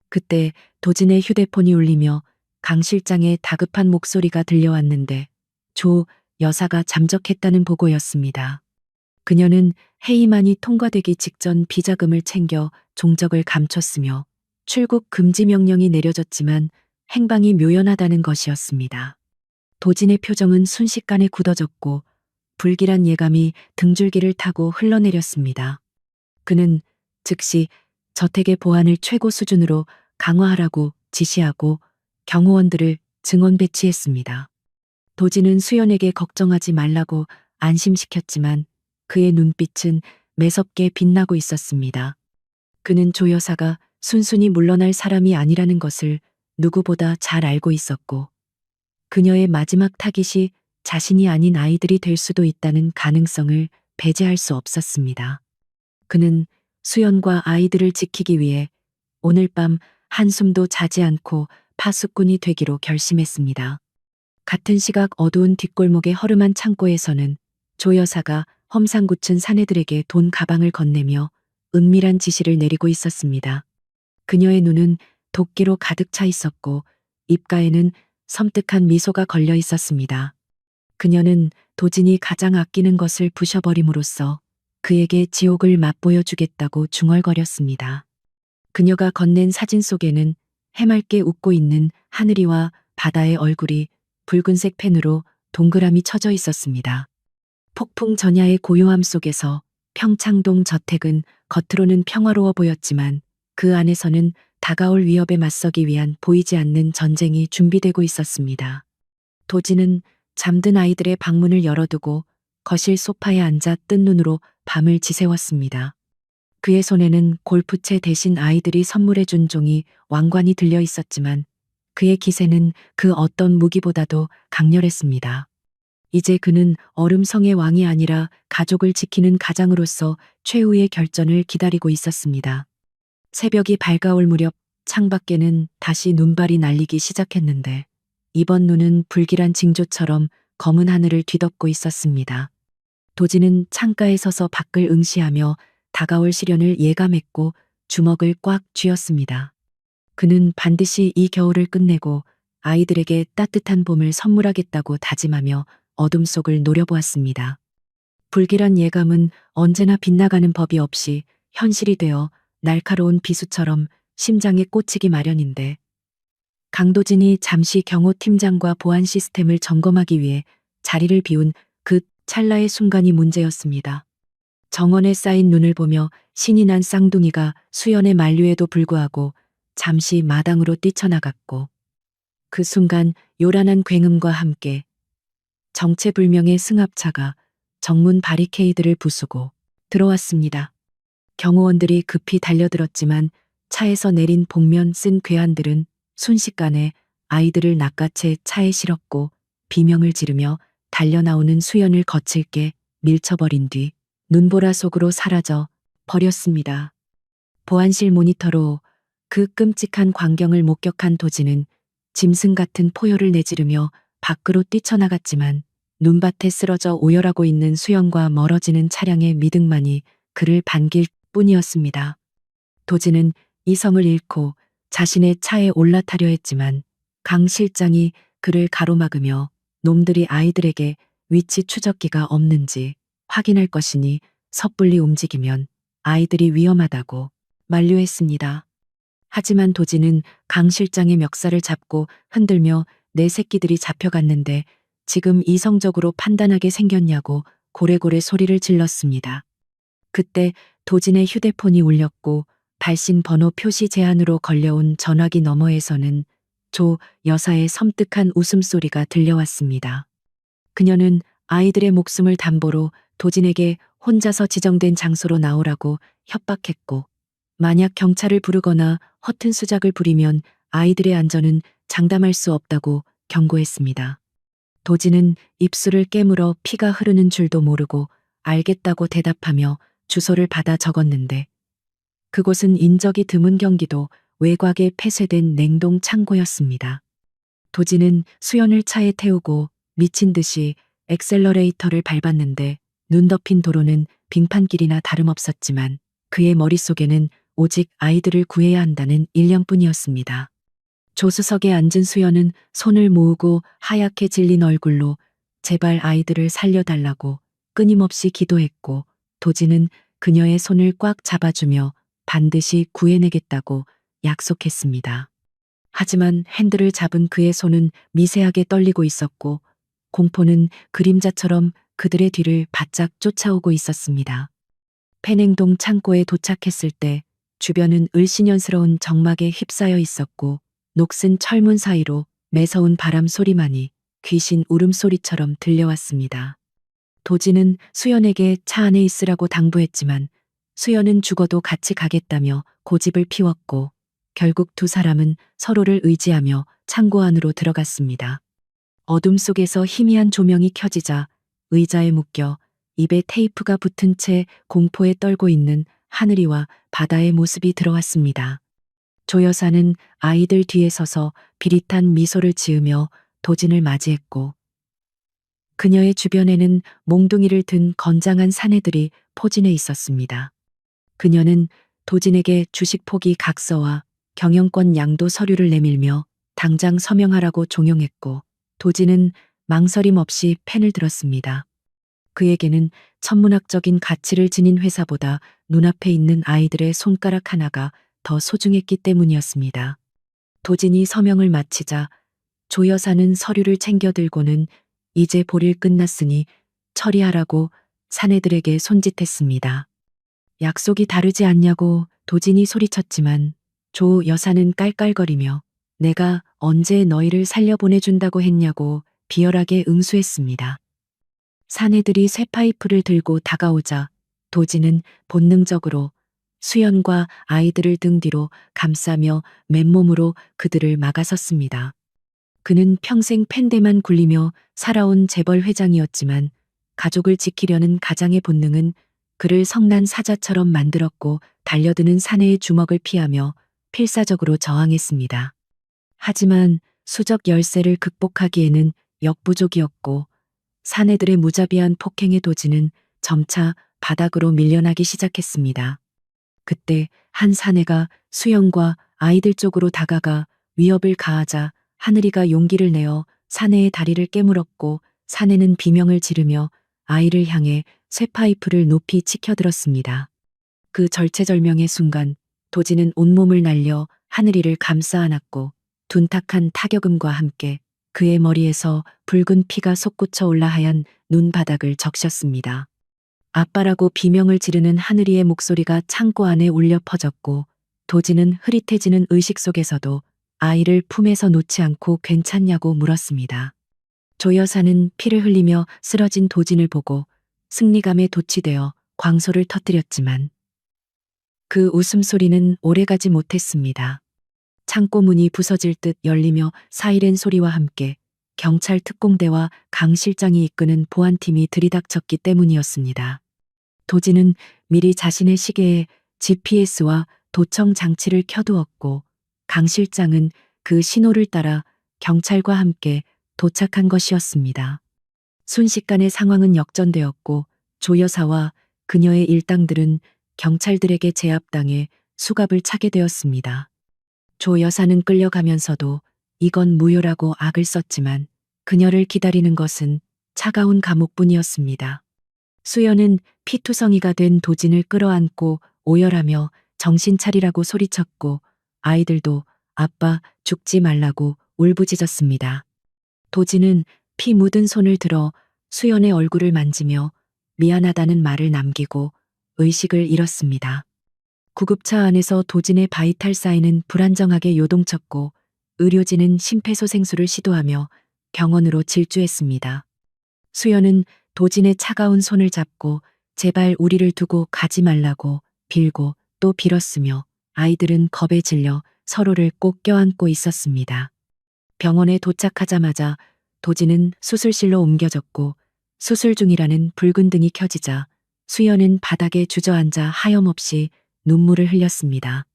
그때 도진의 휴대폰이 울리며 강 실장의 다급한 목소리가 들려왔는데 조 여사가 잠적했다는 보고였습니다. 그녀는 회의만이 통과되기 직전 비자금을 챙겨 종적을 감췄으며 출국 금지 명령이 내려졌지만 행방이 묘연하다는 것이었습니다. 도진의 표정은 순식간에 굳어졌고 불길한 예감이 등줄기를 타고 흘러내렸습니다. 그는 즉시 저택의 보안을 최고 수준으로 강화하라고 지시하고 경호원들을 증원 배치했습니다. 도진은 수연에게 걱정하지 말라고 안심시켰지만 그의 눈빛은 매섭게 빛나고 있었습니다. 그는 조 여사가 순순히 물러날 사람이 아니라는 것을 누구보다 잘 알고 있었고 그녀의 마지막 타깃이 자신이 아닌 아이들이 될 수도 있다는 가능성을 배제할 수 없었습니다. 그는 수연과 아이들을 지키기 위해 오늘 밤 한숨도 자지 않고 파수꾼이 되기로 결심했습니다. 같은 시각 어두운 뒷골목의 허름한 창고에서는 조 여사가 험상궂은 사내들에게 돈 가방을 건네며 은밀한 지시를 내리고 있었습니다. 그녀의 눈은 도끼로 가득 차 있었고 입가에는 섬뜩한 미소가 걸려 있었습니다. 그녀는 도진이 가장 아끼는 것을 부셔버림으로써 그에게 지옥을 맛보여 주겠다고 중얼거렸습니다. 그녀가 건넨 사진 속에는 해맑게 웃고 있는 하늘이와 바다의 얼굴이 붉은색 펜으로 동그라미 쳐져 있었습니다. 폭풍 전야의 고요함 속에서 평창동 저택은 겉으로는 평화로워 보였지만 그 안에서는 다가올 위협에 맞서기 위한 보이지 않는 전쟁이 준비되고 있었습니다. 도진은 잠든 아이들의 방문을 열어두고 거실 소파에 앉아 뜬 눈으로 밤을 지새웠습니다. 그의 손에는 골프채 대신 아이들이 선물해준 종이 왕관이 들려 있었지만 그의 기세는 그 어떤 무기보다도 강렬했습니다. 이제 그는 얼음성의 왕이 아니라 가족을 지키는 가장으로서 최후의 결전을 기다리고 있었습니다. 새벽이 밝아올 무렵 창밖에는 다시 눈발이 날리기 시작했는데 이번 눈은 불길한 징조처럼 검은 하늘을 뒤덮고 있었습니다. 도진은 창가에 서서 밖을 응시하며 다가올 시련을 예감했고 주먹을 꽉 쥐었습니다. 그는 반드시 이 겨울을 끝내고 아이들에게 따뜻한 봄을 선물하겠다고 다짐하며 어둠 속을 노려보았습니다. 불길한 예감은 언제나 빗나가는 법이 없이 현실이 되어 날카로운 비수처럼 심장에 꽂히기 마련인데 강도진이 잠시 경호팀장과 보안 시스템을 점검하기 위해 자리를 비운 그 찰나의 순간이 문제였습니다. 정원에 쌓인 눈을 보며 신이 난 쌍둥이가 수연의 만류에도 불구하고 잠시 마당으로 뛰쳐나갔고 그 순간 요란한 굉음과 함께 정체불명의 승합차가 정문 바리케이드를 부수고 들어왔습니다. 경호원들이 급히 달려들었지만 차에서 내린 복면 쓴 괴한들은 순식간에 아이들을 낚아채 차에 실었고 비명을 지르며 달려나오는 수연을 거칠게 밀쳐버린 뒤 눈보라 속으로 사라져 버렸습니다. 보안실 모니터로 그 끔찍한 광경을 목격한 도진은 짐승 같은 포효를 내지르며 밖으로 뛰쳐나갔지만 눈밭에 쓰러져 오열하고 있는 수연과 멀어지는 차량의 미등만이 그를 반길 뿐이었습니다. 도진은 이성을 잃고 자신의 차에 올라타려 했지만 강 실장이 그를 가로막으며 놈들이 아이들에게 위치 추적기가 없는지 확인할 것이니 섣불리 움직이면 아이들이 위험하다고 만류했습니다. 하지만 도진은 강 실장의 멱살을 잡고 흔들며 내 새끼들이 잡혀갔는데 지금 이성적으로 판단하게 생겼냐고 고래고래 소리를 질렀습니다. 그때 도진의 휴대폰이 울렸고 발신 번호 표시 제한으로 걸려온 전화기 너머에서는 조 여사의 섬뜩한 웃음소리가 들려왔습니다. 그녀는 아이들의 목숨을 담보로 도진에게 혼자서 지정된 장소로 나오라고 협박했고 만약 경찰을 부르거나 허튼 수작을 부리면 아이들의 안전은 장담할 수 없다고 경고했습니다. 도진은 입술을 깨물어 피가 흐르는 줄도 모르고 알겠다고 대답하며 주소를 받아 적었는데 그곳은 인적이 드문 경기도 외곽에 폐쇄된 냉동 창고였습니다. 도진은 수연을 차에 태우고 미친 듯이 엑셀러레이터를 밟았는데 눈 덮인 도로는 빙판길이나 다름없었지만 그의 머릿속에는 오직 아이들을 구해야 한다는 일념뿐이었습니다. 조수석에 앉은 수연은 손을 모으고 하얗게 질린 얼굴로 제발 아이들을 살려달라고 끊임없이 기도했고 도진은 그녀의 손을 꽉 잡아주며 반드시 구해내겠다고 약속했습니다. 하지만 핸들을 잡은 그의 손은 미세하게 떨리고 있었고 공포는 그림자처럼 그들의 뒤를 바짝 쫓아오고 있었습니다. 펜행동 창고에 도착했을 때 주변은 을씨년스러운 정막에 휩싸여 있었고 녹슨 철문 사이로 매서운 바람 소리만이 귀신 울음소리처럼 들려왔습니다. 도진은 수연에게 차 안에 있으라고 당부했지만 수연은 죽어도 같이 가겠다며 고집을 피웠고 결국 두 사람은 서로를 의지하며 창고 안으로 들어갔습니다. 어둠 속에서 희미한 조명이 켜지자 의자에 묶여 입에 테이프가 붙은 채 공포에 떨고 있는 하늘이와 바다의 모습이 들어왔습니다. 조 여사는 아이들 뒤에 서서 비릿한 미소를 지으며 도진을 맞이했고 그녀의 주변에는 몽둥이를 든 건장한 사내들이 포진해 있었습니다. 그녀는 도진에게 주식 포기 각서와 경영권 양도 서류를 내밀며 당장 서명하라고 종용했고 도진은 망설임 없이 펜을 들었습니다. 그에게는 천문학적인 가치를 지닌 회사보다 눈앞에 있는 아이들의 손가락 하나가 더 소중했기 때문이었습니다. 도진이 서명을 마치자 조 여사는 서류를 챙겨 들고는 이제 볼일 끝났으니 처리하라고 사내들에게 손짓했습니다. 약속이 다르지 않냐고 도진이 소리쳤지만 조 여사는 깔깔거리며 내가 언제 너희를 살려보내준다고 했냐고 비열하게 응수했습니다. 사내들이 쇠파이프를 들고 다가오자 도진은 본능적으로 수연과 아이들을 등 뒤로 감싸며 맨몸으로 그들을 막아섰습니다. 그는 평생 펜대만 굴리며 살아온 재벌 회장이었지만 가족을 지키려는 가장의 본능은 그를 성난 사자처럼 만들었고 달려드는 사내의 주먹을 피하며 필사적으로 저항했습니다. 하지만 수적 열세를 극복하기에는 역부족이었고 사내들의 무자비한 폭행에 도진은 점차 바닥으로 밀려나기 시작했습니다. 그때 한 사내가 수영과 아이들 쪽으로 다가가 위협을 가하자 하늘이가 용기를 내어 사내의 다리를 깨물었고 사내는 비명을 지르며 아이를 향해 쇠파이프를 높이 치켜들었습니다. 그 절체절명의 순간 도진은 온몸을 날려 하늘이를 감싸 안았고 둔탁한 타격음과 함께 그의 머리에서 붉은 피가 솟구쳐 올라 하얀 눈바닥을 적셨습니다. 아빠라고 비명을 지르는 하늘이의 목소리가 창고 안에 울려 퍼졌고 도진은 흐릿해지는 의식 속에서도 아이를 품에서 놓지 않고 괜찮냐고 물었습니다. 조 여사는 피를 흘리며 쓰러진 도진을 보고 승리감에 도취되어 광소를 터뜨렸지만 그 웃음소리는 오래가지 못했습니다. 창고 문이 부서질 듯 열리며 사이렌 소리와 함께 경찰 특공대와 강 실장이 이끄는 보안팀이 들이닥쳤기 때문이었습니다. 도진은 미리 자신의 시계에 GPS와 도청 장치를 켜두었고 강 실장은 그 신호를 따라 경찰과 함께 도착한 것이었습니다. 순식간에 상황은 역전되었고 조 여사와 그녀의 일당들은 경찰들에게 제압당해 수갑을 차게 되었습니다. 조 여사는 끌려가면서도 이건 무효라고 악을 썼지만 그녀를 기다리는 것은 차가운 감옥뿐이었습니다. 수연은 피투성이가 된 도진을 끌어안고 오열하며 정신 차리라고 소리쳤고 아이들도 아빠 죽지 말라고 울부짖었습니다. 도진은 피 묻은 손을 들어 수연의 얼굴을 만지며 미안하다는 말을 남기고 의식을 잃었습니다. 구급차 안에서 도진의 바이탈 사인은 불안정하게 요동쳤고 의료진은 심폐소생술을 시도하며 병원으로 질주했습니다. 수연은 도진의 차가운 손을 잡고 제발 우리를 두고 가지 말라고 빌고 또 빌었으며 아이들은 겁에 질려 서로를 꼭 껴안고 있었습니다. 병원에 도착하자마자 도진은 수술실로 옮겨졌고 수술 중이라는 붉은 등이 켜지자 수연은 바닥에 주저앉아 하염없이 눈물을 흘렸습니다.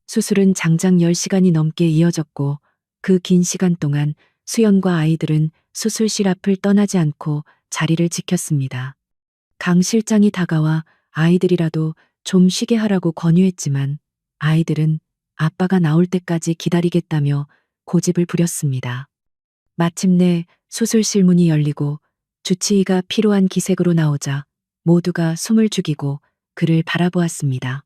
수술은 장장 10시간이 넘게 이어졌고 그 긴 시간 동안 수연과 아이들은 수술실 앞을 떠나지 않고 자리를 지켰습니다. 강 실장이 다가와 아이들이라도 좀 쉬게 하라고 권유했지만 아이들은 아빠가 나올 때까지 기다리겠다며 고집을 부렸습니다. 마침내 수술실 문이 열리고 주치의가 피로한 기색으로 나오자 모두가 숨을 죽이고 그를 바라보았습니다.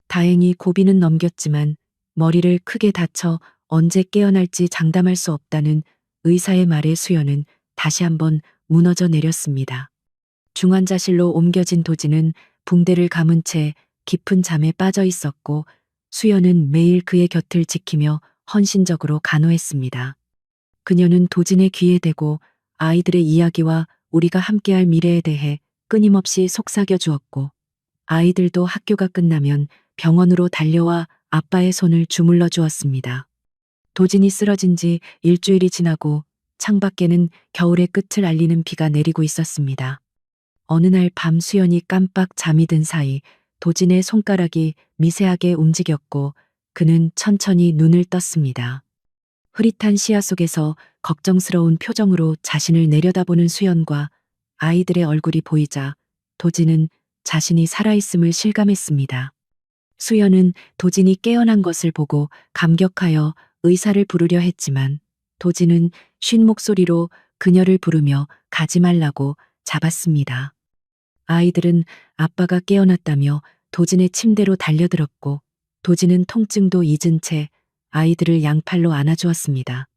다행히 고비는 넘겼지만 머리를 크게 다쳐 언제 깨어날지 장담할 수 없다는 의사의 말에 수연은 다시 한번 무너져 내렸습니다. 중환자실로 옮겨진 도진은 붕대를 감은 채 깊은 잠에 빠져 있었고 수연은 매일 그의 곁을 지키며 헌신적으로 간호했습니다. 그녀는 도진의 귀에 대고 아이들의 이야기와 우리가 함께할 미래에 대해 끊임없이 속삭여 주었고 아이들도 학교가 끝나면 병원으로 달려와 아빠의 손을 주물러 주었습니다. 도진이 쓰러진 지 일주일이 지나고 창밖에는 겨울의 끝을 알리는 비가 내리고 있었습니다. 어느 날 밤 수연이 깜빡 잠이 든 사이 도진의 손가락이 미세하게 움직였고 그는 천천히 눈을 떴습니다. 흐릿한 시야 속에서 걱정스러운 표정으로 자신을 내려다보는 수연과 아이들의 얼굴이 보이자 도진은 자신이 살아있음을 실감했습니다. 수연은 도진이 깨어난 것을 보고 감격하여 의사를 부르려 했지만 도진은 쉰 목소리로 그녀를 부르며 가지 말라고 잡았습니다. 아이들은 아빠가 깨어났다며 도진의 침대로 달려들었고 도진은 통증도 잊은 채 아이들을 양팔로 안아주었습니다.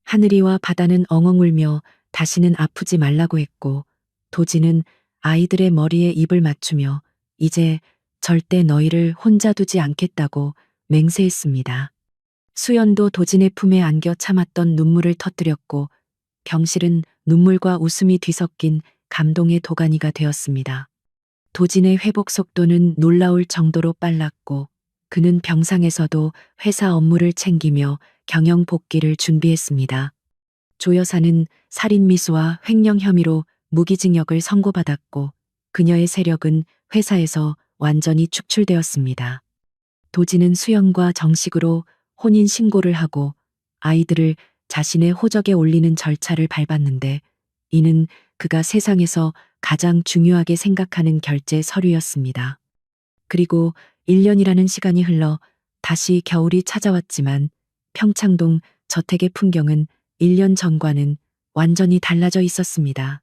하늘이와 바다는 엉엉 울며 다시는 아프지 말라고 했고 도진은 아이들의 머리에 입을 맞추며 이제 절대 너희를 혼자 두지 않겠다고 맹세했습니다. 수연도 도진의 품에 안겨 참았던 눈물을 터뜨렸고 병실은 눈물과 웃음이 뒤섞인 감동의 도가니가 되었습니다. 도진의 회복 속도는 놀라울 정도로 빨랐고 그는 병상에서도 회사 업무를 챙기며 경영 복귀를 준비했습니다. 조 여사는 살인미수와 횡령 혐의로 무기징역을 선고받았고 그녀의 세력은 회사에서 완전히 축출되었습니다. 도진은 수연과 정식으로 혼인 신고를 하고 아이들을 자신의 호적에 올리는 절차를 밟았는데 이는 그가 세상에서 가장 중요하게 생각하는 결제 서류였습니다. 그리고 1년이라는 시간이 흘러 다시 겨울이 찾아왔지만 평창동 저택의 풍경은 1년 전과는 완전히 달라져 있었습니다.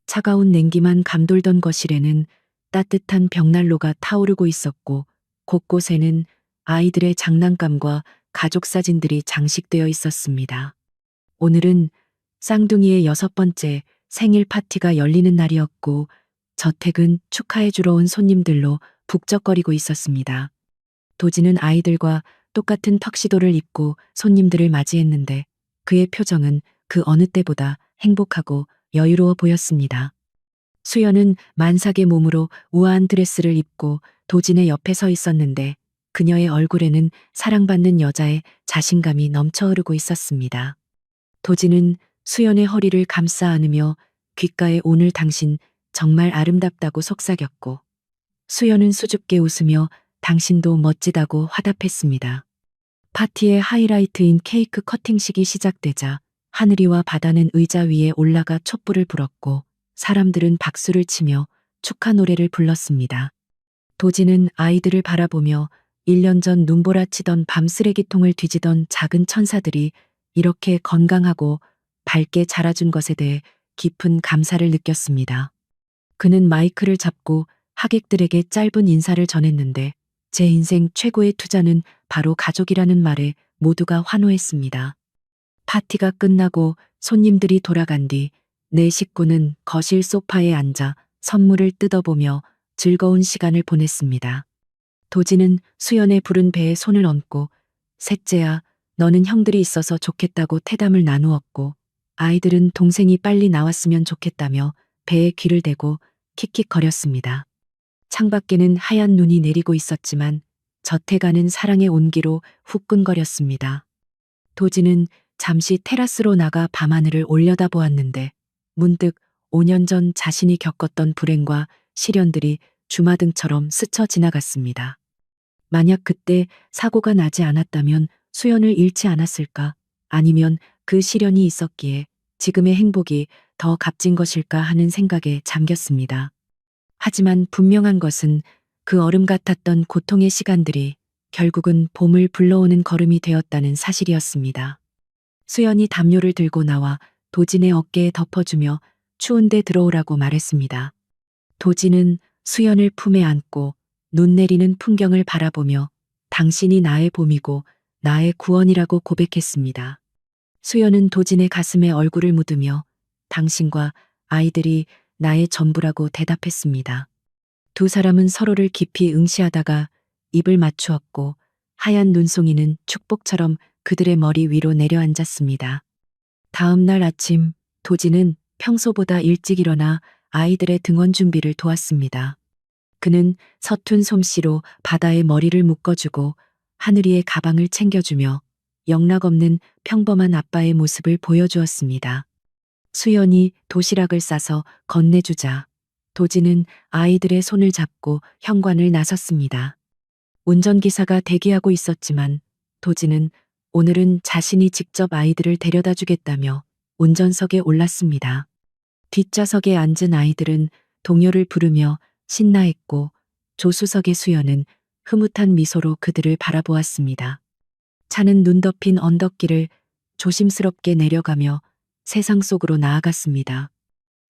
차가운 냉기만 감돌던 거실에는 따뜻한 벽난로가 타오르고 있었고 곳곳에는 아이들의 장난감과 가족 사진들이 장식되어 있었습니다. 오늘은 쌍둥이의 6번째 생일 파티가 열리는 날이었고 저택은 축하해 주러 온 손님들로 북적거리고 있었습니다. 도진은 아이들과 똑같은 턱시도를 입고 손님들을 맞이했는데 그의 표정은 그 어느 때보다 행복하고 여유로워 보였습니다. 수연은 만삭의 몸으로 우아한 드레스를 입고 도진의 옆에 서 있었는데 그녀의 얼굴에는 사랑받는 여자의 자신감이 넘쳐 흐르고 있었습니다. 도진은 수연의 허리를 감싸 안으며 귓가에 오늘 당신 정말 아름답다고 속삭였고 수연은 수줍게 웃으며 당신도 멋지다고 화답했습니다. 파티의 하이라이트인 케이크 커팅식이 시작되자 하늘이와 바다는 의자 위에 올라가 촛불을 불었고 사람들은 박수를 치며 축하 노래를 불렀습니다. 도지는 아이들을 바라보며 1년 전 눈보라치던 밤 쓰레기통을 뒤지던 작은 천사들이 이렇게 건강하고 밝게 자라준 것에 대해 깊은 감사를 느꼈습니다. 그는 마이크를 잡고 하객들에게 짧은 인사를 전했는데 제 인생 최고의 투자는 바로 가족이라는 말에 모두가 환호했습니다. 파티가 끝나고 손님들이 돌아간 뒤 내 식구는 거실 소파에 앉아 선물을 뜯어보며 즐거운 시간을 보냈습니다. 도지는 수연의 부른 배에 손을 얹고 셋째야, 너는 형들이 있어서 좋겠다고 태담을 나누었고 아이들은 동생이 빨리 나왔으면 좋겠다며 배에 귀를 대고 킥킥거렸습니다. 창밖에는 하얀 눈이 내리고 있었지만 젖해가는 사랑의 온기로 후끈거렸습니다. 도지는 잠시 테라스로 나가 밤하늘을 올려다보았는데 문득 5년 전 자신이 겪었던 불행과 시련들이 주마등처럼 스쳐 지나갔습니다. 만약 그때 사고가 나지 않았다면 수연을 잃지 않았을까? 아니면 그 시련이 있었기에 지금의 행복이 더 값진 것일까 하는 생각에 잠겼습니다. 하지만 분명한 것은 그 얼음 같았던 고통의 시간들이 결국은 봄을 불러오는 걸음이 되었다는 사실이었습니다. 수연이 담요를 들고 나와 도진의 어깨에 덮어주며 추운데 들어오라고 말했습니다. 도진은 수연을 품에 안고 눈 내리는 풍경을 바라보며 당신이 나의 봄이고 나의 구원이라고 고백했습니다. 수연은 도진의 가슴에 얼굴을 묻으며 당신과 아이들이 나의 전부라고 대답했습니다. 두 사람은 서로를 깊이 응시하다가 입을 맞추었고 하얀 눈송이는 축복처럼 그들의 머리 위로 내려앉았습니다. 다음 날 아침 도진은 평소보다 일찍 일어나 아이들의 등원 준비를 도왔습니다. 그는 서툰 솜씨로 바다의 머리를 묶어주고 하늘이의 가방을 챙겨주며 영락없는 평범한 아빠의 모습을 보여주었습니다. 수연이 도시락을 싸서 건네주자 도진은 아이들의 손을 잡고 현관을 나섰습니다. 운전기사가 대기하고 있었지만 도진은 오늘은 자신이 직접 아이들을 데려다 주겠다며 운전석에 올랐습니다. 뒷좌석에 앉은 아이들은 동요를 부르며 신나했고 조수석의 수연은 흐뭇한 미소로 그들을 바라보았습니다. 차는 눈 덮인 언덕길을 조심스럽게 내려가며 세상 속으로 나아갔습니다.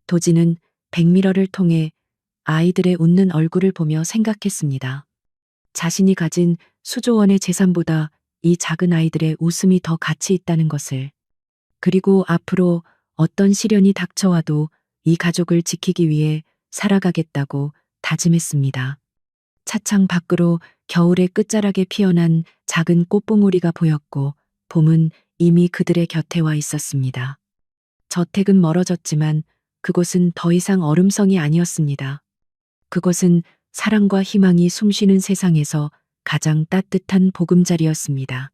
도진은 백미러를 통해 아이들의 웃는 얼굴을 보며 생각했습니다. 자신이 가진 수조원의 재산보다 이 작은 아이들의 웃음이 더 가치 있다는 것을. 그리고 앞으로 어떤 시련이 닥쳐와도 이 가족을 지키기 위해 살아가겠다고 다짐했습니다. 차창 밖으로 겨울의 끝자락에 피어난 작은 꽃봉오리가 보였고 봄은 이미 그들의 곁에 와 있었습니다. 저택은 멀어졌지만 그곳은 더 이상 얼음성이 아니었습니다. 그곳은 사랑과 희망이 숨쉬는 세상에서 가장 따뜻한 보금자리였습니다.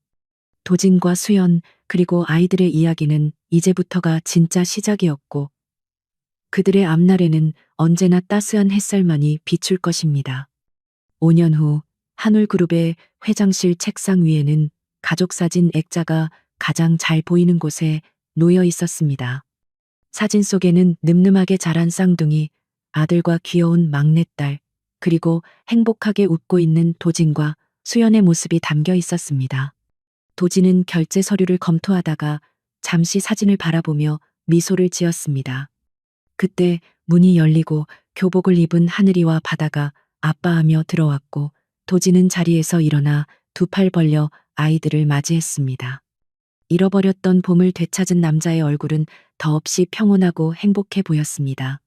도진과 수연 그리고 아이들의 이야기는 이제부터가 진짜 시작이었고 그들의 앞날에는 언제나 따스한 햇살만이 비출 것입니다. 5년 후 한울그룹의 회장실 책상 위에는 가족사진 액자가 가장 잘 보이는 곳에 놓여 있었습니다. 사진 속에는 늠름하게 자란 쌍둥이, 아들과 귀여운 막내딸, 그리고 행복하게 웃고 있는 도진과 수연의 모습이 담겨 있었습니다. 도진은 결제 서류를 검토하다가 잠시 사진을 바라보며 미소를 지었습니다. 그때 문이 열리고 교복을 입은 하늘이와 바다가 아빠하며 들어왔고 도진은 자리에서 일어나 두 팔 벌려 아이들을 맞이했습니다. 잃어버렸던 봄을 되찾은 남자의 얼굴은 더없이 평온하고 행복해 보였습니다.